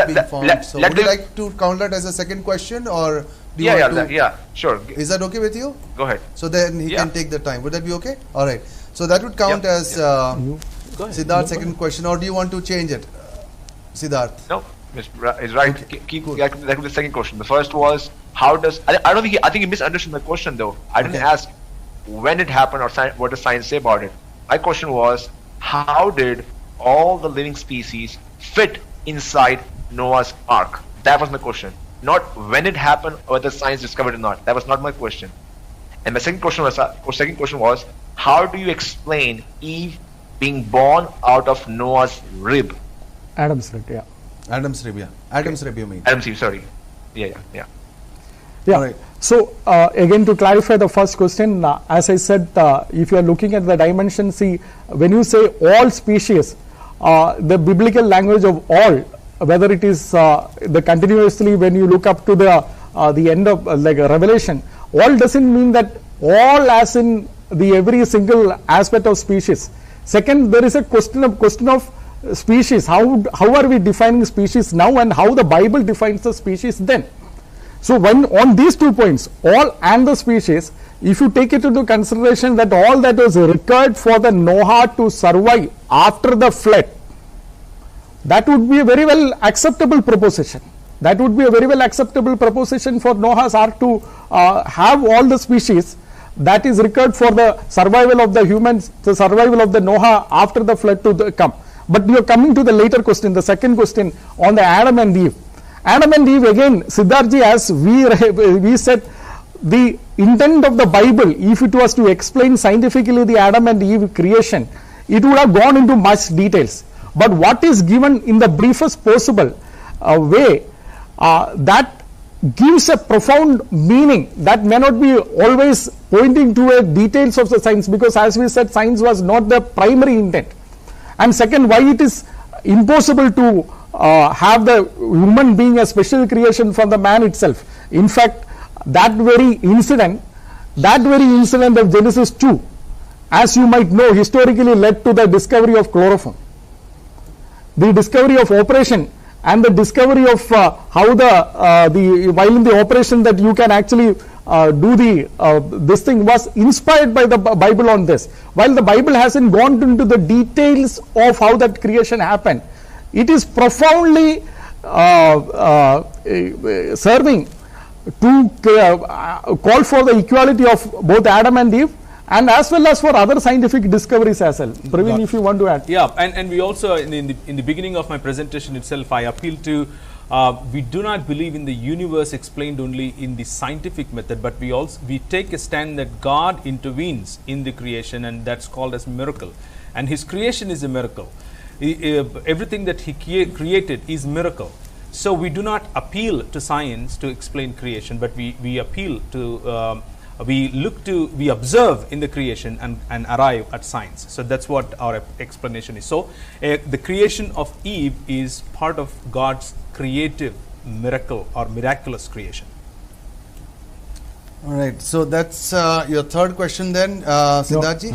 being formed. So would you like to count that as a second question, or do you want to? Sure. Is that okay with you? Go ahead. So then he can take the time. Would that be okay? All right. So that would count as Sidharth's second question, or do you want to change it, Sidharth? No, is right. Okay. Keep that was the second question. The first was how does I think he misunderstood my question though. I didn't ask when it happened or what does science say about it. My question was, how did all the living species fit inside Noah's ark? That was my question. Not when it happened or whether science discovered it or not. That was not my question. And my second question was, how do you explain Eve being born out of Noah's rib? Adam's rib, yeah. Adam's rib, yeah. Adam's rib, you mean? Adam's rib, sorry. Yeah. Right. So again, to clarify the first question, as I said, if you are looking at the dimension, see, when you say all species, the biblical language of all, whether it is the continuously, when you look up to the end of like a Revelation, all doesn't mean that all as in the every single aspect of species. Second, there is a question of species. How are we defining species now, and how the Bible defines the species then? So when on these 2 points, all and the species, if you take it into consideration that all that was required for the Noah to survive after the flood, that would be a very well acceptable proposition. That would be a very well acceptable proposition for Noah's ark to have all the species that is required for the survival of the humans, the survival of the Noah after the flood to come. But you are coming to the later question, the second question on the Adam and Eve. Adam and Eve, again, Sidharth, as we said, the intent of the Bible, if it was to explain scientifically the Adam and Eve creation, it would have gone into much details. But what is given in the briefest possible way, that gives a profound meaning that may not be always pointing to details of the science, because as we said, science was not the primary intent. And second, why it is impossible to have the human being a special creation from the man itself. In fact, that very incident of Genesis 2, as you might know, historically led to the discovery of chloroform, the discovery of operation, and the discovery of how while in the operation that you can actually do this thing was inspired by the Bible on this. While the Bible hasn't gone into the details of how that creation happened, it is profoundly serving to call for the equality of both Adam and Eve, and as well as for other scientific discoveries as well. Praveen, if you want to add. Yeah, and we also, in the beginning of my presentation itself, I appeal to, we do not believe in the universe explained only in the scientific method, but we take a stand that God intervenes in the creation, and that's called as miracle. And His creation is a miracle. Everything that He created is miracle. So we do not appeal to science to explain creation, but we appeal to, we observe in the creation and arrive at science. So that's what our explanation is. So the creation of Eve is part of God's creative miracle or miraculous creation. All right. So that's your third question then, Sidharth ji?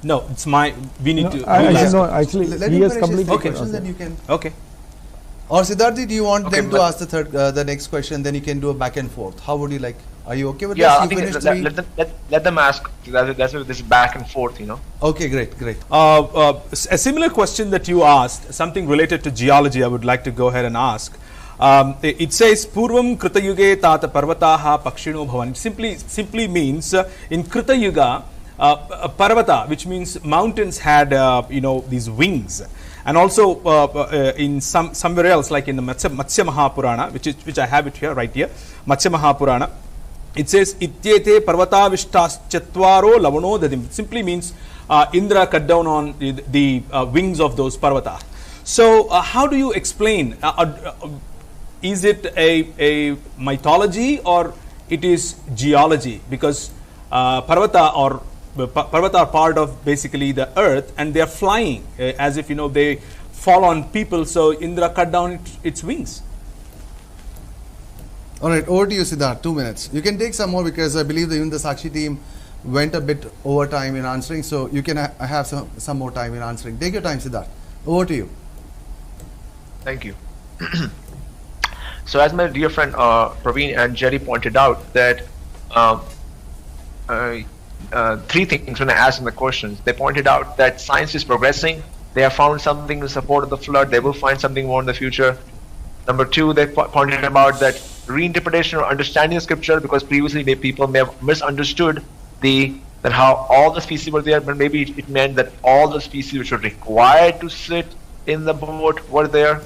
No, it's my. We need to. No, actually, Let he me has finish his completely. questions, then you can. Okay. Or Sidharth ji, do you want Okay, them to ask the next question? Then you can do a back and forth. How would you like? Are you okay with Yeah, I this? You think finished let them ask. That's this back and forth, you know. Okay, great. A similar question that you asked, something related to geology, I would like to go ahead and ask. It says Purvam Krita Yuge Tata Parvataha Pakshino Bhavan. It simply means in Krita Yuga, Parvata, which means mountains had these wings. And also in somewhere else, like in the Matsya Mahapurana, which I have it here, right here, Matsya Mahapurana, it says Ityete Parvata Vishtas Chatvaro Lavano Dadim. It simply means Indra cut down on the wings of those Parvata. So how do you explain? Is it a mythology or it is geology? Because Parvata are part of basically the earth, and they are flying as if they fall on people. So Indra cut down its wings. All right, over to you, Sidharth. 2 minutes. You can take some more because I believe that even the Sakshi team went a bit over time in answering. So you can have some more time in answering. Take your time, Sidharth. Over to you. Thank you. So as my dear friend Praveen and Jerry pointed out that three things when I asked them the questions. They pointed out that science is progressing. They have found something in support of the flood. They will find something more in the future. Number two, they pointed about that reinterpretation or understanding of scripture, because previously people may have misunderstood that how all the species were there, but maybe it meant that all the species which were required to sit in the boat were there.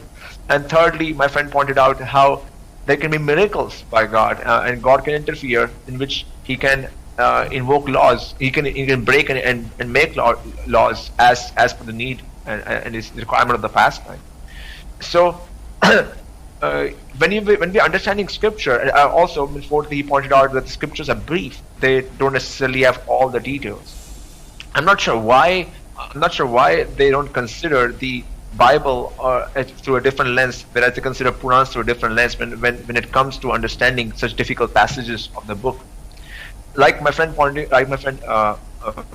And thirdly, my friend pointed out how there can be miracles by God, and God can interfere, in which He can invoke laws. He can break and make laws as per the need and its requirement of the pastime. So when we are understanding scripture, also fourthly, he pointed out that the scriptures are brief. They don't necessarily have all the details. I'm not sure why they don't consider the Bible through a different lens, whereas they consider Puranas through a different lens when it comes to understanding such difficult passages of the book. Like my friend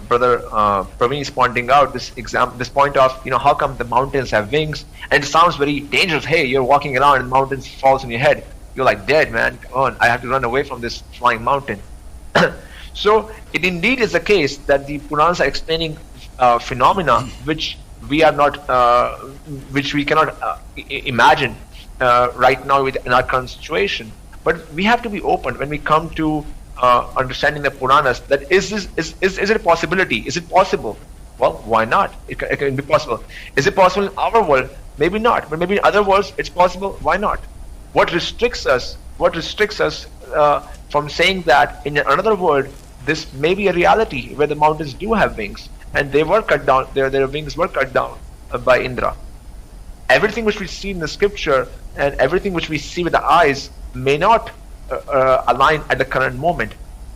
brother Praveen is pointing out this point of how come the mountains have wings, and it sounds very dangerous. Hey, you're walking around and mountains falls on your head. You're like dead, man. Come on, I have to run away from this flying mountain. So it indeed is the case that the Puranas are explaining phenomena which we cannot imagine right now in our current situation. But we have to be open when we come to understanding the Puranas. That is it a possibility? Is it possible? Well, why not? It can be possible. Is it possible in our world? Maybe not, but maybe in other worlds it's possible. Why not? What restricts us from saying that in another world this may be a reality where the mountains do have wings, and they were cut down. Their wings were cut down by Indra. Everything which we see in the scripture and everything which we see with the eyes may not align at the current moment.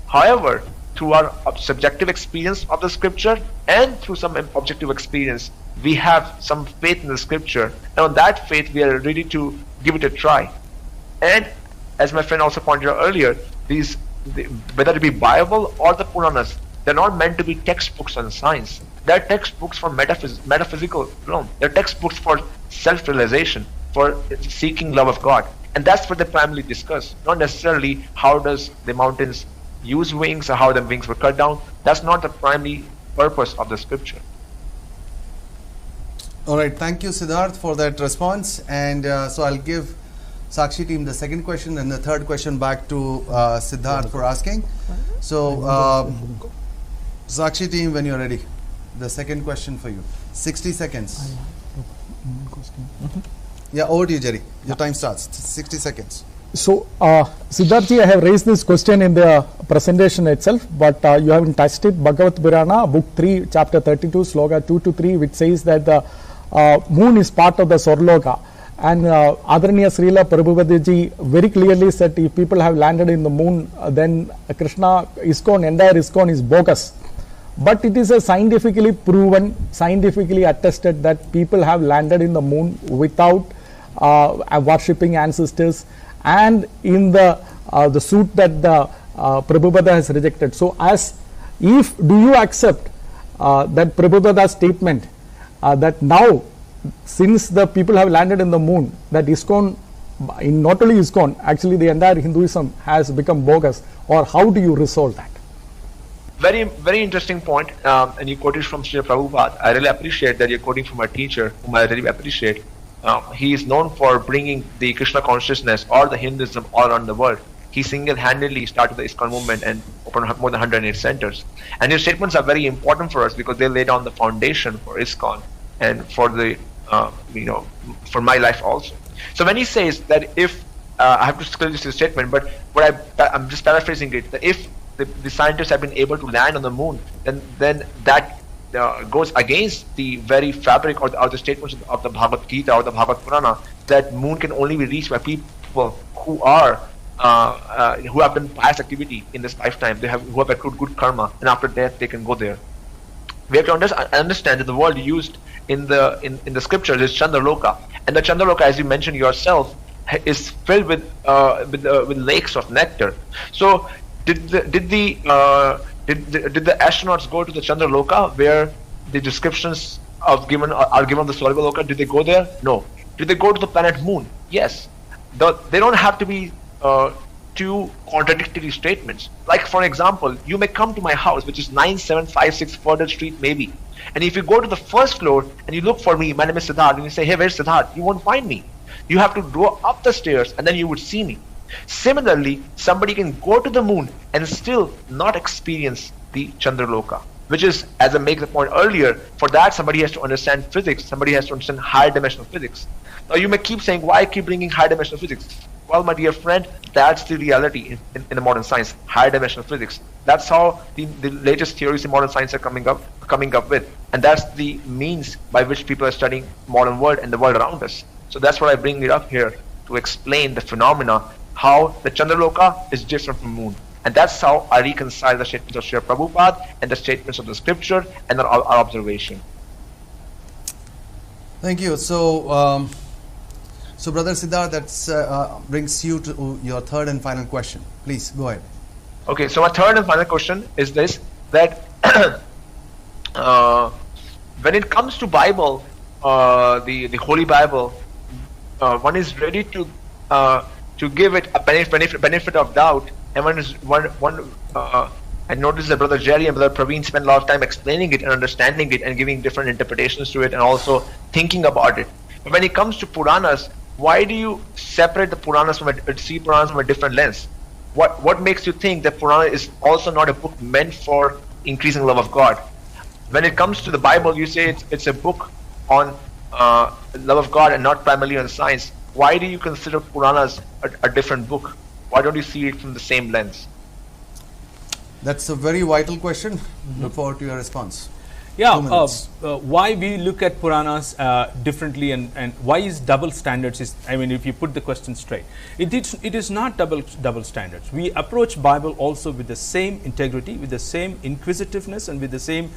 However, through our subjective experience of the scripture and through some objective experience, we have some faith in the scripture, and on that faith we are ready to give it a try. And as my friend also pointed out earlier, whether it be Bible or the Puranas, they're not meant to be textbooks on science. They're textbooks for metaphysical realm. They're textbooks for self-realization, for seeking love of God. And that's what they primarily discuss, not necessarily how does the mountains use wings or how the wings were cut down. That's not the primary purpose of the scripture. All right, thank you, Sidharth, for that response. And so I'll give Sakshi team, the second question, and the third question back to Sidharth for asking. So, Sakshi team, when you're ready, the second question for you. 60 seconds. Yeah, over to you, Jerry. Your time starts. 60 seconds. So, Siddharth, I have raised this question in the presentation itself, but you haven't touched it. Bhagavad Purana, book 3, chapter 32, sloka 2 to 3, which says that the moon is part of the Swarloka. And Adaraniya Srila Prabhupada very clearly said if people have landed in the moon, then Krishna ISKCON, entire ISKCON is bogus. But it is a scientifically proven, scientifically attested that people have landed in the moon without worshipping ancestors, and in the suit that the Prabhupada has rejected. So, do you accept that Prabhupada's statement that now, since the people have landed in the moon, that ISKCON, not only ISKCON, actually the entire Hinduism has become bogus, or how do you resolve that? Very, very interesting point, and you quoted from Srila Prabhupada. I really appreciate that you're quoting from a teacher whom I really appreciate. He is known for bringing the Krishna consciousness or the Hinduism all around the world. He single-handedly started the ISKCON movement and opened more than 108 centers. And his statements are very important for us because they lay down the foundation for ISKCON and for the, for my life also. So when he says that if, I have to scroll this statement, but I'm just paraphrasing it, that if the scientists have been able to land on the moon, then that goes against the very fabric or the statements of the Bhagavad Gita or the Bhagavad Purana, that moon can only be reached by people who have done past activity in this lifetime, who have accrued good karma, and after death they can go there. We have to understand that the word used in the scriptures is Chandraloka, and the Chandraloka, as you mentioned yourself, is filled with lakes of nectar. So did the astronauts go to the Chandraloka where the descriptions are given of the Swargaloka? Did they go there? No. Did they go to the planet Moon? Yes. They don't have to be two contradictory statements. Like, for example, you may come to my house, which is 9756 Further Street maybe, and if you go to the first floor and you look for me, my name is Sidharth, and you say, hey, where's Sidharth? You won't find me. You have to go up the stairs and then you would see me. Similarly, somebody can go to the moon and still not experience the Chandraloka, which is, as I make the point earlier, for that somebody has to understand physics, somebody has to understand higher dimensional physics. Now you may keep saying, why keep bringing higher dimensional physics? Well, my dear friend, that's the reality in the modern science, higher dimensional physics. That's how the latest theories in modern science are coming up with, and that's the means by which people are studying modern world and the world around us. So that's what I bring it up here to explain the phenomena, how the Chandraloka is different from moon. And that's how I reconcile the statements of Srila Prabhupada and the statements of the scripture and our observation. Thank you. So, Brother Siddharth, that brings you to your third and final question. Please, go ahead. Okay, so my third and final question is this, that when it comes to Bible, the Holy Bible, one is ready to give it a benefit of doubt, and I noticed that Brother Jerry and Brother Praveen spent a lot of time explaining it and understanding it and giving different interpretations to it and also thinking about it. But when it comes to Puranas, why do you separate the Puranas see Puranas from a different lens? What makes you think that Purana is also not a book meant for increasing love of God? When it comes to the Bible, you say it's a book on love of God and not primarily on science. Why do you consider Puranas a different book? Why don't you see it from the same lens? That's a very vital question. Look forward to your response. Yeah, why we look at Puranas differently, and why is double standards? If you put the question straight, it is not double standards. We approach Bible also with the same integrity, with the same inquisitiveness, and with the same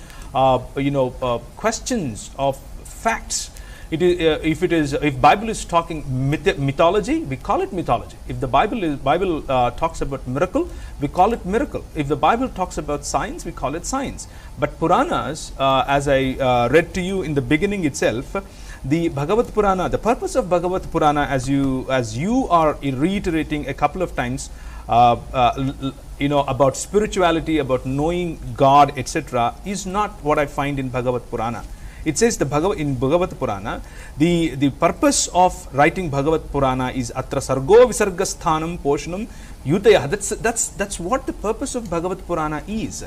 questions of facts. If Bible is talking mythology, we call it mythology. If the Bible talks about miracle, we call it miracle. If the Bible talks about science, we call it science. But Puranas, as I read to you in the beginning itself, the Bhagavad Purana, the purpose of Bhagavad Purana, as you are reiterating a couple of times, about spirituality, about knowing God, etc., is not what I find in Bhagavad Purana. It says in Bhagavat Purana, the purpose of writing Bhagavat Purana is atra sargo visargasthanam poshanam yutaya. That's what the purpose of Bhagavat Purana is.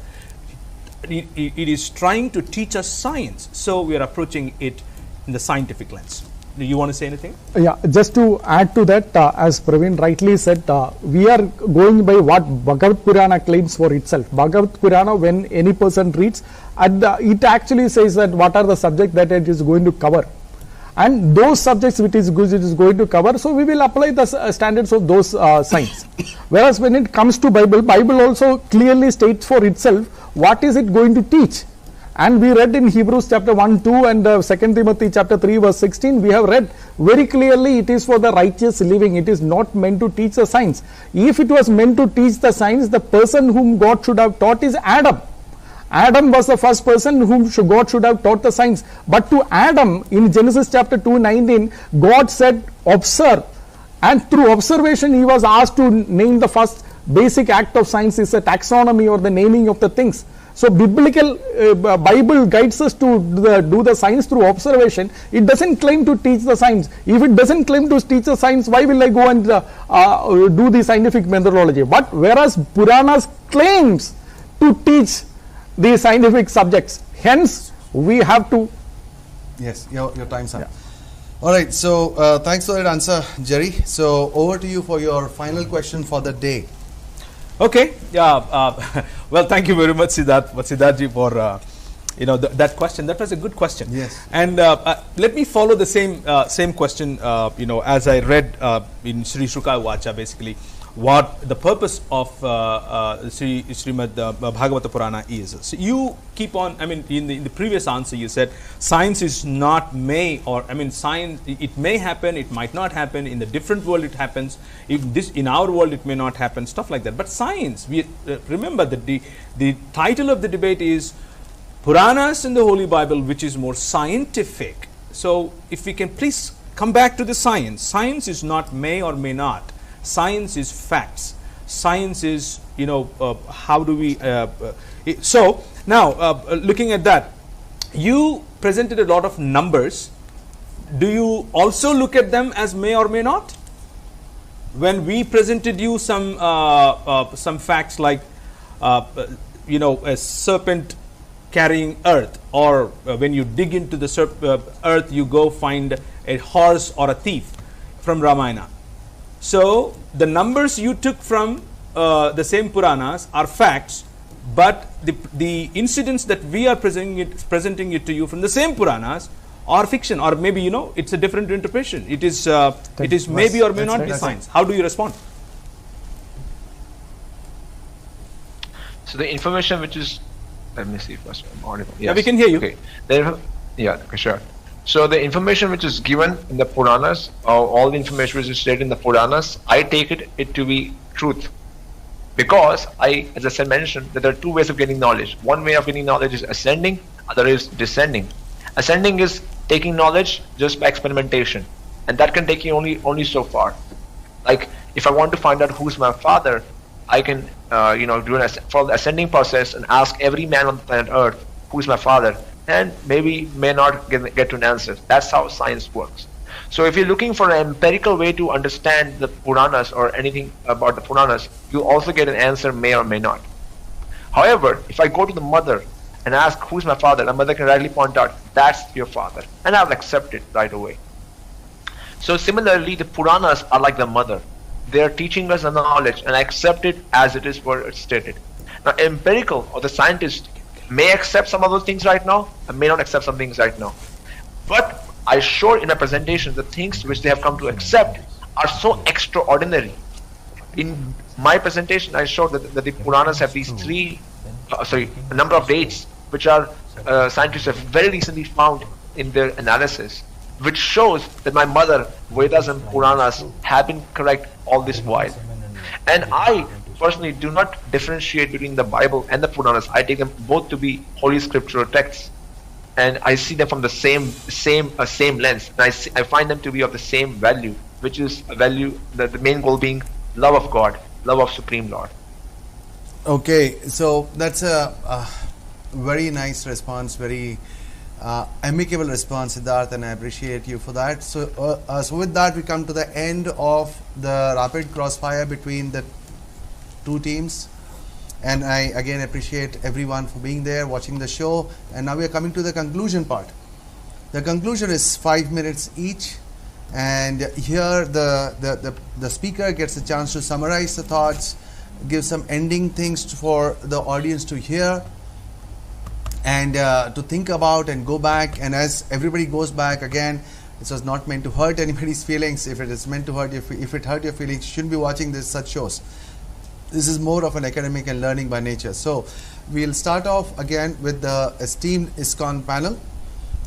It is trying to teach us science. So we are approaching it in the scientific lens. Do you want to say anything? Yeah, just to add to that, as Praveen rightly said, we are going by what Bhagavat Purana claims for itself. Bhagavat Purana, when any person reads, it actually says that what are the subjects that it is going to cover. And those subjects which it is going to cover, so we will apply the standards of those signs. Whereas when it comes to Bible also clearly states for itself what is it going to teach. And we read in Hebrews chapter 1, 2 and 2 Timothy chapter 3 verse 16, we have read very clearly it is for the righteous living. It is not meant to teach the science. If it was meant to teach the science, the person whom God should have taught is Adam. Adam was the first person whom God should have taught the science. But to Adam, in Genesis chapter 2:19, God said, observe. And through observation, he was asked to name the first basic act of science is a taxonomy or the naming of the things. So biblical Bible guides us to do the science through observation. It doesn't claim to teach the science. If it doesn't claim to teach the science, why will I go and do the scientific methodology? But whereas Puranas claims to teach the scientific subjects, hence we have to. Yes, your time's up. Yeah. All right, so thanks for that answer, Jerry. So over to you for your final question for the day. Okay, yeah. Well, thank you very much, Sidharth, for that question. That was a good question. Yes. And let me follow the same question. As I read in Sri Shuka Vacha, basically, what the purpose of Srimad Bhagavata Purana is. So you keep on. I mean, in the previous answer, you said science is not science. It may happen. It might not happen. In the different world, it happens. In our world, it may not happen. Stuff like that. But science. We remember that the title of the debate is Puranas in the Holy Bible, which is more scientific. So if we can please come back to the science. Science is not may or may not. Science is facts. Science is, how do we... so, now, looking at that, you presented a lot of numbers. Do you also look at them as may or may not? When we presented you some facts like, a serpent carrying earth, or when you dig into the earth, you go find a horse or a thief from Ramayana. So the numbers you took from the same Puranas are facts, but the incidents that we are presenting it to you from the same Puranas are fiction, or maybe it's a different interpretation. It is maybe or may not be science. How do you respond? So the information which is, let me see first. I'm audible. Yes. Yeah, we can hear you. Okay. Yeah, sure. So the information which is given in the Puranas, all the information which is stated in the Puranas, I take it to be truth. Because as I said, mentioned, that there are two ways of getting knowledge. One way of getting knowledge is ascending, other is descending. Ascending is taking knowledge just by experimentation. And that can take you only so far. Like, if I want to find out who's my father, I can, follow the ascending process and ask every man on the planet Earth, who's my father? And maybe may not get to an answer. That's how science works. So if you're looking for an empirical way to understand the Puranas or anything about the Puranas, you also get an answer may or may not. However, if I go to the mother and ask who's my father, the mother can rightly point out, that's your father. And I'll accept it right away. So similarly, the Puranas are like the mother. They are teaching us the knowledge, and I accept it as it is where it's stated. Now, empirical or the scientist may accept some of those things right now, and may not accept some things right now. But I showed in my presentation the things which they have come to accept are so extraordinary. In my presentation, I showed that the Puranas have these a number of dates which are scientists have very recently found in their analysis, which shows that my mother, Vedas and Puranas, have been correct all this while. And I personally do not differentiate between the Bible and the Puranas. I take them both to be holy scriptural texts, and I see them from the same lens. And I find them to be of the same value, which is a value, the main goal being love of God, love of Supreme Lord. Okay, so that's a very nice response, very amicable response, Sidharth, and I appreciate you for that. So with that, we come to the end of the rapid crossfire between the two teams. And I again appreciate everyone for being there, watching the show. And now we are coming to the conclusion part. The conclusion is 5 minutes each. And here the speaker gets a chance to summarize the thoughts, give some ending things for the audience to hear and to think about and go back. And as everybody goes back again, this was not meant to hurt anybody's feelings. If it is meant to hurt if it hurt your feelings, you shouldn't be watching such shows. This is more of an academic and learning by nature. So we'll start off again with the esteemed ISKCON panel.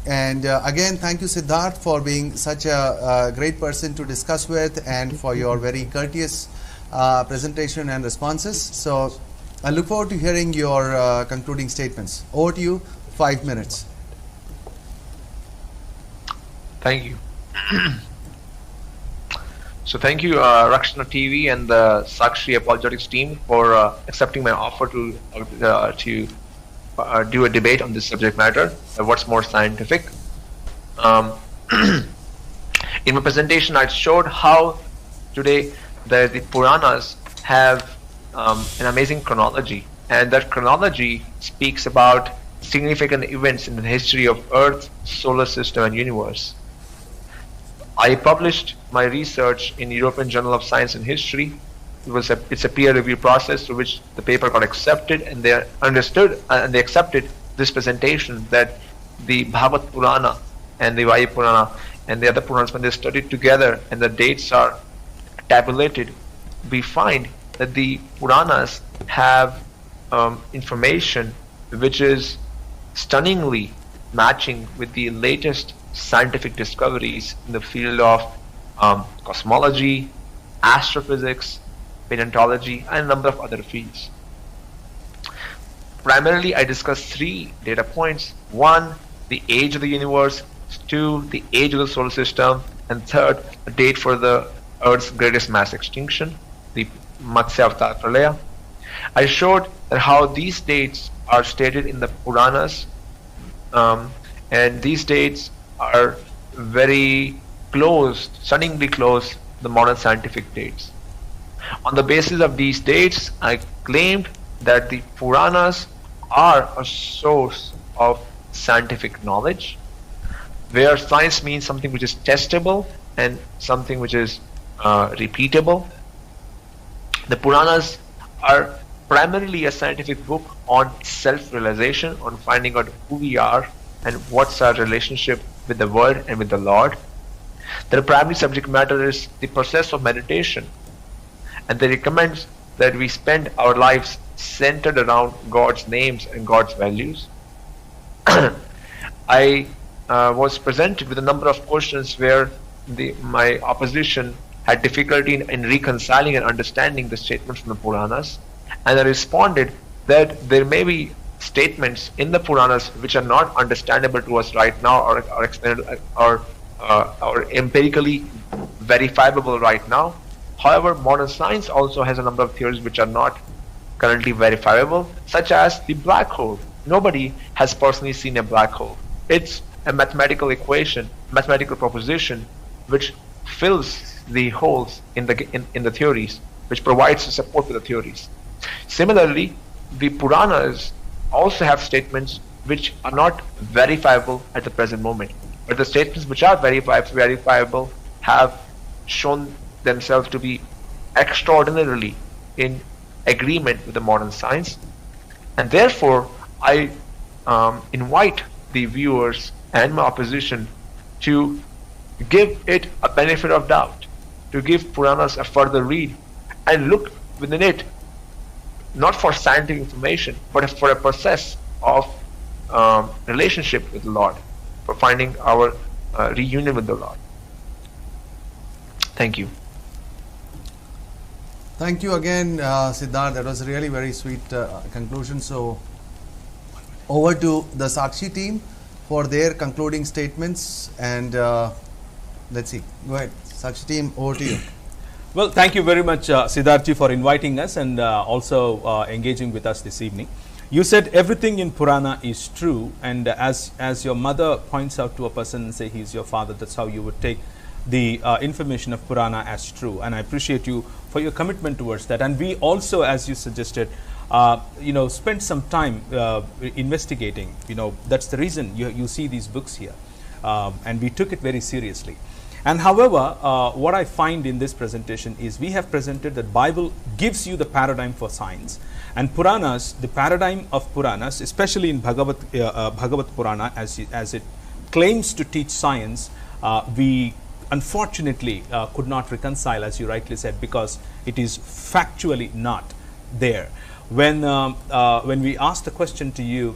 And again, thank you, Sidharth, for being such a great person to discuss with and for your very courteous presentation and responses. So I look forward to hearing your concluding statements. Over to you, 5 minutes. Thank you. So thank you, Rakshana TV and the Sakshi Apologetics team for accepting my offer to do a debate on this subject matter, what's more scientific. In my presentation, I showed how today the Puranas have an amazing chronology, and that chronology speaks about significant events in the history of Earth, solar system, and universe. I published my research in European Journal of Science and History. It's a peer review process through which the paper got accepted, and they understood and they accepted this presentation that the Bhagavad Purana and the Vayu Purana and the other Puranas, when they're studied together and the dates are tabulated, we find that the Puranas have information which is stunningly matching with the latest scientific discoveries in the field of cosmology, astrophysics, paleontology, and a number of other fields. Primarily, I discussed 3 data points. 1, the age of the universe. 2, the age of the solar system. And 3rd, a date for the Earth's greatest mass extinction, the Matsya Avatar Pralaya. I showed that how these dates are stated in the Puranas, and these dates are very close, stunningly close to the modern scientific dates. On the basis of these dates, I claimed that the Puranas are a source of scientific knowledge, where science means something which is testable and something which is repeatable. The Puranas are primarily a scientific book on self-realization, on finding out who we are and what's our relationship with the world and with the Lord. Their primary subject matter is the process of meditation, and they recommend that we spend our lives centered around God's names and God's values. I was presented with a number of questions where my opposition had difficulty in reconciling and understanding the statements from the Puranas, and I responded that there may be statements in the Puranas which are not understandable to us right now or empirically verifiable right now. However, modern science also has a number of theories which are not currently verifiable, such as the black hole. Nobody has personally seen a black hole. It's a mathematical equation, mathematical proposition, which fills the holes in the theories, which provides the support for the theories. Similarly, the Puranas also have statements which are not verifiable at the present moment, but the statements which are verifiable have shown themselves to be extraordinarily in agreement with the modern science, and therefore I invite the viewers and my opposition to give it a benefit of doubt, to give Puranas a further read and look within it, not for scientific information, but for a process of relationship with the Lord, for finding our reunion with the Lord. Thank you. Thank you again, Sidharth. That was a really very sweet conclusion. So, over to the Sakshi team for their concluding statements, and let's see. Go ahead, Sakshi team, over to you. Well, thank you very much, Sidharth, for inviting us and also engaging with us this evening. You said everything in Purana is true, and as your mother points out to a person and say he's your father, that's how you would take the information of Purana as true. And I appreciate you for your commitment towards that. And we also, as you suggested, spent some time investigating. That's the reason you see these books here, and we took it very seriously. And however, what I find in this presentation is we have presented that Bible gives you the paradigm for science, and Puranas, the paradigm of Puranas, especially in Bhagavat Purana, as it claims to teach science, we unfortunately could not reconcile, as you rightly said, because it is factually not there. When we asked the question to you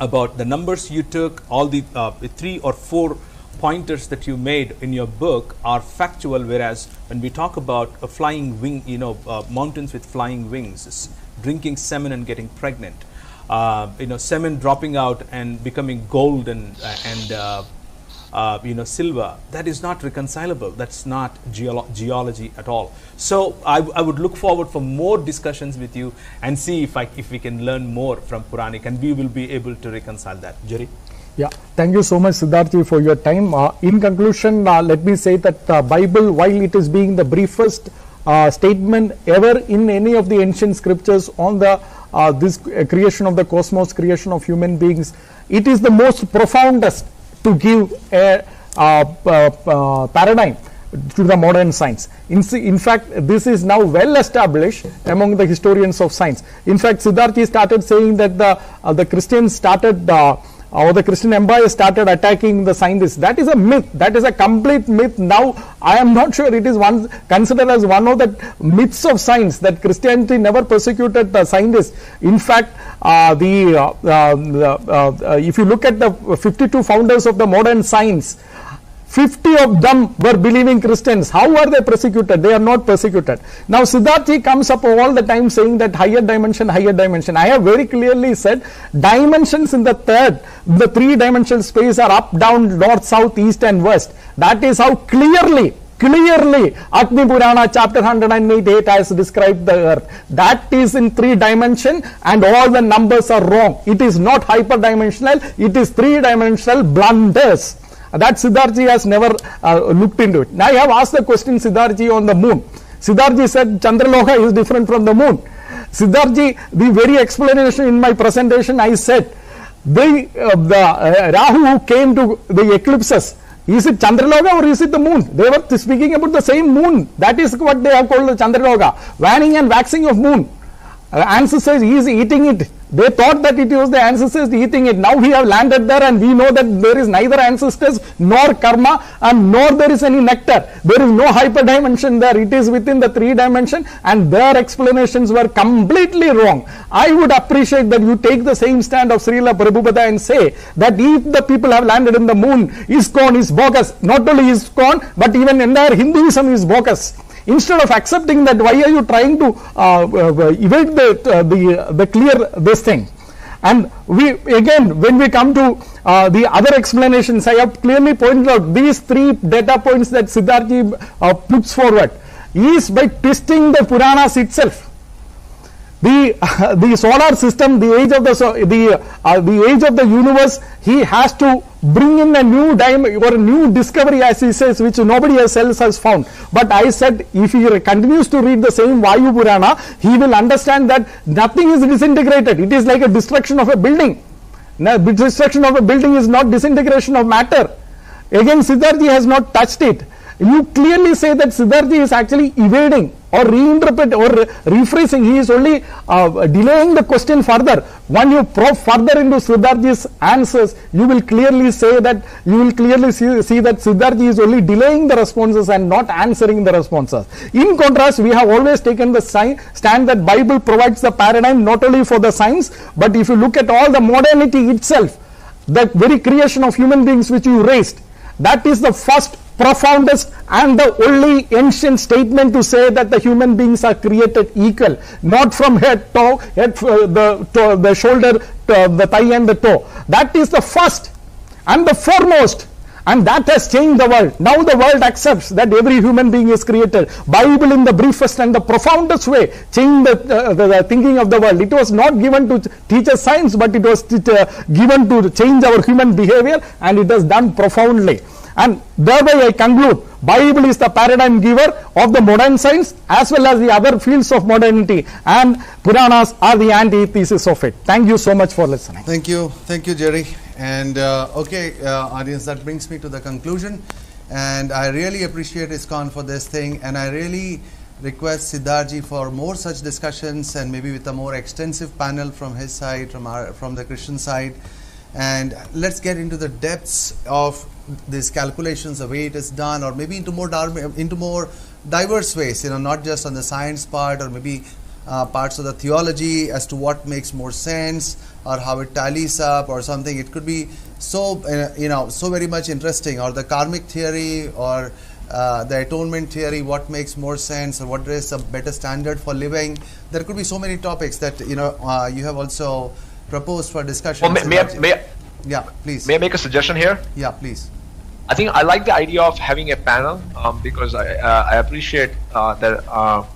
about the numbers you took, all the 3 or 4 pointers that you made in your book are factual, whereas when we talk about a flying wing, mountains with flying wings, drinking semen and getting pregnant, semen dropping out and becoming gold and silver, that is not reconcilable. That's not geology at all. So I would look forward for more discussions with you and see if we can learn more from Puranic, and we will be able to reconcile that. Jerry? Yeah, thank you so much, Sidharth, for your time. In conclusion, let me say that Bible, while it is being the briefest statement ever in any of the ancient scriptures on the this creation of the cosmos, creation of human beings, it is the most profoundest to give a paradigm to the modern science. In fact, this is now well established among the historians of science. In fact, Sidharth started saying that the Christians started or the Christian empire started attacking the scientists. That is a myth. That is a complete myth. Now, I am not sure it is considered as one of the myths of science, that Christianity never persecuted the scientists. In fact, if you look at the 52 founders of the modern science, 50 of them were believing Christians. How are they persecuted? They are not persecuted. Now, Sidharth comes up all the time saying that higher dimension, higher dimension. I have very clearly said dimensions in the 3-dimensional space are up, down, north, south, east and west. That is how clearly Agni Purana chapter 108 has described the earth. That is in 3-dimension, and all the numbers are wrong. It is not hyperdimensional. It is 3-dimensional blunders. That Sidharth has never looked into it. Now I have asked the question, Sidharth, on the moon. Sidharth said Chandraloka is different from the moon. Sidharth, the very explanation in my presentation, I said the Rahu who came to the eclipses, is it Chandraloka or is it the moon? They were speaking about the same moon. That is what they have called the Chandraloka. Waning and waxing of moon. Ancestors, he is eating it. They thought that it was the ancestors eating it. Now we have landed there, and we know that there is neither ancestors nor karma, and nor there is any nectar. There is no hyperdimension there. It is within the 3-dimension, and their explanations were completely wrong. I would appreciate that you take the same stand of Srila Prabhupada and say that if the people have landed in the moon, ISKCON is bogus. Not only ISKCON, but even entire Hinduism is bogus. Instead of accepting that, why are you trying to evade the clear this thing? And when we come to the other explanations, I have clearly pointed out these 3 data points that Sidharth puts forward is by twisting the Puranas itself. The solar system, the age of the universe, he has to bring in a new or a new discovery, as he says, which nobody else has found. But I said, if he continues to read the same Vayu Purana, he will understand that nothing is disintegrated. It is like a destruction of a building. Now, destruction of a building is not disintegration of matter. Again, Sidharth has not touched it. You clearly say that Sidharth is actually evading or reinterpret or rephrasing. He is only delaying the question further. When you probe further into Sidharth's answers, you will clearly say that see that Sidharth is only delaying the responses and not answering the responses. In contrast, we have always taken the stand that Bible provides the paradigm not only for the science, but if you look at all the modernity itself, the very creation of human beings which you raised, that is the first, profoundest and the only ancient statement to say that the human beings are created equal, not from head, the shoulder, the thigh and the toe. That is the first and the foremost And that has changed the world. Now the world accepts that every human being is created. Bible in the briefest and the profoundest way changed the thinking of the world. It was not given to teach us science, but it was given to change our human behavior, and it has done profoundly. And thereby I conclude, Bible is the paradigm giver of the modern science as well as the other fields of modernity, and Puranas are the antithesis of it. Thank you so much for listening. Thank you, Jerry. And audience, that brings me to the conclusion. And I really appreciate ISKCON for this thing, and I really request Sidharth for more such discussions, and maybe with a more extensive panel from his side, from the Christian side. And let's get into the depths of these calculations, the way it is done, or maybe into more diverse ways, not just on the science part, or maybe parts of the theology as to what makes more sense, or how it tallies up, or something. It could be so so very much interesting, or the karmic theory, or the atonement theory, what makes more sense, or what is a better standard for living. There could be so many topics that you have also proposed for discussion. Well, please. May I make a suggestion here? Yeah, please. I think I like the idea of having a panel because I appreciate that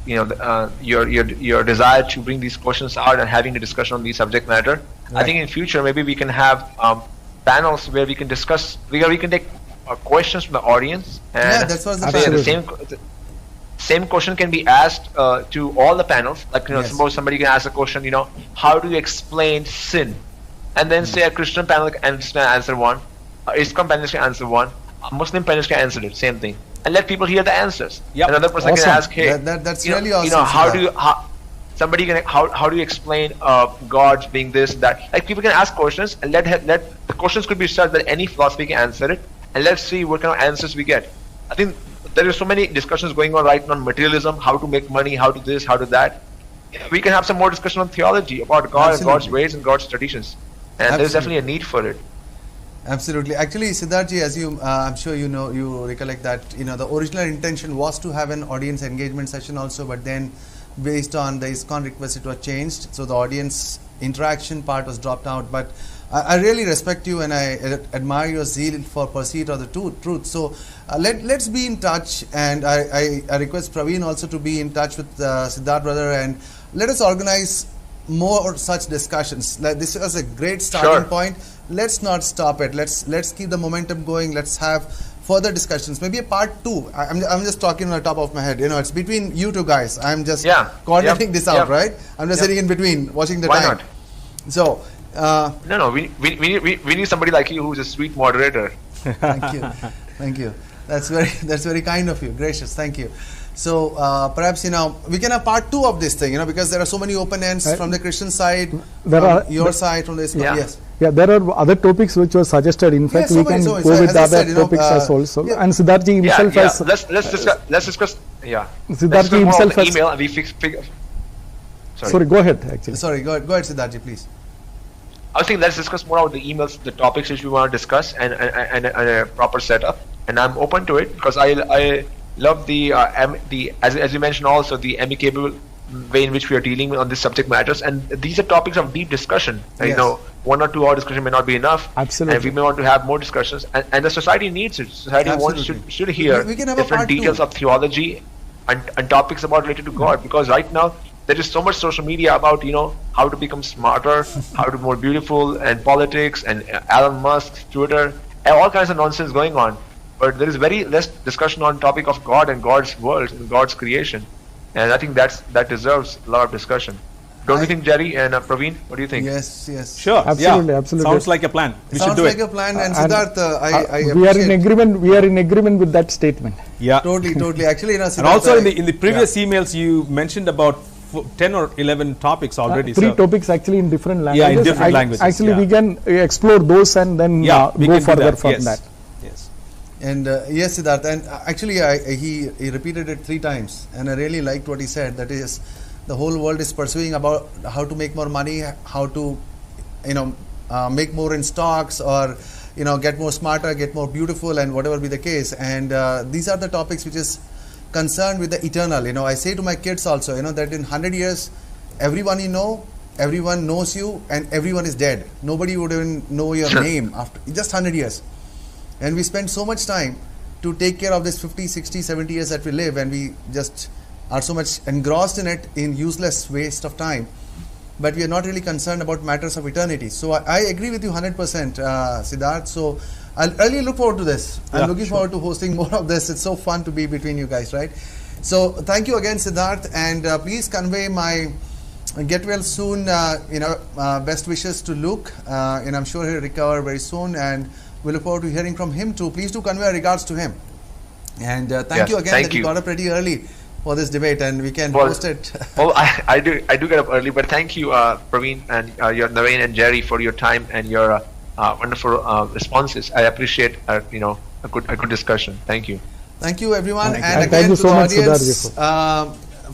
your desire to bring these questions out and having a discussion on the subject matter. Right. I think in future maybe we can have panels where we can discuss, where we can take questions from the audience, and that's what the same question can be asked to all the panels. Like suppose somebody can ask a question, how do you explain sin? And then say a Christian panel can answer one, ISKCON panelists can answer one, Muslim panelists can answer it, same thing, and let people hear the answers. Yep. Another person can ask, hey, that's really awesome. How do you explain God's being this, that? Like, people can ask questions, and let the questions could be such that any philosophy can answer it, and let's see what kind of answers we get. I think there are so many discussions going on right now on materialism, how to make money, how to this, how to that. We can have some more discussion on theology, about God and God's ways and God's traditions. And there's definitely a need for it. Absolutely. Actually, Sidharth, as I'm sure you recollect that the original intention was to have an audience engagement session also, but then based on the ISKCON request, it was changed. So the audience interaction part was dropped out. But I really respect you, and I admire your zeal for pursuit of the truth. So let's be in touch, and I request Praveen also to be in touch with Sidharth brother, and let us organize more such discussions. This was a great starting point. Let's not stop it. Let's keep the momentum going. Let's have further discussions. Maybe a part 2. I'm just talking on the top of my head. It's between you two guys. I'm just coordinating this out, right? I'm just sitting in between, watching the time. Why not? So no. We need somebody like you who's a sweet moderator. Thank you. That's very kind of you. Gracious. Thank you. So perhaps we can have part 2 of this thing, because there are so many open ends from the Christian side, your side, from the ISKCON. Yes. Yeah, there are other topics which were suggested. In fact, we can go with the other topics as also. Yeah. And Sidharth himself has. Let's discuss. Yeah. Sidharth himself has. Email and we figure. Sorry, go ahead. Actually. Sorry, go ahead, Sidharth, please. I was saying let's discuss more about the emails, the topics which we want to discuss, and a proper setup. And I'm open to it because I love the as you mentioned also the amicable way in which we are dealing on this subject matters, and these are topics of deep discussion. Yes. 1 or 2 hour discussion may not be enough. Absolutely. And we may want to have more discussions, and the society needs it. Society should hear different details of theology and topics about related to God, because right now there is so much social media about how to become smarter, how to be more beautiful, and politics, and Elon Musk, Twitter, and all kinds of nonsense going on. But there is very less discussion on topic of God and God's world and God's creation, and I think that deserves a lot of discussion. Don't you think, Jerry and Praveen? What do you think? Yes. Sure. Absolutely. Sounds like a plan. We should do it. Sounds like a plan. And Sidharth, we are in agreement. We are in agreement with that statement. Yeah. Totally. Actually, Sidharth, and also in the previous emails, you mentioned about 10 or 11 topics already. 3 topics actually in different languages. Yeah, in different languages. Actually, we can explore those and then go further from that. Yes. And yes, Sidharth, and actually he repeated it 3 times, and I really liked what he said. That is, the whole world is pursuing about how to make more money, how to make more in stocks, or get more smarter, get more beautiful, and whatever be the case. And these are the topics which is concerned with the eternal. I say to my kids also, that in 100 years, everyone everyone knows you, and everyone is dead. Nobody would even know your name after just 100 years. And we spend so much time to take care of this 50, 60, 70 years that we live, and we just are so much engrossed in it, in useless waste of time. But we are not really concerned about matters of eternity. So I agree with you 100%, Sidharth. So I'll really look forward to this. I'm looking forward to hosting more of this. It's so fun to be between you guys, right? So thank you again, Sidharth, and please convey my get well soon, best wishes to Luke, and I'm sure he'll recover very soon, and we look forward to hearing from him too. Please do convey our regards to him. And thank you again that you got up pretty early for this debate, and we can post it. Well, I do get up early, but thank you, Praveen, and your Narain and Jerry, for your time and your wonderful responses. I appreciate a good discussion. Thank you. Thank you, everyone. And Thank again, you to so the much, audience,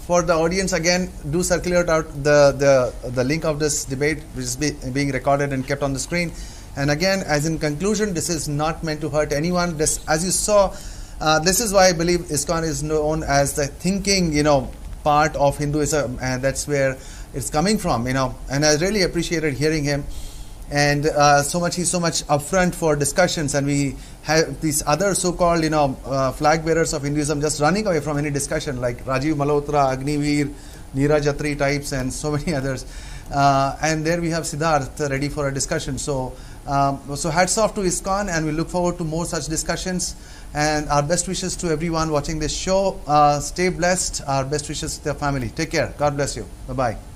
for the audience, again, do circulate out the link of this debate, which is being recorded and kept on the screen. And again, as in conclusion, this is not meant to hurt anyone. This, as you saw, this is why I believe ISKCON is known as the thinking, part of Hinduism, and that's where it's coming from, And I really appreciated hearing him. And he's so much upfront for discussions, and we have these other so-called flag bearers of Hinduism just running away from any discussion, like Rajiv Malhotra, Agniveer, Neeraj Attri types, and so many others. And there we have Sidharth ready for a discussion. So hats off to ISKCON, and we look forward to more such discussions. And our best wishes to everyone watching this show. Stay blessed. Our best wishes to their family. Take care. God bless you. Bye-bye.